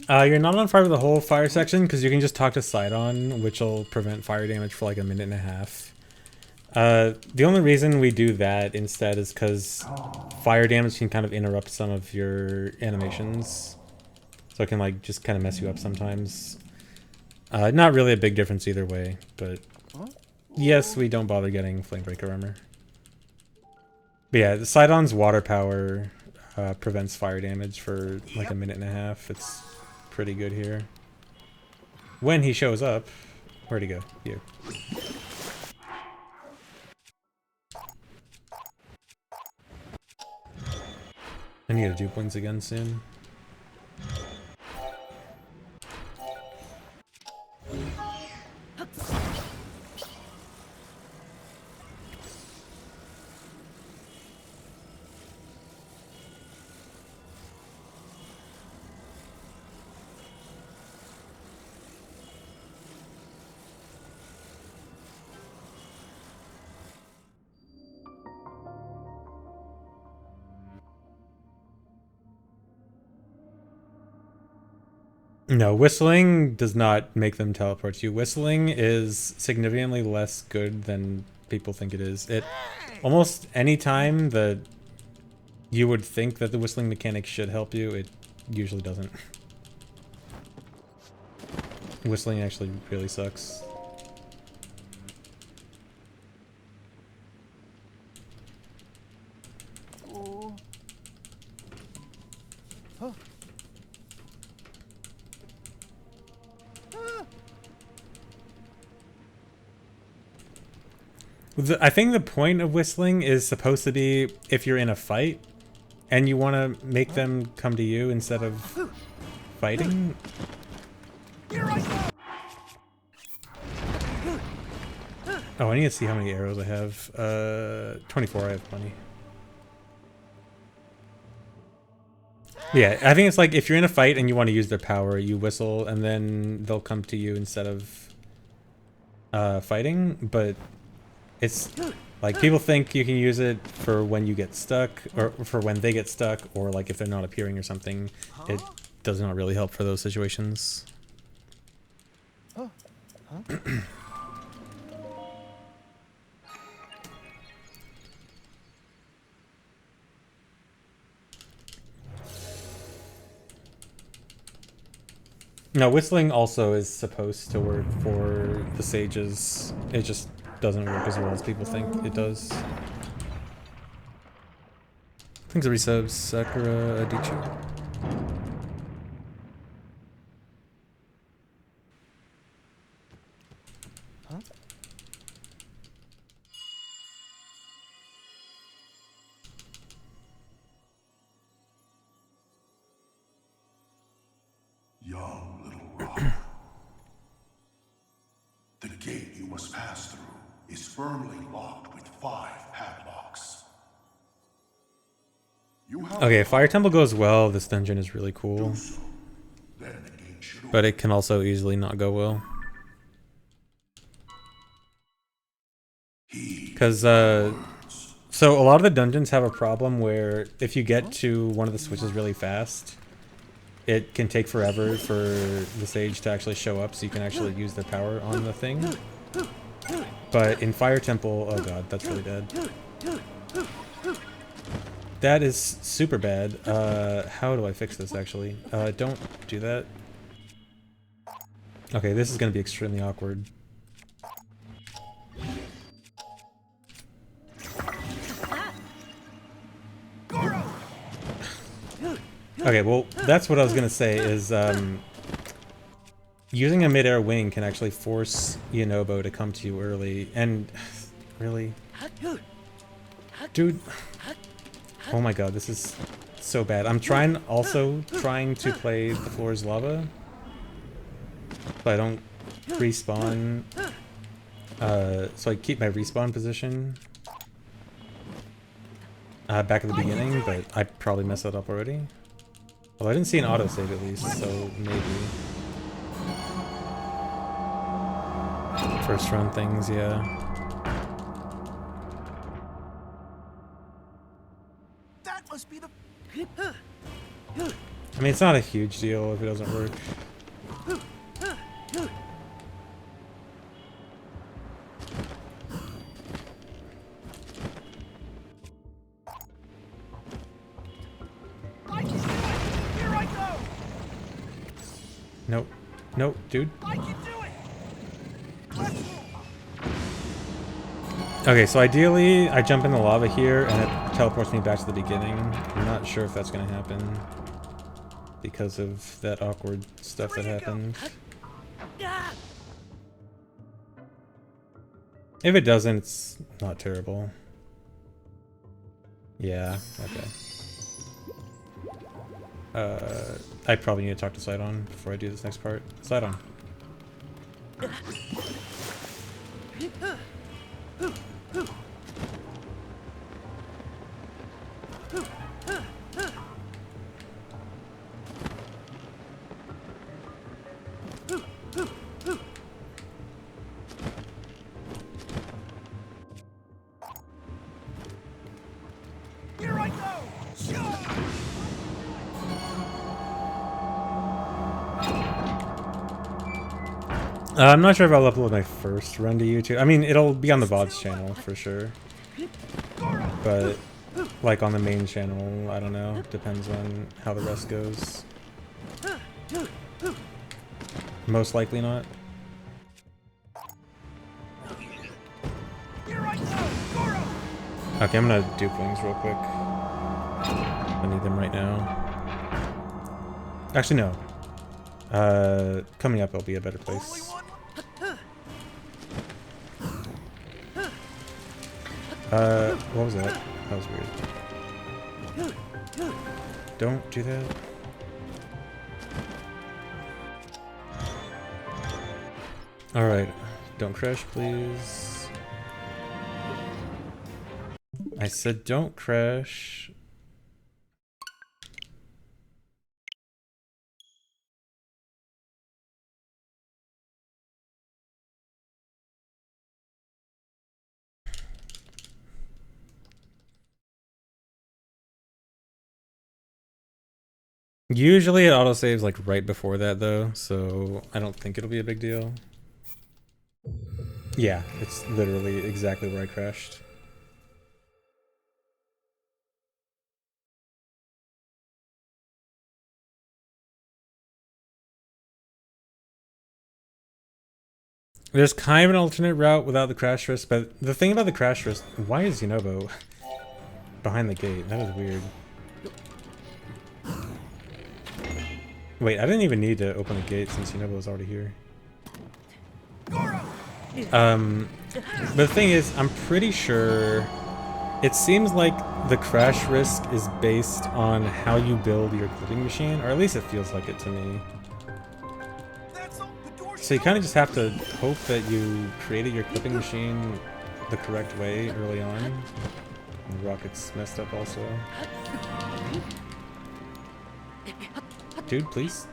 You're not on fire with the whole fire section because you can just talk to Sidon, which will prevent fire damage for like a minute and a half. The only reason we do that instead is because fire damage can kind of interrupt some of your animations. So it can like just kind of mess you up sometimes. Not really a big difference either way, but yes, we don't bother getting Flamebreaker armor. But yeah, the Sidon's water power prevents fire damage for like a minute and a half. It's pretty good here. When he shows up, where'd he go? You. I need to do points again soon. No, whistling does not make them teleport to you. Whistling is significantly less good than people think it is. It almost any time that you would think that the whistling mechanic should help you, it usually doesn't. Whistling actually really sucks. I think the point of whistling is supposed to be if you're in a fight and you want to make them come to you instead of fighting. Oh, I need to see how many arrows I have. 24, I have plenty. Yeah, I think it's like if you're in a fight and you want to use their power, you whistle and then they'll come to you instead of fighting, but it's like people think you can use it for when you get stuck or for when they get stuck or like if they're not appearing or something. It does not really help for those situations. No, whistling also is supposed to work for the sages. It just doesn't work as well as people think it does. Thanks for resubs, Sakura Adichie.
Young little rock. The gate you must pass through is firmly locked with 5 padlocks.
Okay, Fire Temple goes well. This dungeon is really cool. But it can also easily not go well. Because So a lot of the dungeons have a problem where if you get to one of the switches really fast, it can take forever for the sage to actually show up so you can actually use the power on the thing. But in Fire Temple, oh god, that's really bad. That is super bad. How do I fix this actually? Don't do that. Okay, this is gonna be extremely awkward. Okay, well, that's what I was gonna say is, using a mid-air wing can actually force Yonobo to come to you early, and really? Dude. Oh my god, this is so bad. I'm trying to play the floor is lava, but I don't respawn, so I keep my respawn position back at the beginning, but I probably messed that up already. Well, I didn't see an autosave at least, so maybe. First run things, yeah.
That must be the.
I mean, it's not a huge deal if it doesn't work.
I can do it! Here I go!
Nope. Nope, dude.
I can do it! Let's move!
Okay, so ideally, I jump in the lava here, and it teleports me back to the beginning. I'm not sure if that's gonna happen because of that awkward stuff that happened. If it doesn't, it's not terrible. Yeah, okay. I probably need to talk to Sidon before I do this next part. Sidon.
Here I go!
I'm not sure if I'll upload my first run to YouTube. I mean, it'll be on the VODs channel for sure. But, like, on the main channel, I don't know. Depends on how the rest goes. Most likely not. Okay, I'm gonna dupe wings real quick. I need them right now. Actually, no. Coming up will be a better place. What was that? That was weird. Don't do that. Alright. Don't crash, please. I said don't crash. Usually it autosaves like right before that though, so I don't think it'll be a big deal. Yeah, it's literally exactly where I crashed. There's kind of an alternate route without the crash risk, but the thing about the crash risk, why is Yonobo behind the gate? That was weird. Wait, I didn't even need to open the gate since Yonobo was already here. But the thing is, I'm pretty sure it seems like the crash risk is based on how you build your clipping machine, or at least it feels like it to me. So you kind of just have to hope that you created your clipping machine the correct way early on. And the rocket's messed up also. Dude, please.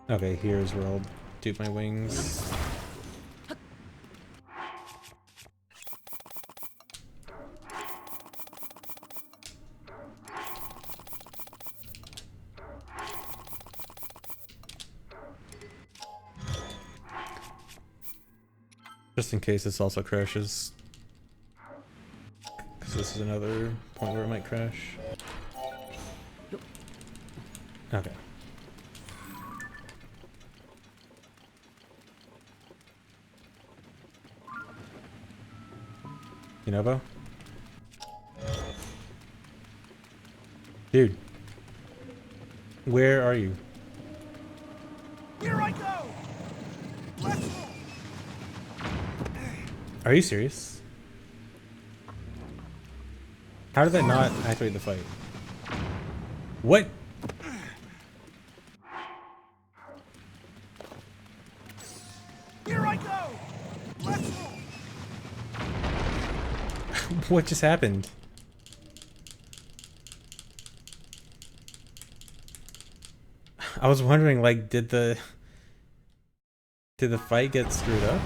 Okay, here's where I'll dupe my wings. Just in case this also crashes. Because this is another point where it might crash. Okay. Yunobo? Dude. Where are you?
Here I go! Let's move!
Are you serious? How did that not activate the fight? What?
Here I go! Let's move!
What just happened? I was wondering, like, did the fight get screwed up?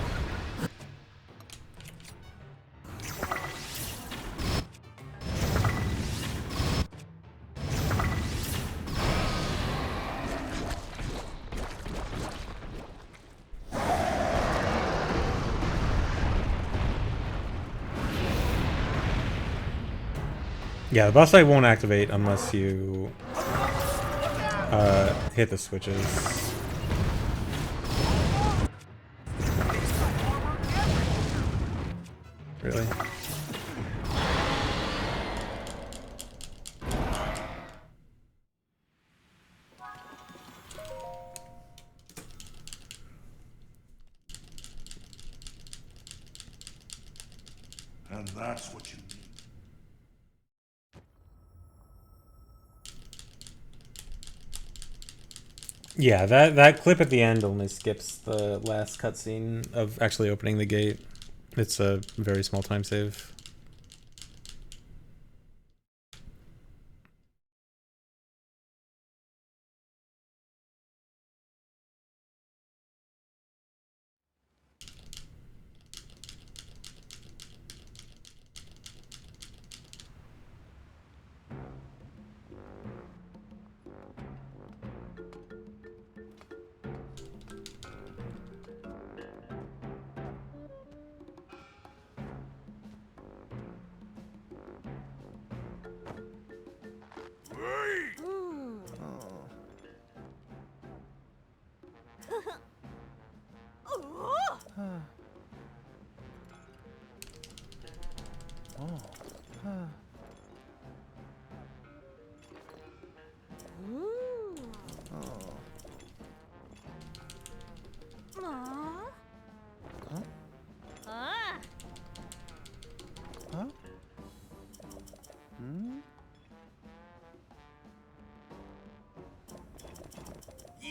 Yeah, the boss fight won't activate unless you hit the switches. Really?
And that's what you need.
Yeah, that clip at the end only skips the last cutscene of actually opening the gate. It's a very small time save.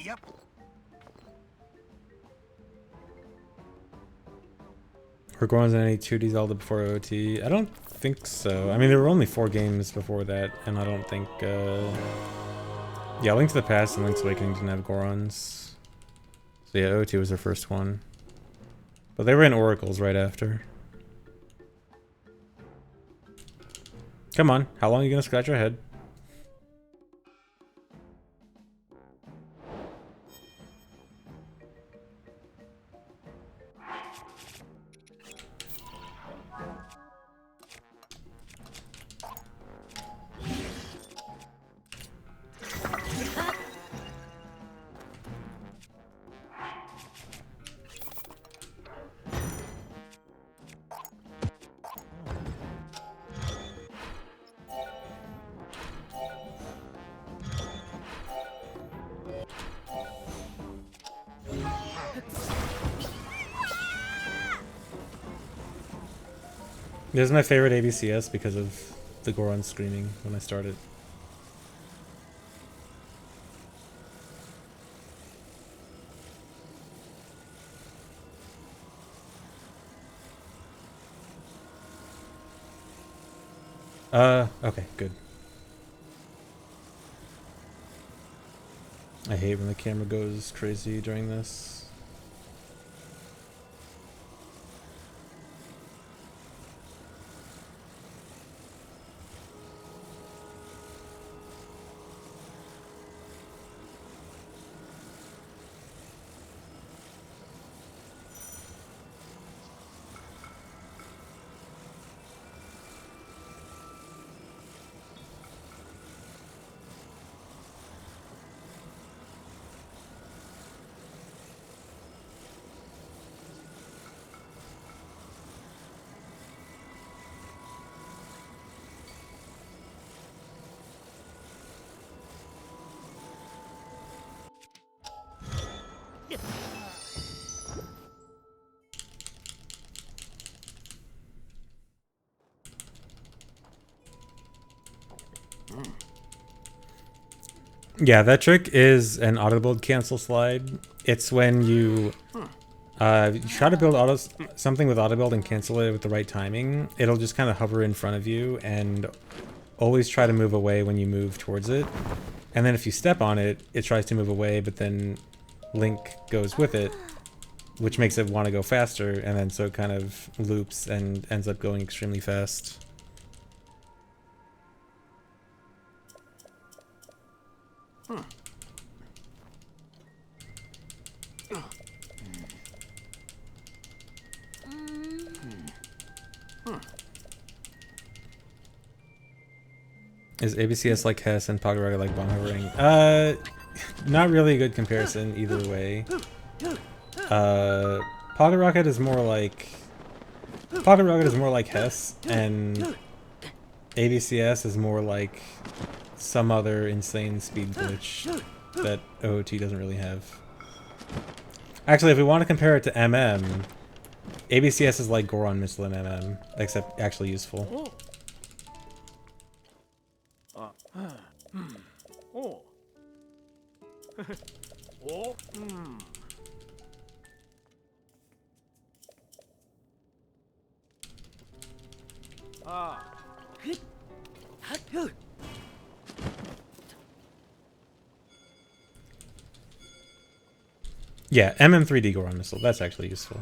Yep.
Were Goron's in any 2D Zelda before OT? I don't think so. I mean, there were only 4 games before that, and I don't think, yeah, Link to the Past and Link's Awakening didn't have Gorons. So yeah, OT was their first one. But they were in Oracles right after. Come on, how long are you gonna scratch your head? This is my favorite ABCS because of the Goron screaming when I started. Okay, good. I hate when the camera goes crazy during this. Yeah, that trick is an auto build cancel slide. It's when you try to build something with auto build and cancel it with the right timing. It'll just kind of hover in front of you and always try to move away when you move towards it. And then if you step on it, it tries to move away, but then Link goes with it, which makes it want to go faster, and then so it kind of loops and ends up going extremely fast. Is ABCS like Hess and Pogoroga like bomb hovering? Not really a good comparison either way. Pogorocket is more like Hess, and ABCS is more like some other insane speed glitch that OOT doesn't really have. Actually, if we want to compare it to MM, ABCS is like Goron Missile in MM, except actually useful. Yeah, MM3D Goron Missile, that's actually useful.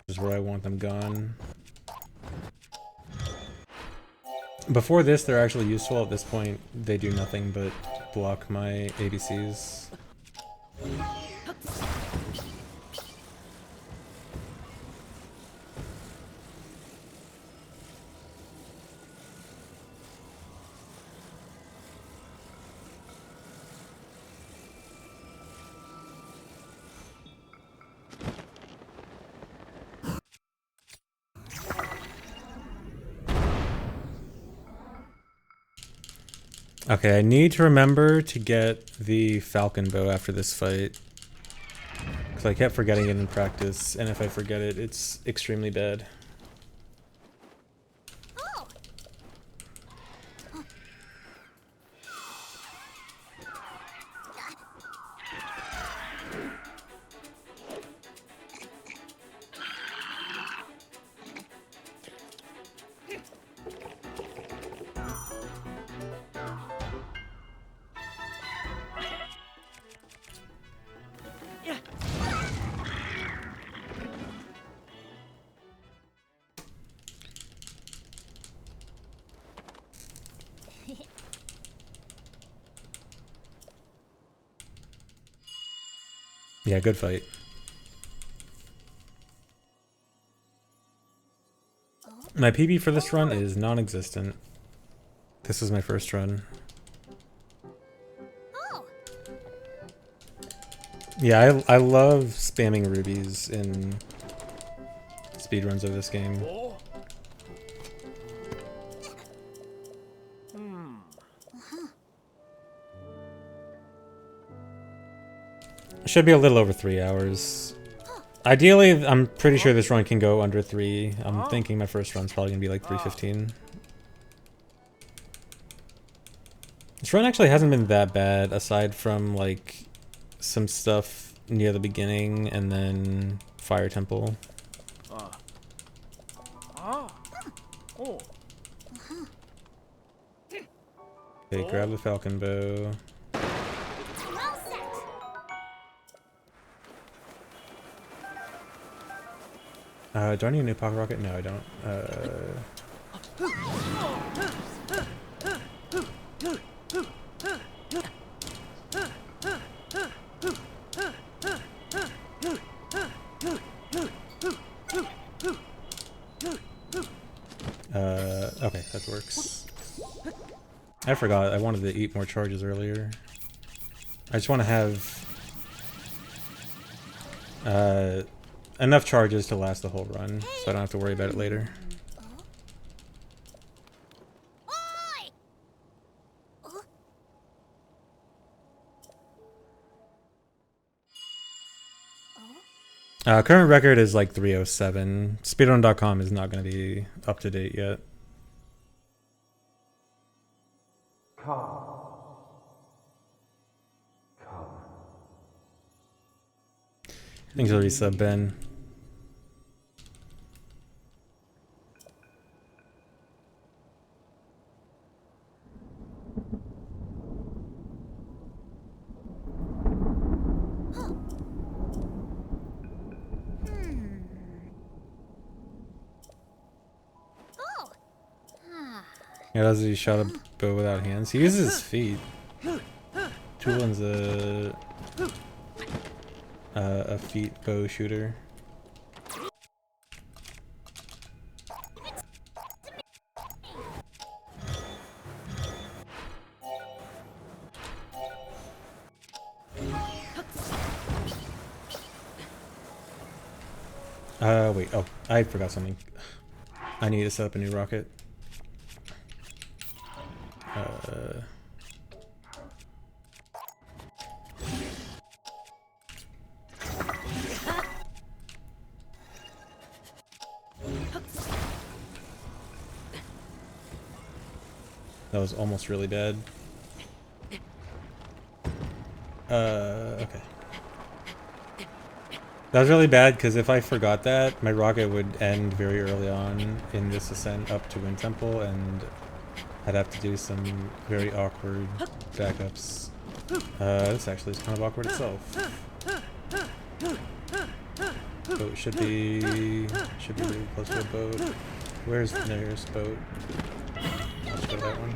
This is where I want them gone. Before this, they're actually useful. At this point, they do nothing but block my ABCs. Okay, I need to remember to get the Falcon Bow after this fight. Because I kept forgetting it in practice, and if I forget it, it's extremely bad. Yeah, good fight. My PB for this run is non-existent. This is my first run. Yeah, I love spamming rubies in speedruns of this game. Should be a little over 3 hours. Ideally, I'm pretty sure this run can go under 3. I'm thinking my first run's probably gonna be like 3:15. This run actually hasn't been that bad, aside from like some stuff near the beginning and then Fire Temple. Okay, grab the Falcon Bow. Do I need a new pocket rocket? No, I don't. Okay, that works. I forgot, I wanted to eat more charges earlier. I just want to have enough charges to last the whole run, so I don't have to worry about it later. Current record is like 307. Speedrun.com is not going to be up to date yet. Thanks for the resub, Ben. Yeah, does he shot a bow without hands? He uses his feet. Tulin's a feet bow shooter. Wait. Oh, I forgot something. I need to set up a new rocket. That was almost really bad. Okay. That was really bad because if I forgot that, my rocket would end very early on in this ascent up to Wind Temple, and I'd have to do some very awkward backups. This actually is kind of awkward itself. Boat should be really close to a boat. Where's the nearest boat? Let's go to that one.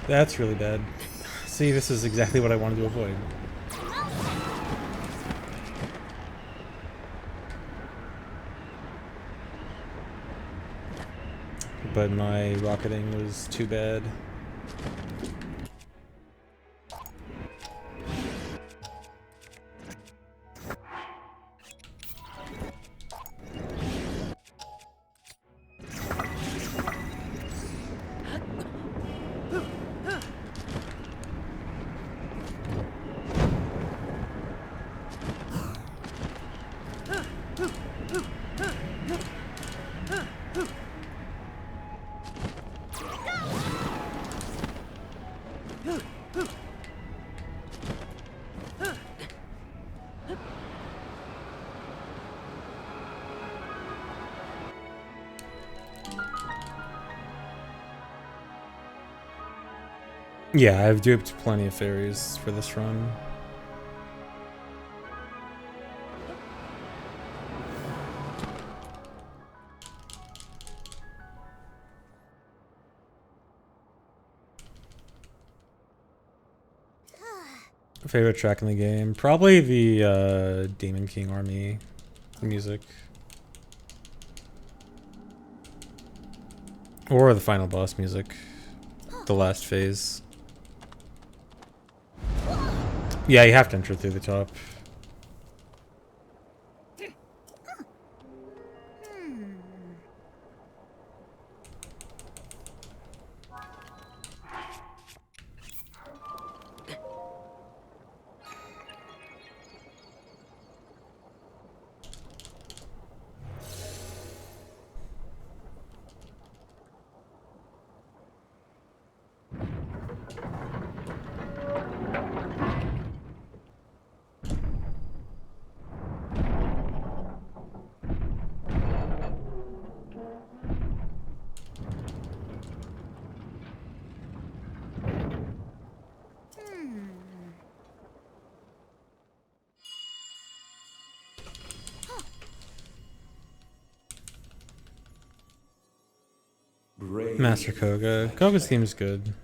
That's really bad. See, this is exactly what I wanted to avoid. But my rocketing was too bad. Yeah, I've duped plenty of fairies for this run. Favorite track in the game? Probably the Demon King Army music. Or the final boss music. The last phase. Yeah, you have to enter through the top. Master Koga. Koga's theme is good.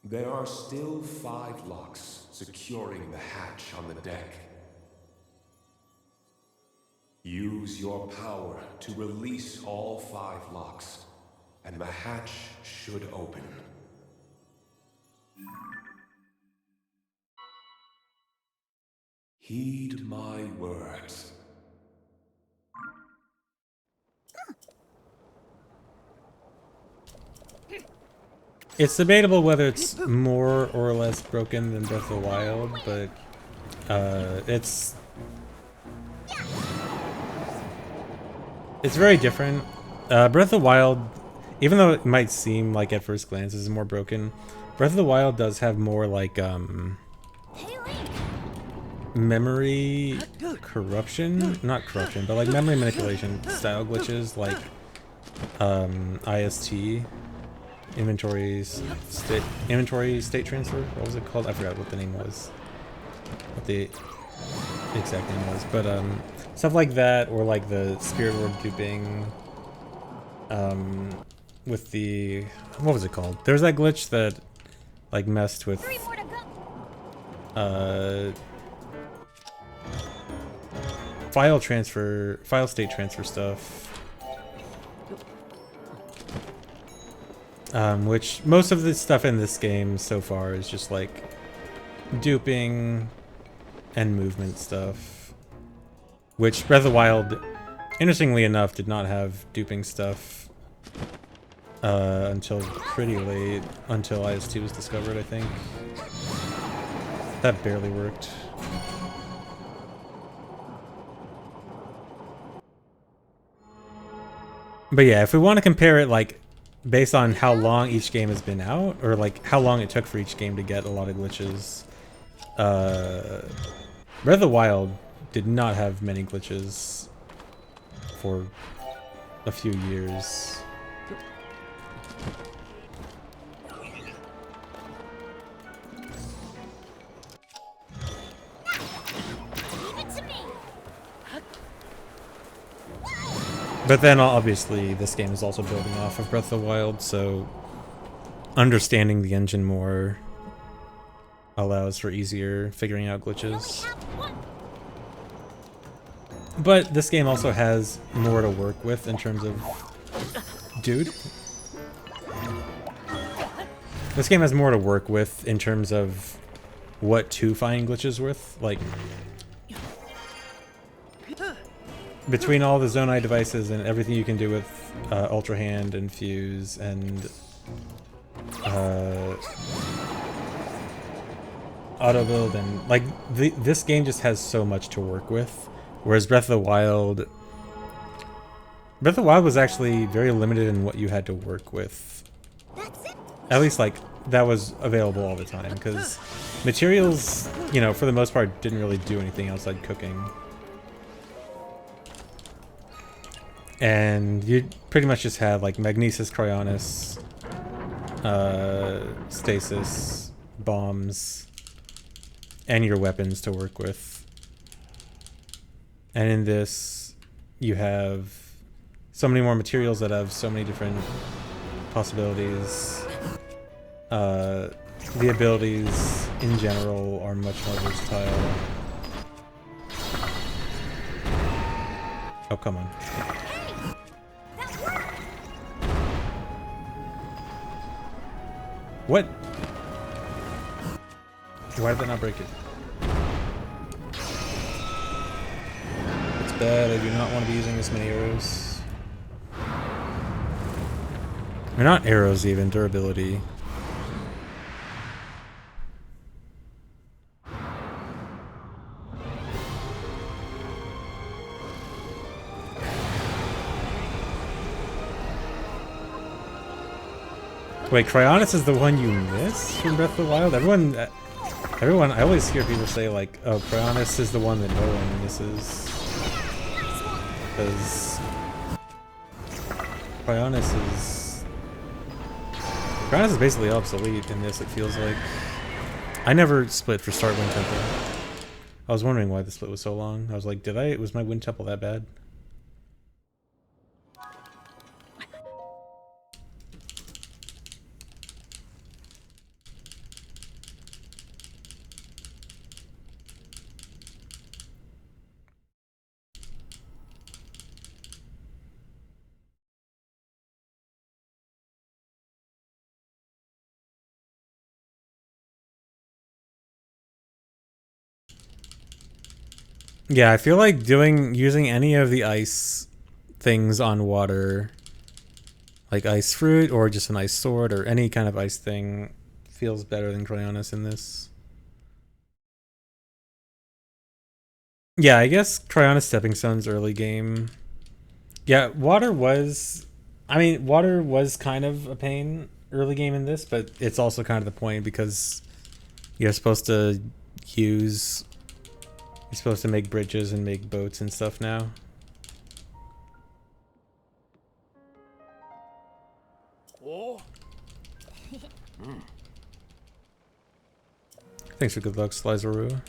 There are still 5 locks securing the hatch on the deck. Use your power to release all 5 locks, and the hatch should open. Heed my words.
It's debatable whether it's more or less broken than Breath of the Wild, but it's very different. Breath of the Wild, even though it might seem like at first glance is more broken, Breath of the Wild does have more like memory corruption, not corruption, but like memory manipulation style glitches, like IST, inventory state transfer. What was it called? I forgot what the name was. What the exact name was, but stuff like that, or like the spirit orb duping. With the, what was it called? There was that glitch that like messed with file state transfer stuff. Which most of the stuff in this game so far is just like duping and movement stuff. Which Breath of the Wild, interestingly enough, did not have duping stuff until pretty late, until IST was discovered, I think. That barely worked. But yeah, if we want to compare it like based on how long each game has been out, or like how long it took for each game to get a lot of glitches, Breath of the Wild did not have many glitches for a few years. But then obviously this game is also building off of Breath of the Wild, so understanding the engine more allows for easier figuring out glitches. But this game also has more to work with in terms of... Dude? This game has more to work with in terms of what to find glitches with. Like, between all the Zonai devices and everything you can do with Ultra Hand and Fuse and auto build, and like this game just has so much to work with, whereas Breath of the Wild was actually very limited in what you had to work with. At least like that was available all the time, because materials, you know, for the most part didn't really do anything outside cooking. And you pretty much just had like Magnesis, Cryonis, Stasis, bombs, and your weapons to work with. And in this, you have so many more materials that have so many different possibilities. The abilities in general are much more versatile. Oh, come on. What? Why did that not break it? It's bad. I do not want to be using this many arrows. They're not arrows even, durability. Wait, Cryonis is the one you miss from Breath of the Wild? Everyone, I always hear people say like, oh, Cryonis is the one that no one misses. Because Cryonis is basically obsolete in this, it feels like. I never split for Start Wind Temple. I was wondering why the split was so long. I was like, was my Wind Temple that bad? Yeah, I feel like using any of the ice things on water, like ice fruit or just an ice sword or any kind of ice thing, feels better than Cryonis in this. Yeah, I guess Cryonis Stepping Stone's early game. Yeah, water was kind of a pain early game in this, but it's also kind of the point because you're supposed to use you're supposed to make bridges and make boats and stuff now.
Oh.
Thanks for good luck, Slizaru.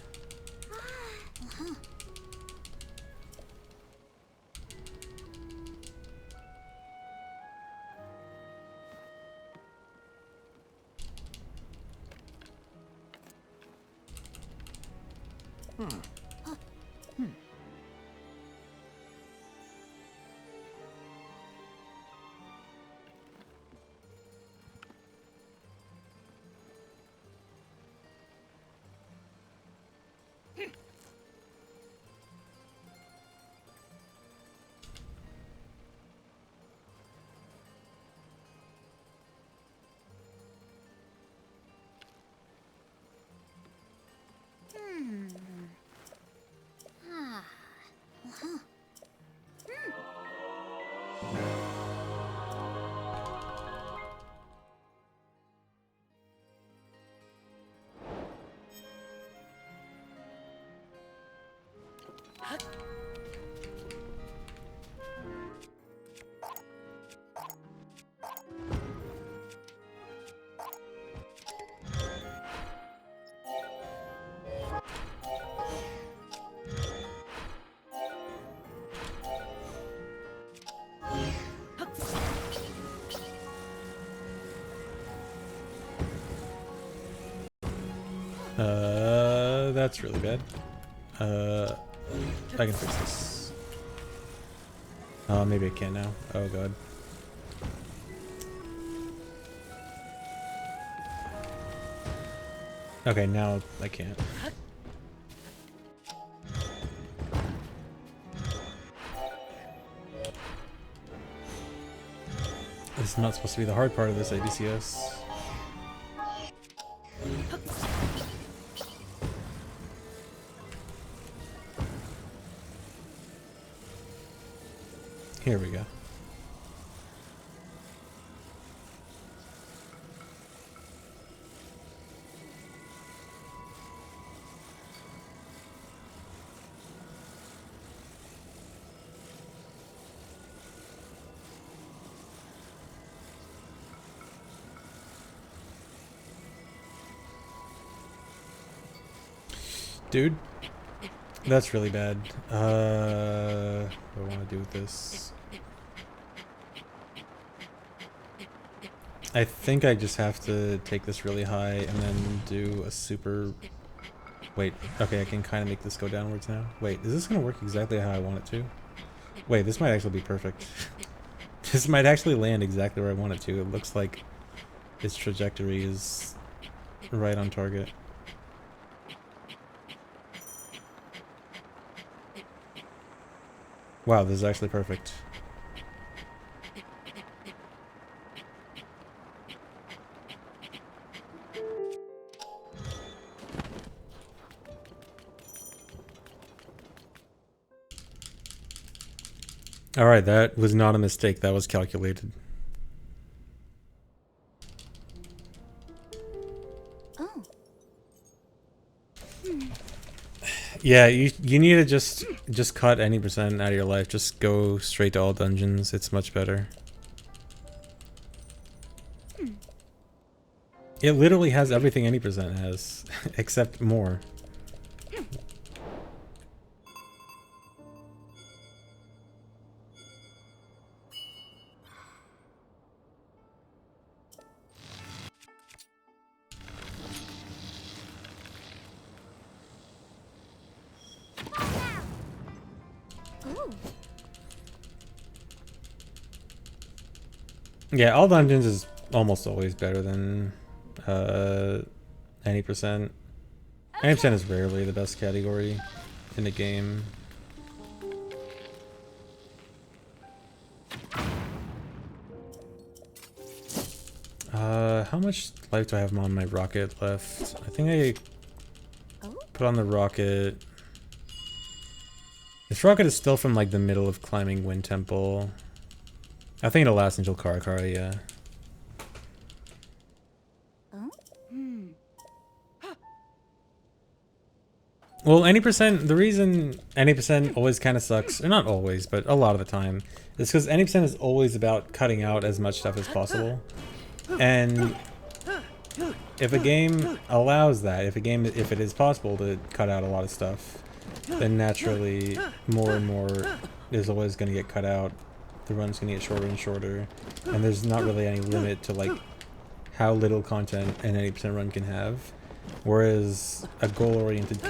That's really bad. I can fix this. Maybe I can now. Oh god. Okay, now I can't. This is not supposed to be the hard part of this ABCS. Here we go. Dude, that's really bad. What do I want to do with this? I think I just have to take this really high and then do a super... Wait, okay, I can kind of make this go downwards now. Wait, is this going to work exactly how I want it to? Wait, this might actually be perfect. This might actually land exactly where I want it to. It looks like its trajectory is right on target. Wow, this is actually perfect. Alright, that was not a mistake. That was calculated.
Oh.
Yeah, you need to just cut any percent out of your life. Just go straight to all dungeons. It's much better. It literally has everything any percent has, except more.
Ooh.
Yeah, all dungeons is almost always better than any percent. Any percent is rarely the best category. in a game. How much life do I have on my rocket left? I think I
Oh.
put on the rocket. This rocket is still from like the middle of climbing Wind Temple. I think it'll last until Karakara, yeah.
Oh. Hmm.
Well, any percent, the reason any percent always kind of sucks, or not always, but a lot of the time, is because any percent is always about cutting out as much stuff as possible. And if a game allows that, if it is possible to cut out a lot of stuff, then naturally more and more is always going to get cut out. The run's going to get shorter and shorter, and there's not really any limit to like how little content an 80% run can have. Whereas a goal-oriented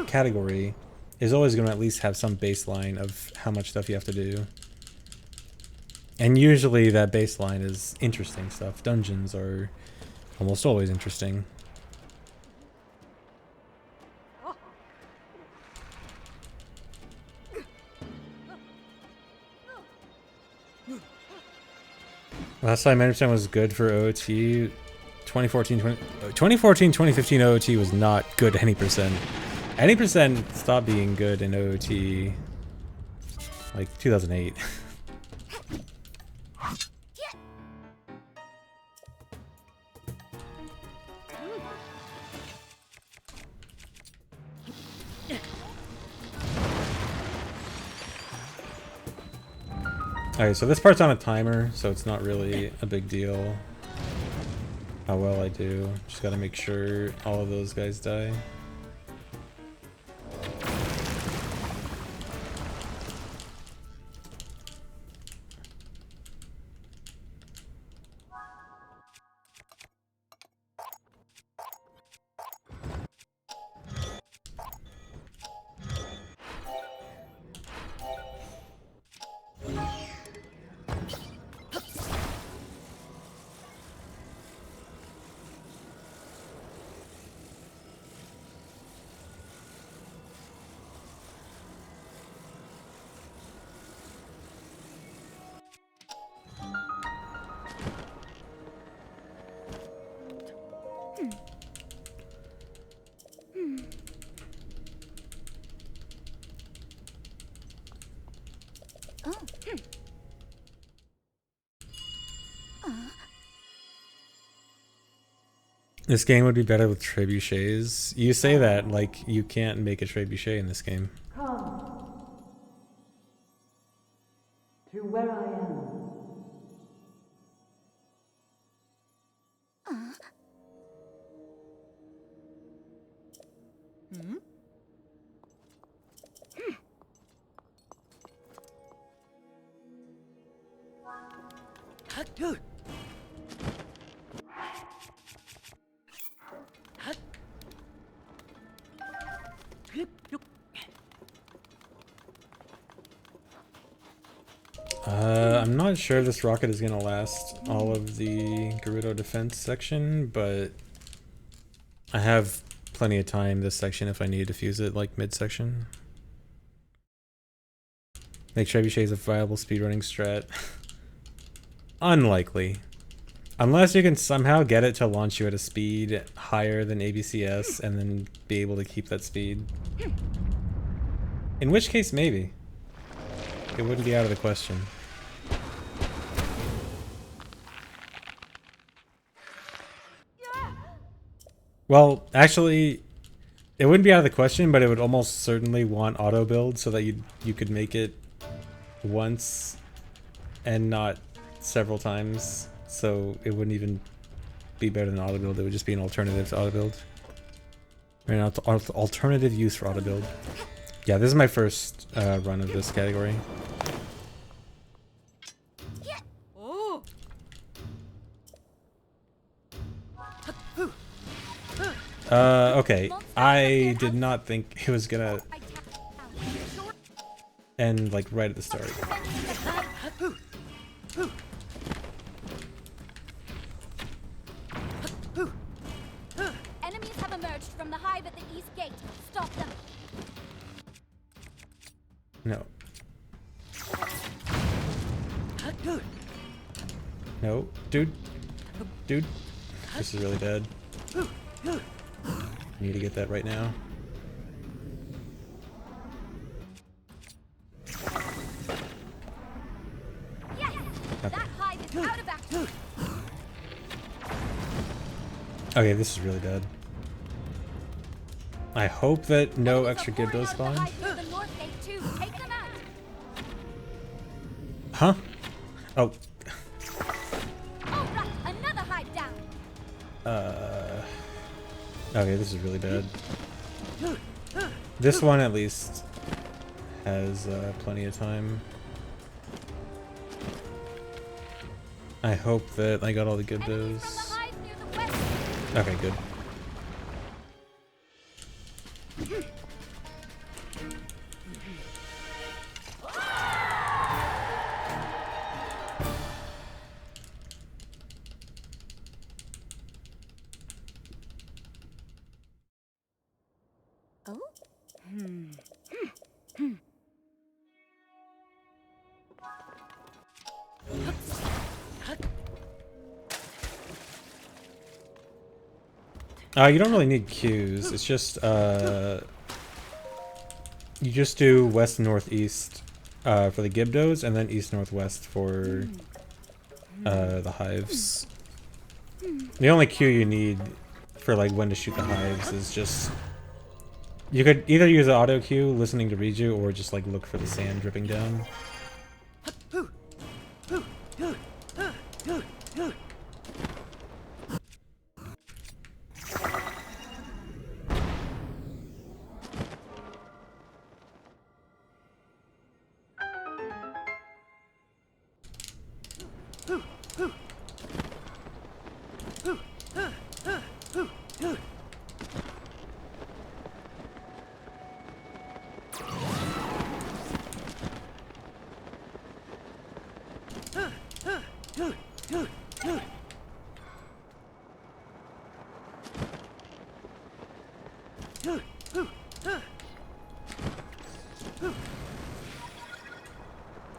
category is always going to at least have some baseline of how much stuff you have to do. And usually that baseline is interesting stuff. Dungeons are almost always interesting. Last time 90% was good for OOT. 2014-2015 OOT was not good any percent. Any percent stopped being good in OOT like 2008. Alright, so this part's on a timer, so it's not really a big deal how well I do. Just gotta make sure all of those guys die.
Oh.
This game would be better with trebuchets. You say that like you can't make a trebuchet in this game.
Come to where I am.
Hmm.
I'm not sure this rocket is gonna last all of the Gerudo defense section, but I have plenty of time this section if I need to fuse it like mid-section. Make trebuchets a viable speedrunning strat. Unlikely. Unless you can somehow get it to launch you at a speed higher than ABCS and then be able to keep that speed. In which case, maybe. It wouldn't be out of the question. Well, actually, it wouldn't be out of the question, but it would almost certainly want auto build so that you could make it once and not several times. So it wouldn't even be better than auto build. It would just be an alternative to auto build. Or an alternative use for auto build. Yeah, this is my first run of this category. Okay. I did not think it was gonna end like right at the start.
Enemies have emerged from the hive at the east gate. Stop them.
No. No, dude. Dude. This is really bad. Need to get that right now.
Yes! That hive is out of action!
Okay, this is really bad. I hope that no extra Gibdos spawn.
The north gate too. Take them out!
Huh? Oh.
Oh, right! Another hive down!
Okay, this is really bad. This one at least has plenty of time. I hope that I got all the
Enemies
Gibdos.
from the hive near the west.
Okay, good.
Oh?
You don't really need Qs. It's just you just do west northeast for the Gibdos, and then east northwest for the hives. The only Q you need for like when to shoot the hives is just you could either use the auto Q, listening to Riju, or just like look for the sand dripping down.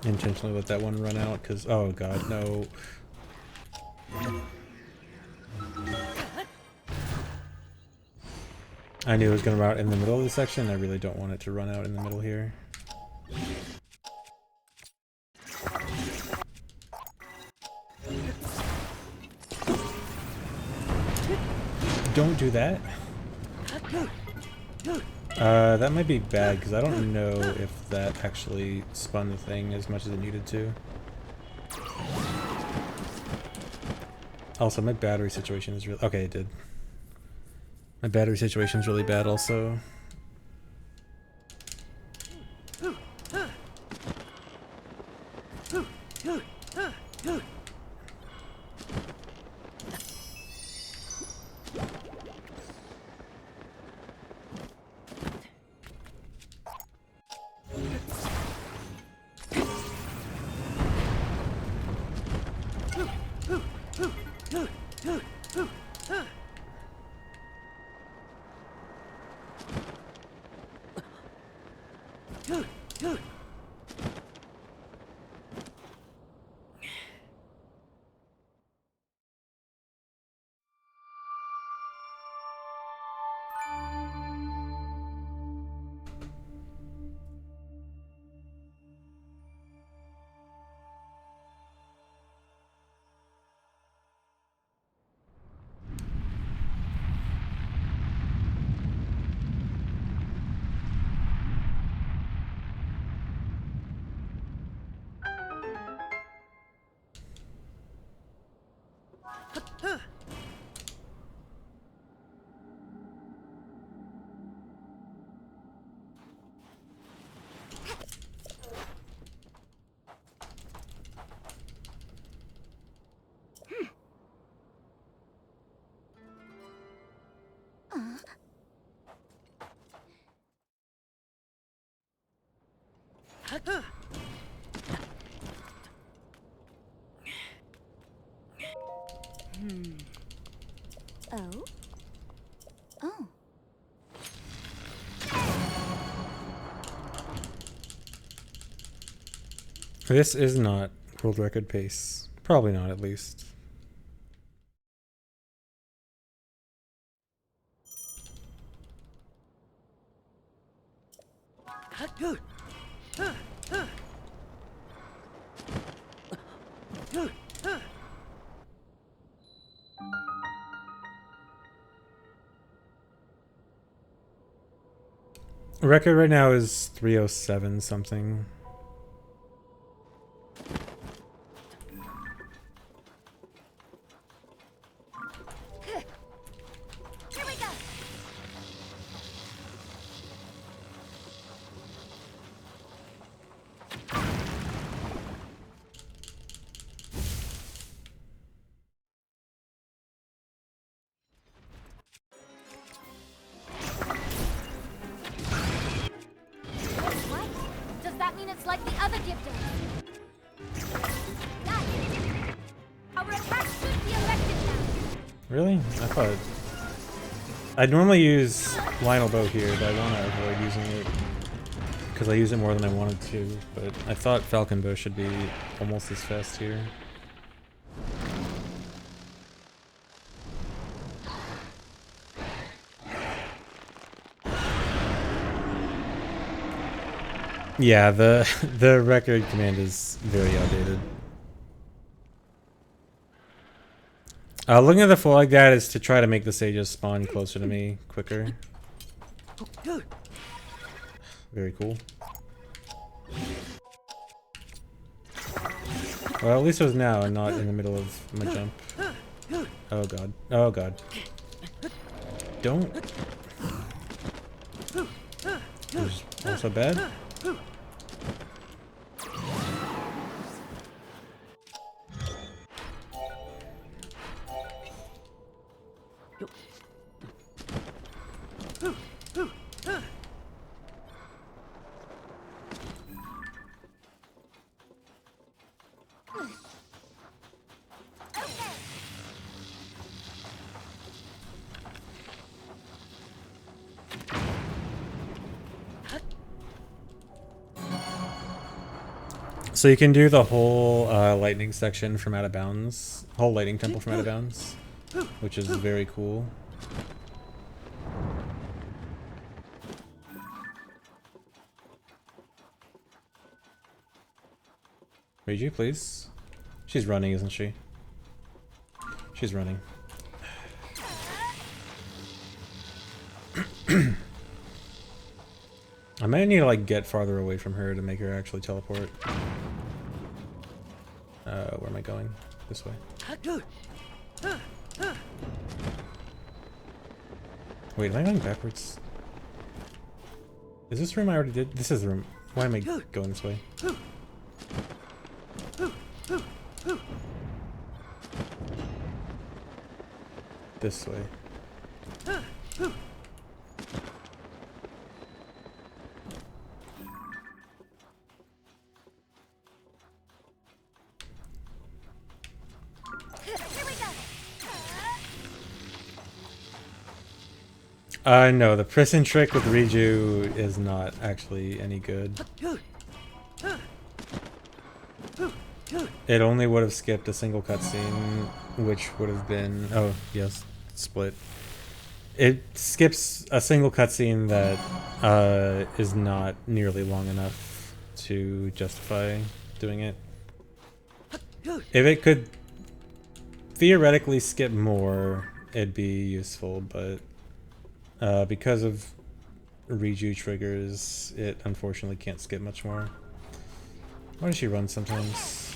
Intentionally let that one run out because oh god, no. I knew it was gonna run out in the middle of the section. I really don't want it to run out in the middle here. Don't do that. That might be bad because I don't know if that actually spun the thing as much as it needed to. Also, my battery situation is really okay. It did. My battery situation is really bad. Also.
Oh? Oh.
This is not world record pace. Probably not, at least. Record right now is 307 something.
Here we go. What? Does that mean it's like the other gift Nice. Our attack should be effective now.
Really? I thought... I'd normally use Lionel Bow here, but I want to avoid using it because I use it more than I wanted to, but I thought Falcon Bow should be almost as fast here. Yeah, the record command is very outdated. Looking at the flow like that is to try to make the sages spawn closer to me quicker. Very cool. Well, at least it was now and not in the middle of my jump. Oh god. Oh god. Don't. It was also bad. So you can do the whole lightning section from out of bounds, whole lightning temple from out of bounds, which is very cool. Reiju, please. She's running, isn't she? She's running. I might need to like get farther away from her to make her actually teleport. Where am I going? This way. Wait, am I going backwards? Is this room I already did? This is the room. Why am I going this way? This way. No, the prison trick with Reiju is not actually any good. It only would have skipped a single cutscene, which would have been... Oh, yes, split. It skips a single cutscene that is not nearly long enough to justify doing it. If it could theoretically skip more, it'd be useful, but because of Reiju triggers, it unfortunately can't skip much more. Why does she run sometimes?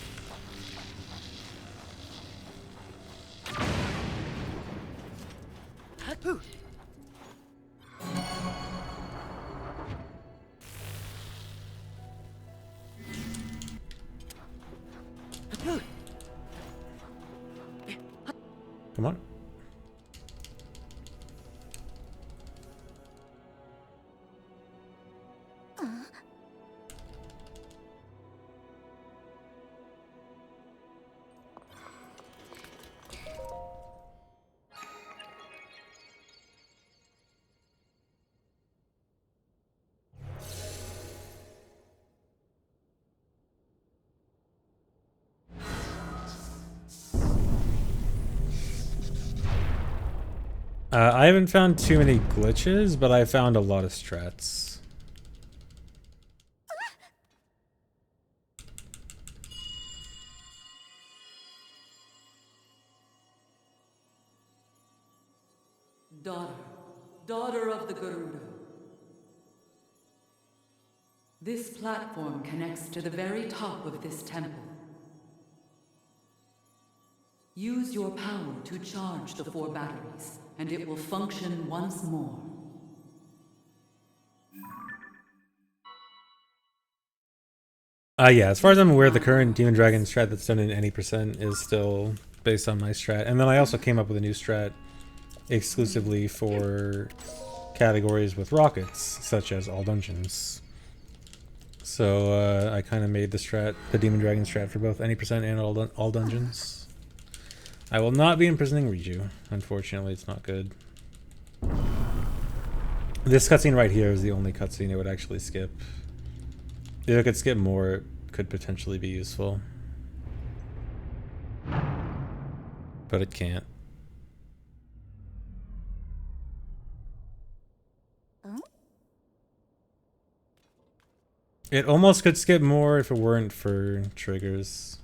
Come on. I haven't found too many glitches, but I found a lot of strats.
Daughter of the Garuda. This platform connects to the very top of this temple. Use your power to charge the 4 batteries, and it will function once more.
Yeah, as far as I'm aware, the current Demon Dragon strat that's done in any percent is still based on my strat. And then I also came up with a new strat exclusively for categories with rockets, such as all dungeons. So I kind of made the Demon Dragon strat for both any percent and all dungeons. I will not be imprisoning Riju. Unfortunately, it's not good. This cutscene right here is the only cutscene it would actually skip. If it could skip more, it could potentially be useful. But it can't. It almost could skip more if it weren't for triggers.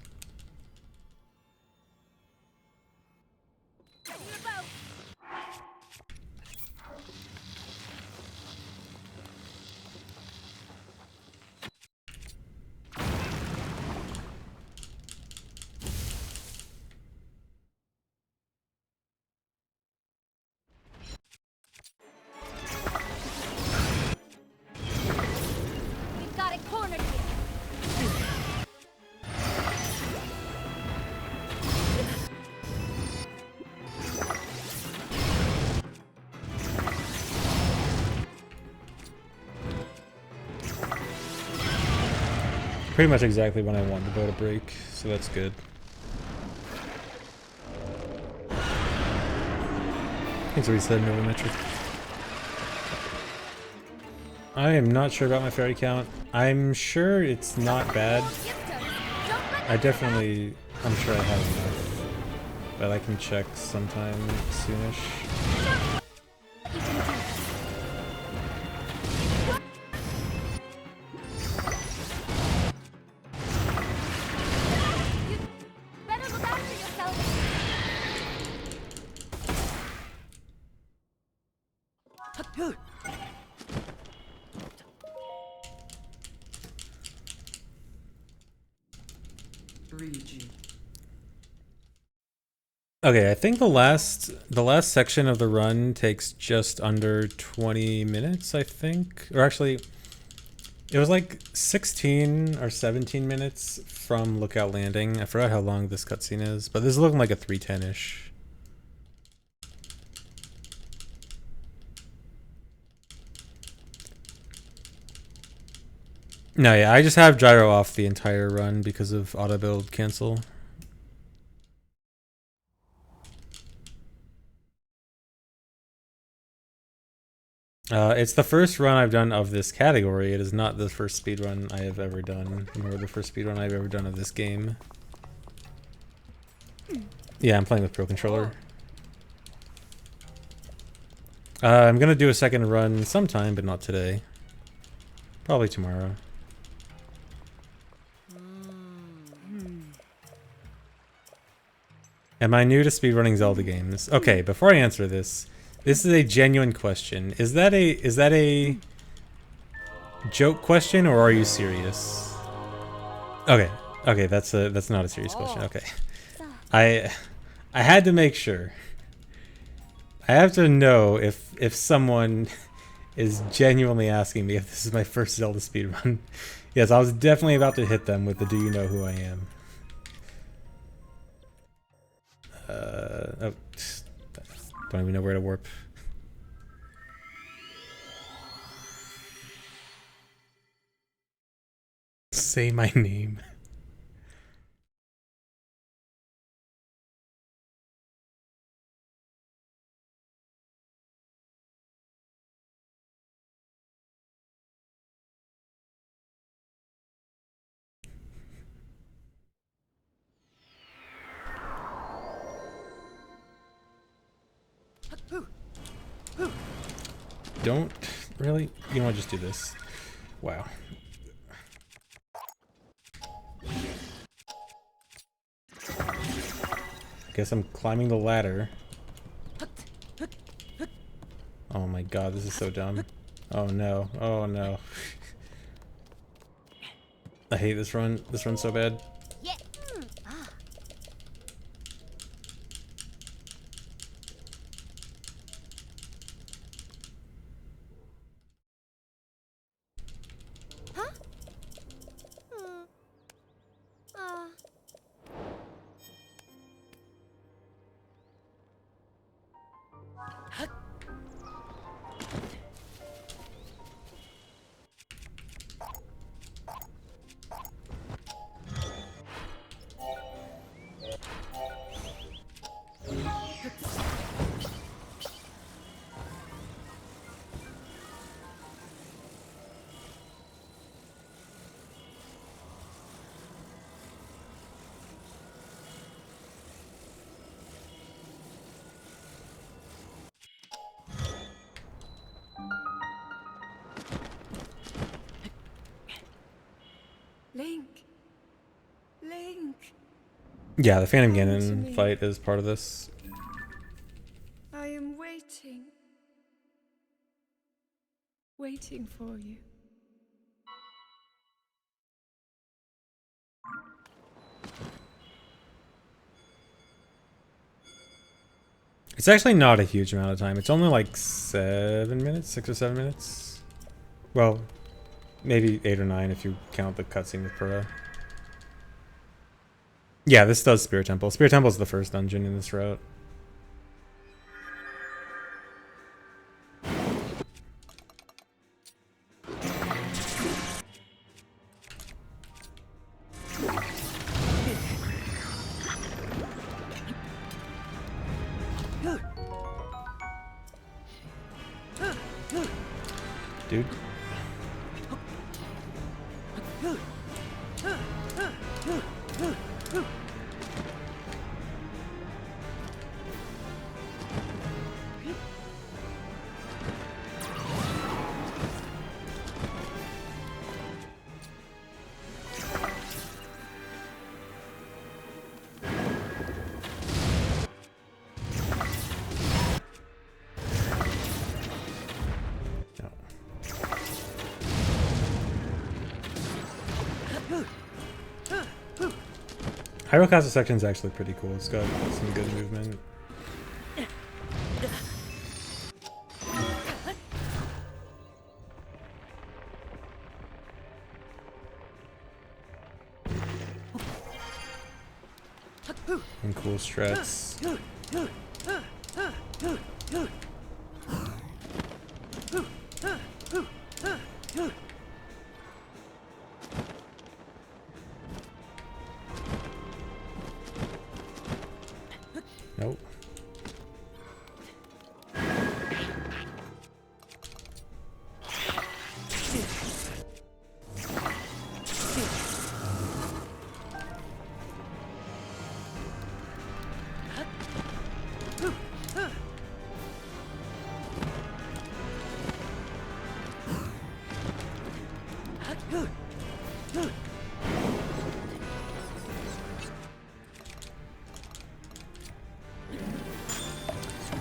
We've got it cornered here.
Pretty much exactly when I want the bow to break, so that's good. Thanks for resetting over metric. I am not sure about my fairy count. I'm sure it's not bad. I'm sure I have enough. But I can check sometime soonish.
Better look after yourself.
Okay, I think the last section of the run takes just under 20 minutes, I think. Or actually, it was like 16 or 17 minutes from Lookout Landing. I forgot how long this cutscene is, but this is looking like a 310-ish. No, yeah, I just have gyro off the entire run because of auto build cancel. It's the first run I've done of this category. It is not the first speedrun I have ever done, nor the first speedrun I've ever done of this game. Yeah, I'm playing with Pro Controller. I'm gonna do a second run sometime, but not today. Probably tomorrow. Am I new to speedrunning Zelda games? Okay, before I answer this, this is a genuine question. Is that a joke question, or are you serious? Okay, okay, that's not a serious question. Okay, I had to make sure. I have to know if someone is genuinely asking me if this is my first Zelda speedrun. Yes, I was definitely about to hit them with the "Do you know who I am?" Oh, don't even know where to warp. Say my name. don't really. You know what? Just do this. Wow. Guess I'm climbing the ladder. Oh my god, this is so dumb. Oh no. Oh no. I hate this run. This run's so bad.
Yeah. Huh? Uh.
Link. Link.
Yeah, the Phantom
Come to
Ganon
me.
fight is part of this.
I am waiting. Waiting for you.
It's actually not a huge amount of time. It's only like 7 minutes, 6 or 7 minutes. Well, maybe 8 or 9 if you count the cutscene with Pura. Yeah, this does Spirit Temple. Spirit Temple is the first dungeon in this route. Dude. Hyrule Castle section is actually pretty cool. It's got some good movement. And cool strats. Nope.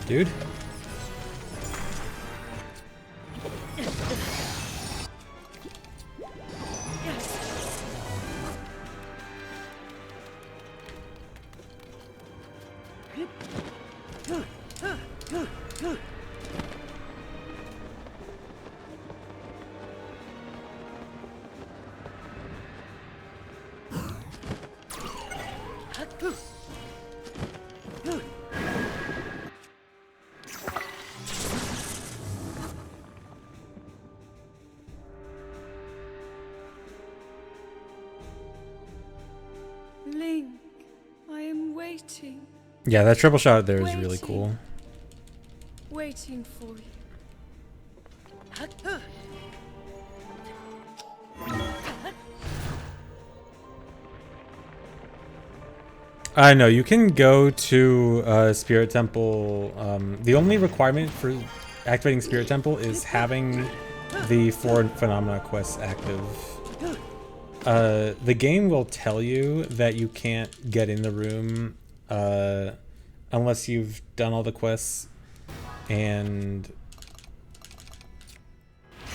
Dude.
Link, I am waiting.
Yeah, that triple shot there is really cool.
Waiting for you.
I know you can go to Spirit Temple. The only requirement for activating Spirit Temple is having the 4 Phenomena quests active. The game will tell you that you can't get in the room unless you've done all the quests and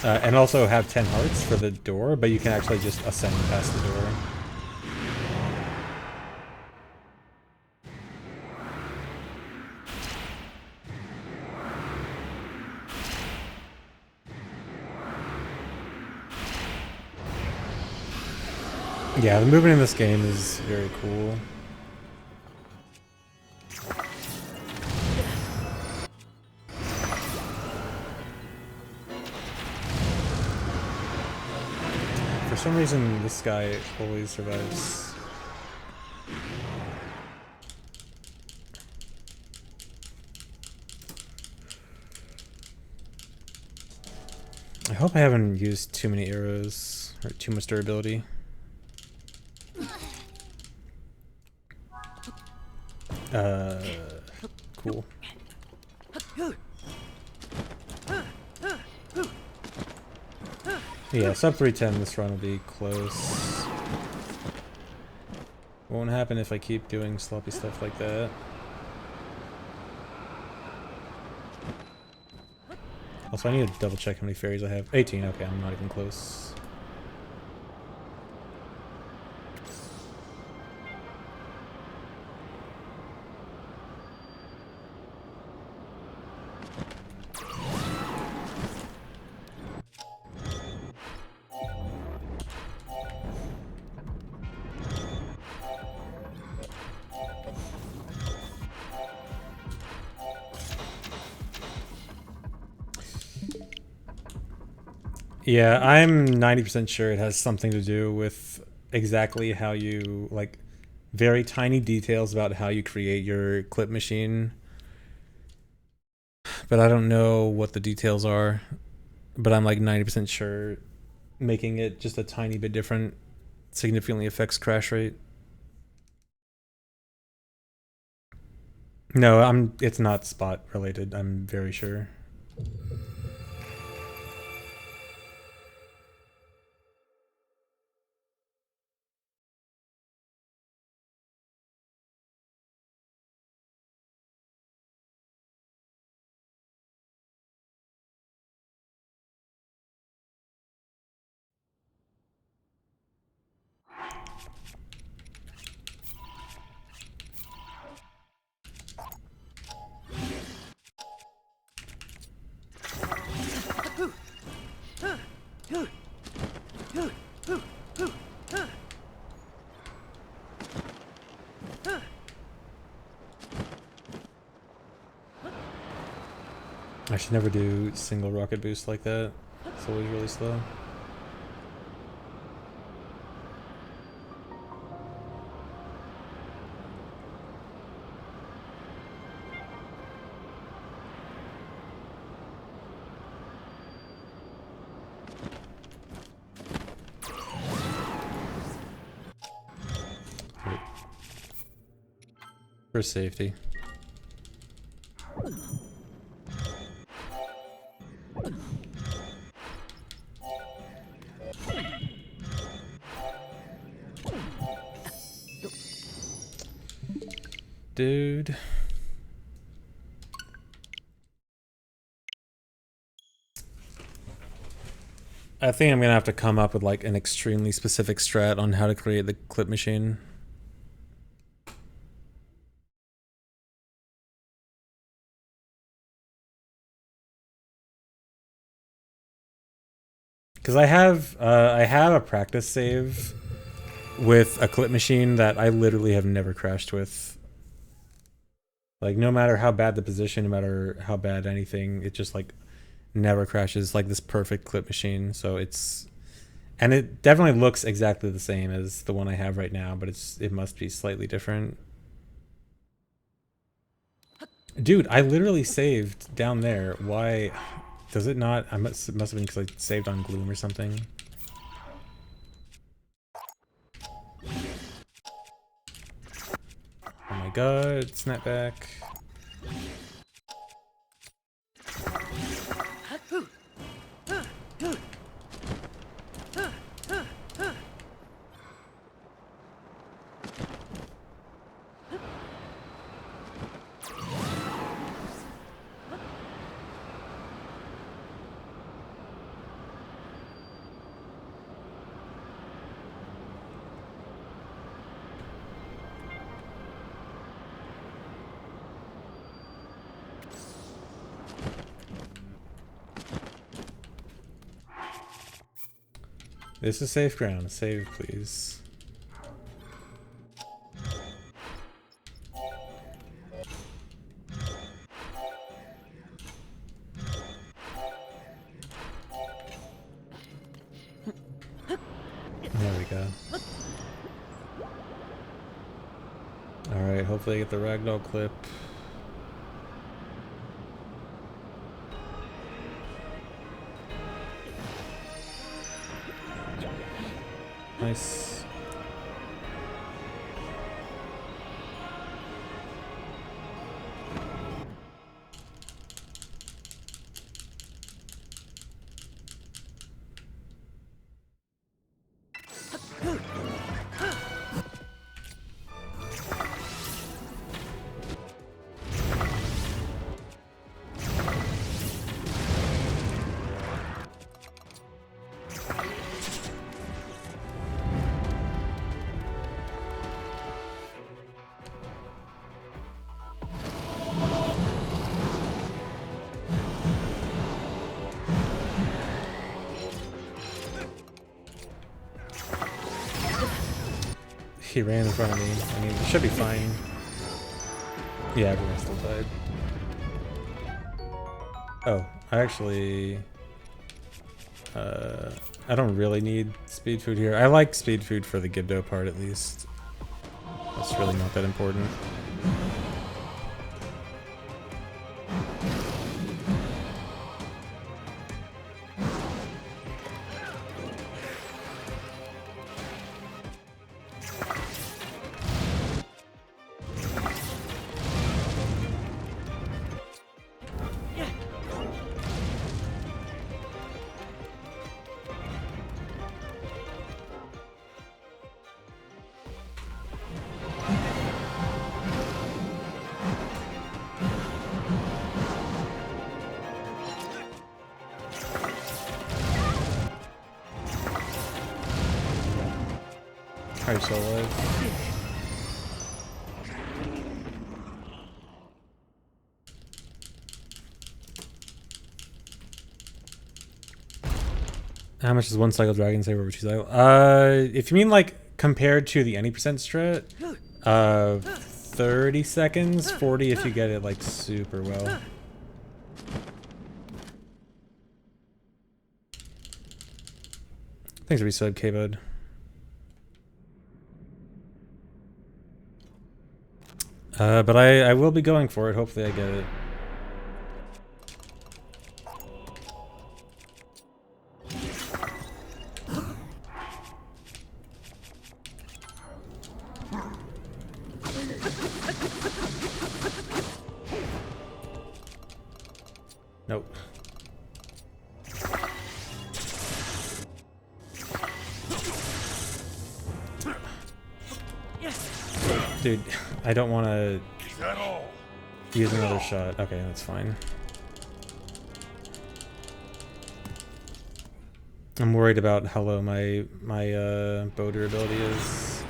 also have 10 hearts for the door, but you can actually just ascend past the door. Yeah, the movement in this game is very cool. For some reason, this guy always survives. I hope I haven't used too many arrows or too much durability. Cool. Yeah, sub 310 this run will be close. Won't happen if I keep doing sloppy stuff like that. Also, I need to double check how many fairies I have. 18, okay, I'm not even close. Yeah, I'm 90% sure it has something to do with exactly how you, like, very tiny details about how you create your clip machine. But I don't know what the details are. But I'm like 90% sure making it just a tiny bit different significantly affects crash rate. No, it's not spot related, I'm very sure. I should never do single rocket boost like that. It's always really slow. For safety. Dude. I think I'm gonna have to come up with like an extremely specific strat on how to create the clip machine. Because I have a practice save with a clip machine that I literally have never crashed with. Like, no matter how bad the position, no matter how bad anything, it just like never crashes. Like this perfect clip machine. So it's, and it definitely looks exactly the same as the one I have right now, but it must be slightly different. Dude, I literally saved down there. Why does it not? It must have been because I saved on Gloom or something. Oh my god, snapback. This is safe ground. Save, please. There we go. Alright, hopefully I get the ragdoll clip. Nice. He ran in front of me. I mean, it should be fine. Yeah, everyone still died. Oh, I actually... I don't really need speed food here. I like speed food for the Gibdo part, at least. That's really not that important. How are you still alive? How much is one cycle Dragon Saber over 2 cycle? If you mean like compared to the any percent strat, 30 seconds, 40 if you get it like super well. Thanks for resub, K-Bud. But I will be going for it. Hopefully I get it. Nope. Dude, I don't want to use another shot. Okay, that's fine. I'm worried about how low my bow durability is.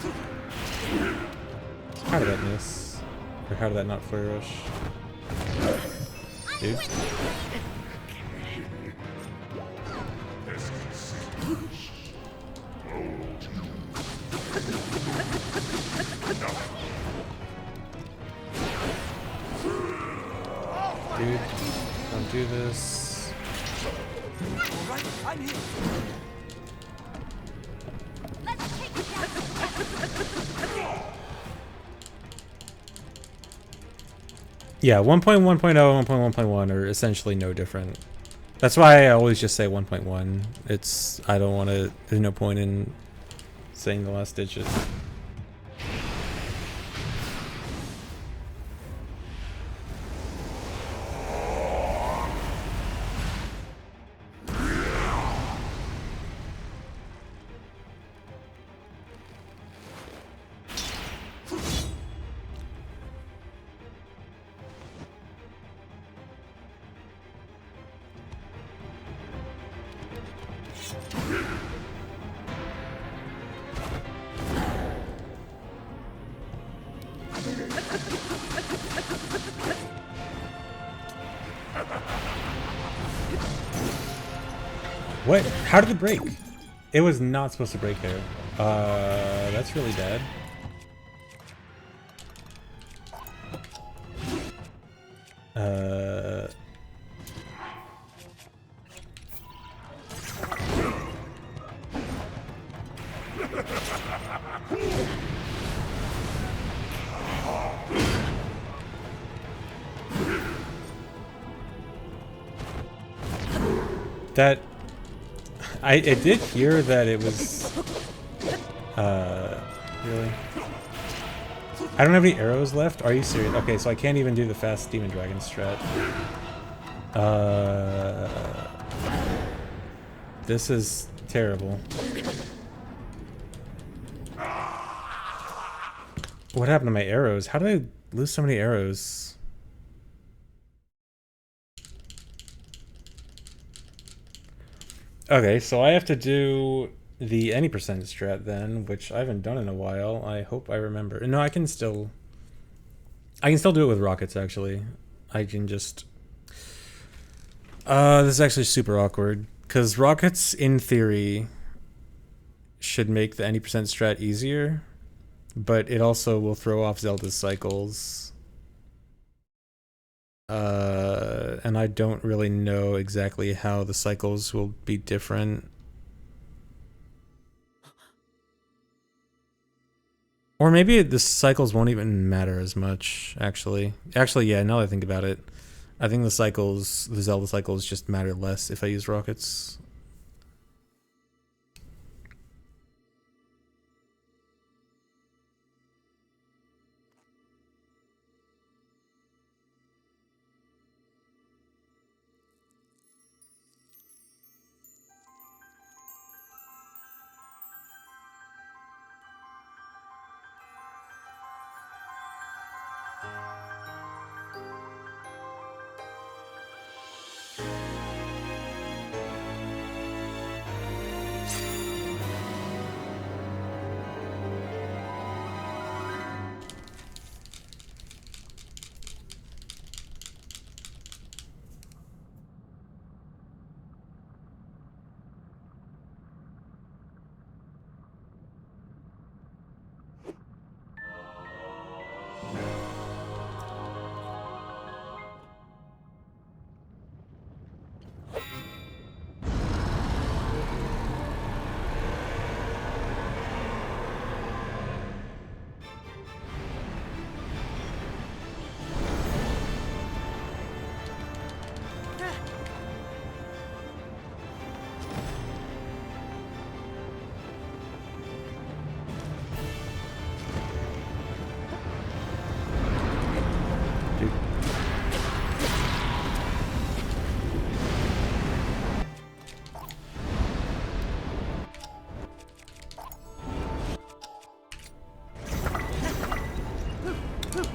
How did that miss? Or how did that not flare rush? Dude. Dude, don't do this.
Alright, I'm here.
Let's take it down.
Yeah, 1.1.0 and 1.1.1 are essentially no different. That's why I always just say 1.1. It's, I don't want to, there's no point in saying the last digit. What? How did it break? It was not supposed to break there. That's really bad. That I did hear that it was really. I don't have any arrows left. Are you serious? Okay, so I can't even do the fast demon dragon strat. This is terrible. What happened to my arrows? How did I lose so many arrows? Okay, so I have to do the any percent strat then, which I haven't done in a while. I hope I remember. No, I can still do it with rockets actually. I can just this is actually super awkward because rockets in theory should make the any percent strat easier, but it also will throw off Zelda's cycles. And I don't really know exactly how the cycles will be different. Or maybe the cycles won't even matter as much, actually. Actually, yeah, now that I think about it, I think the Zelda cycles just matter less if I use rockets.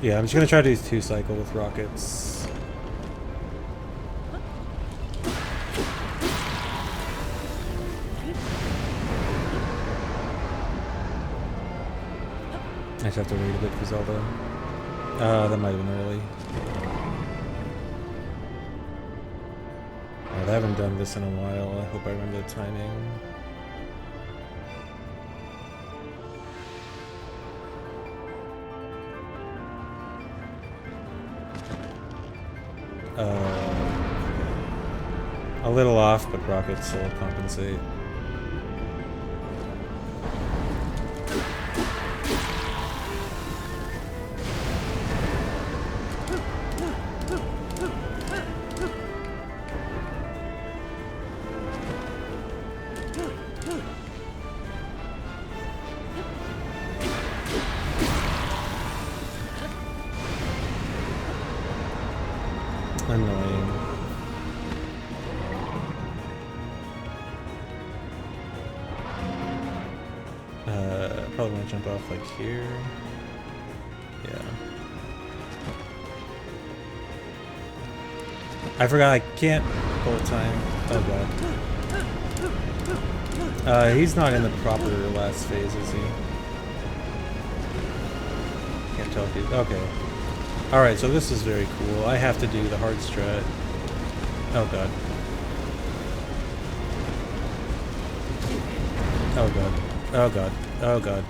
Yeah, I'm just gonna try to do 2 cycle with rockets. I just have to wait a bit for Zelda. That might have been early. I haven't done this in a while. I hope I remember the timing. A little off, but rockets will compensate. Annoying. Probably want to jump off like here. Yeah. I forgot I can't bullet time. Oh god. He's not in the proper last phase, is he? Can't tell if he's... Okay. Alright, so this is very cool. I have to do the hard strat. Oh god. Oh god. Oh god. Oh god.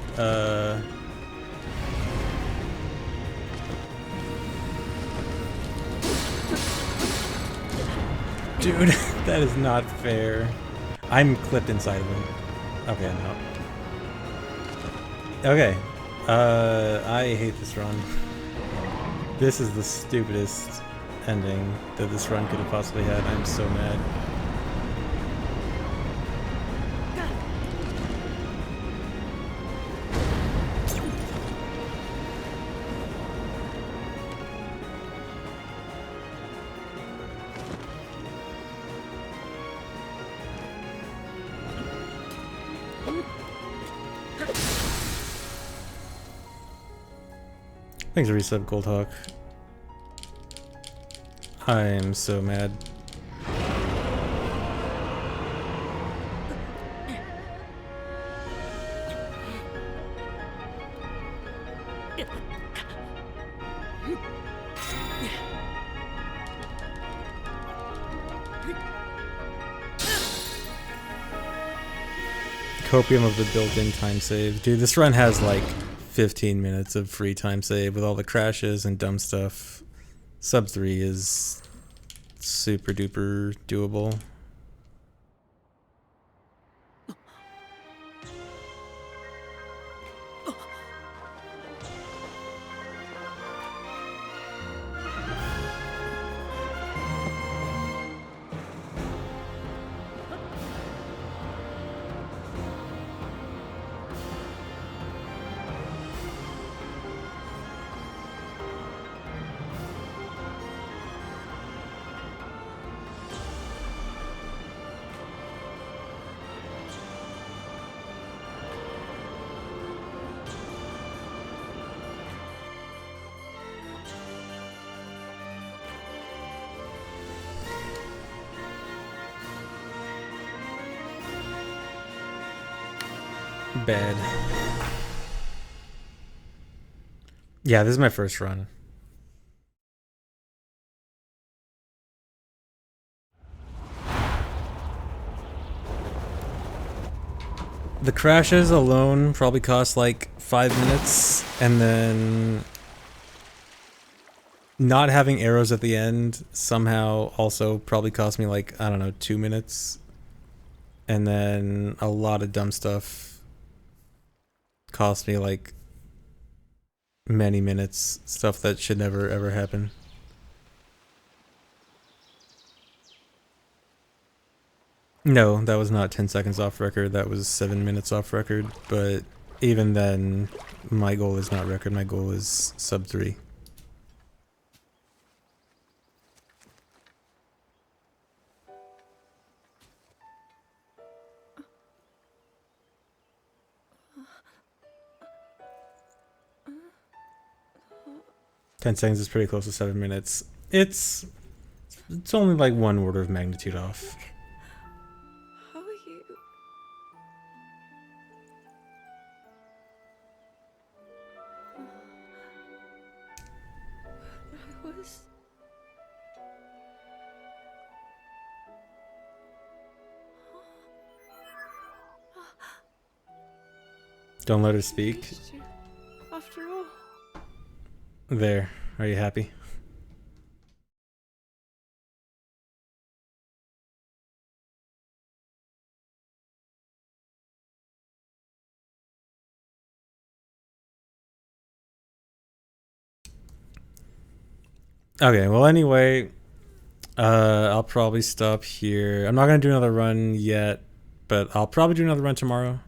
Dude, that is not fair. I'm clipped inside of him. Okay, I'm out. Okay. I hate this run. This is the stupidest ending that this run could have possibly had. I'm so mad. Thanks for resub, Goldhawk. I'm so mad. Copium of the built-in time save. Dude, this run has like 15 minutes of free time save with all the crashes and dumb stuff. Sub 3 is super duper doable. Bad. Yeah, this is my first run. The crashes alone probably cost like 5 minutes, and then not having arrows at the end somehow also probably cost me like, I don't know, 2 minutes. And then a lot of dumb stuff cost me like many minutes, stuff that should never ever happen. No, that was not 10 seconds off record, that was 7 minutes off record, but even then, my goal is not record, my goal is sub 3. Ten seconds is pretty close to 7 minutes. It's only like 1 order of magnitude off.
How are you? I was...
Don't let her speak.
missed you. After all.
There. Are you happy? Okay, well anyway, I'll probably stop here. I'm not gonna do another run yet, but I'll probably do another run tomorrow.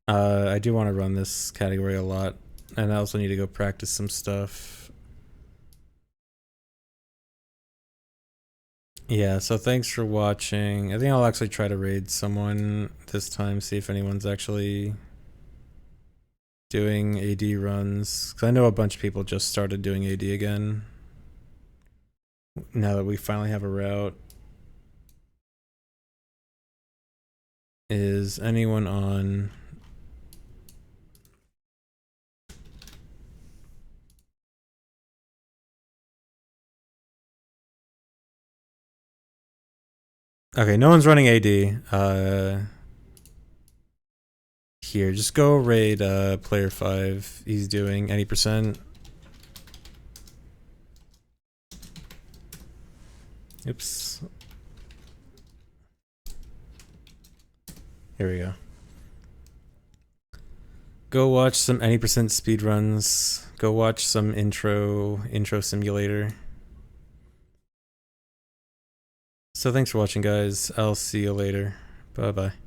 I do want to run this category a lot, and I also need to go practice some stuff. Yeah, so thanks for watching. I think I'll actually try to raid someone this time, see if anyone's actually doing AD runs. Because I know a bunch of people just started doing AD again. Now that we finally have a route. Is anyone on? Okay, no one's running AD. here. Just go raid player 5. He's doing any percent. Oops. Here we go. Go watch some any percent speedruns. Go watch some intro simulator. So thanks for watching, guys. I'll see you later. Bye bye.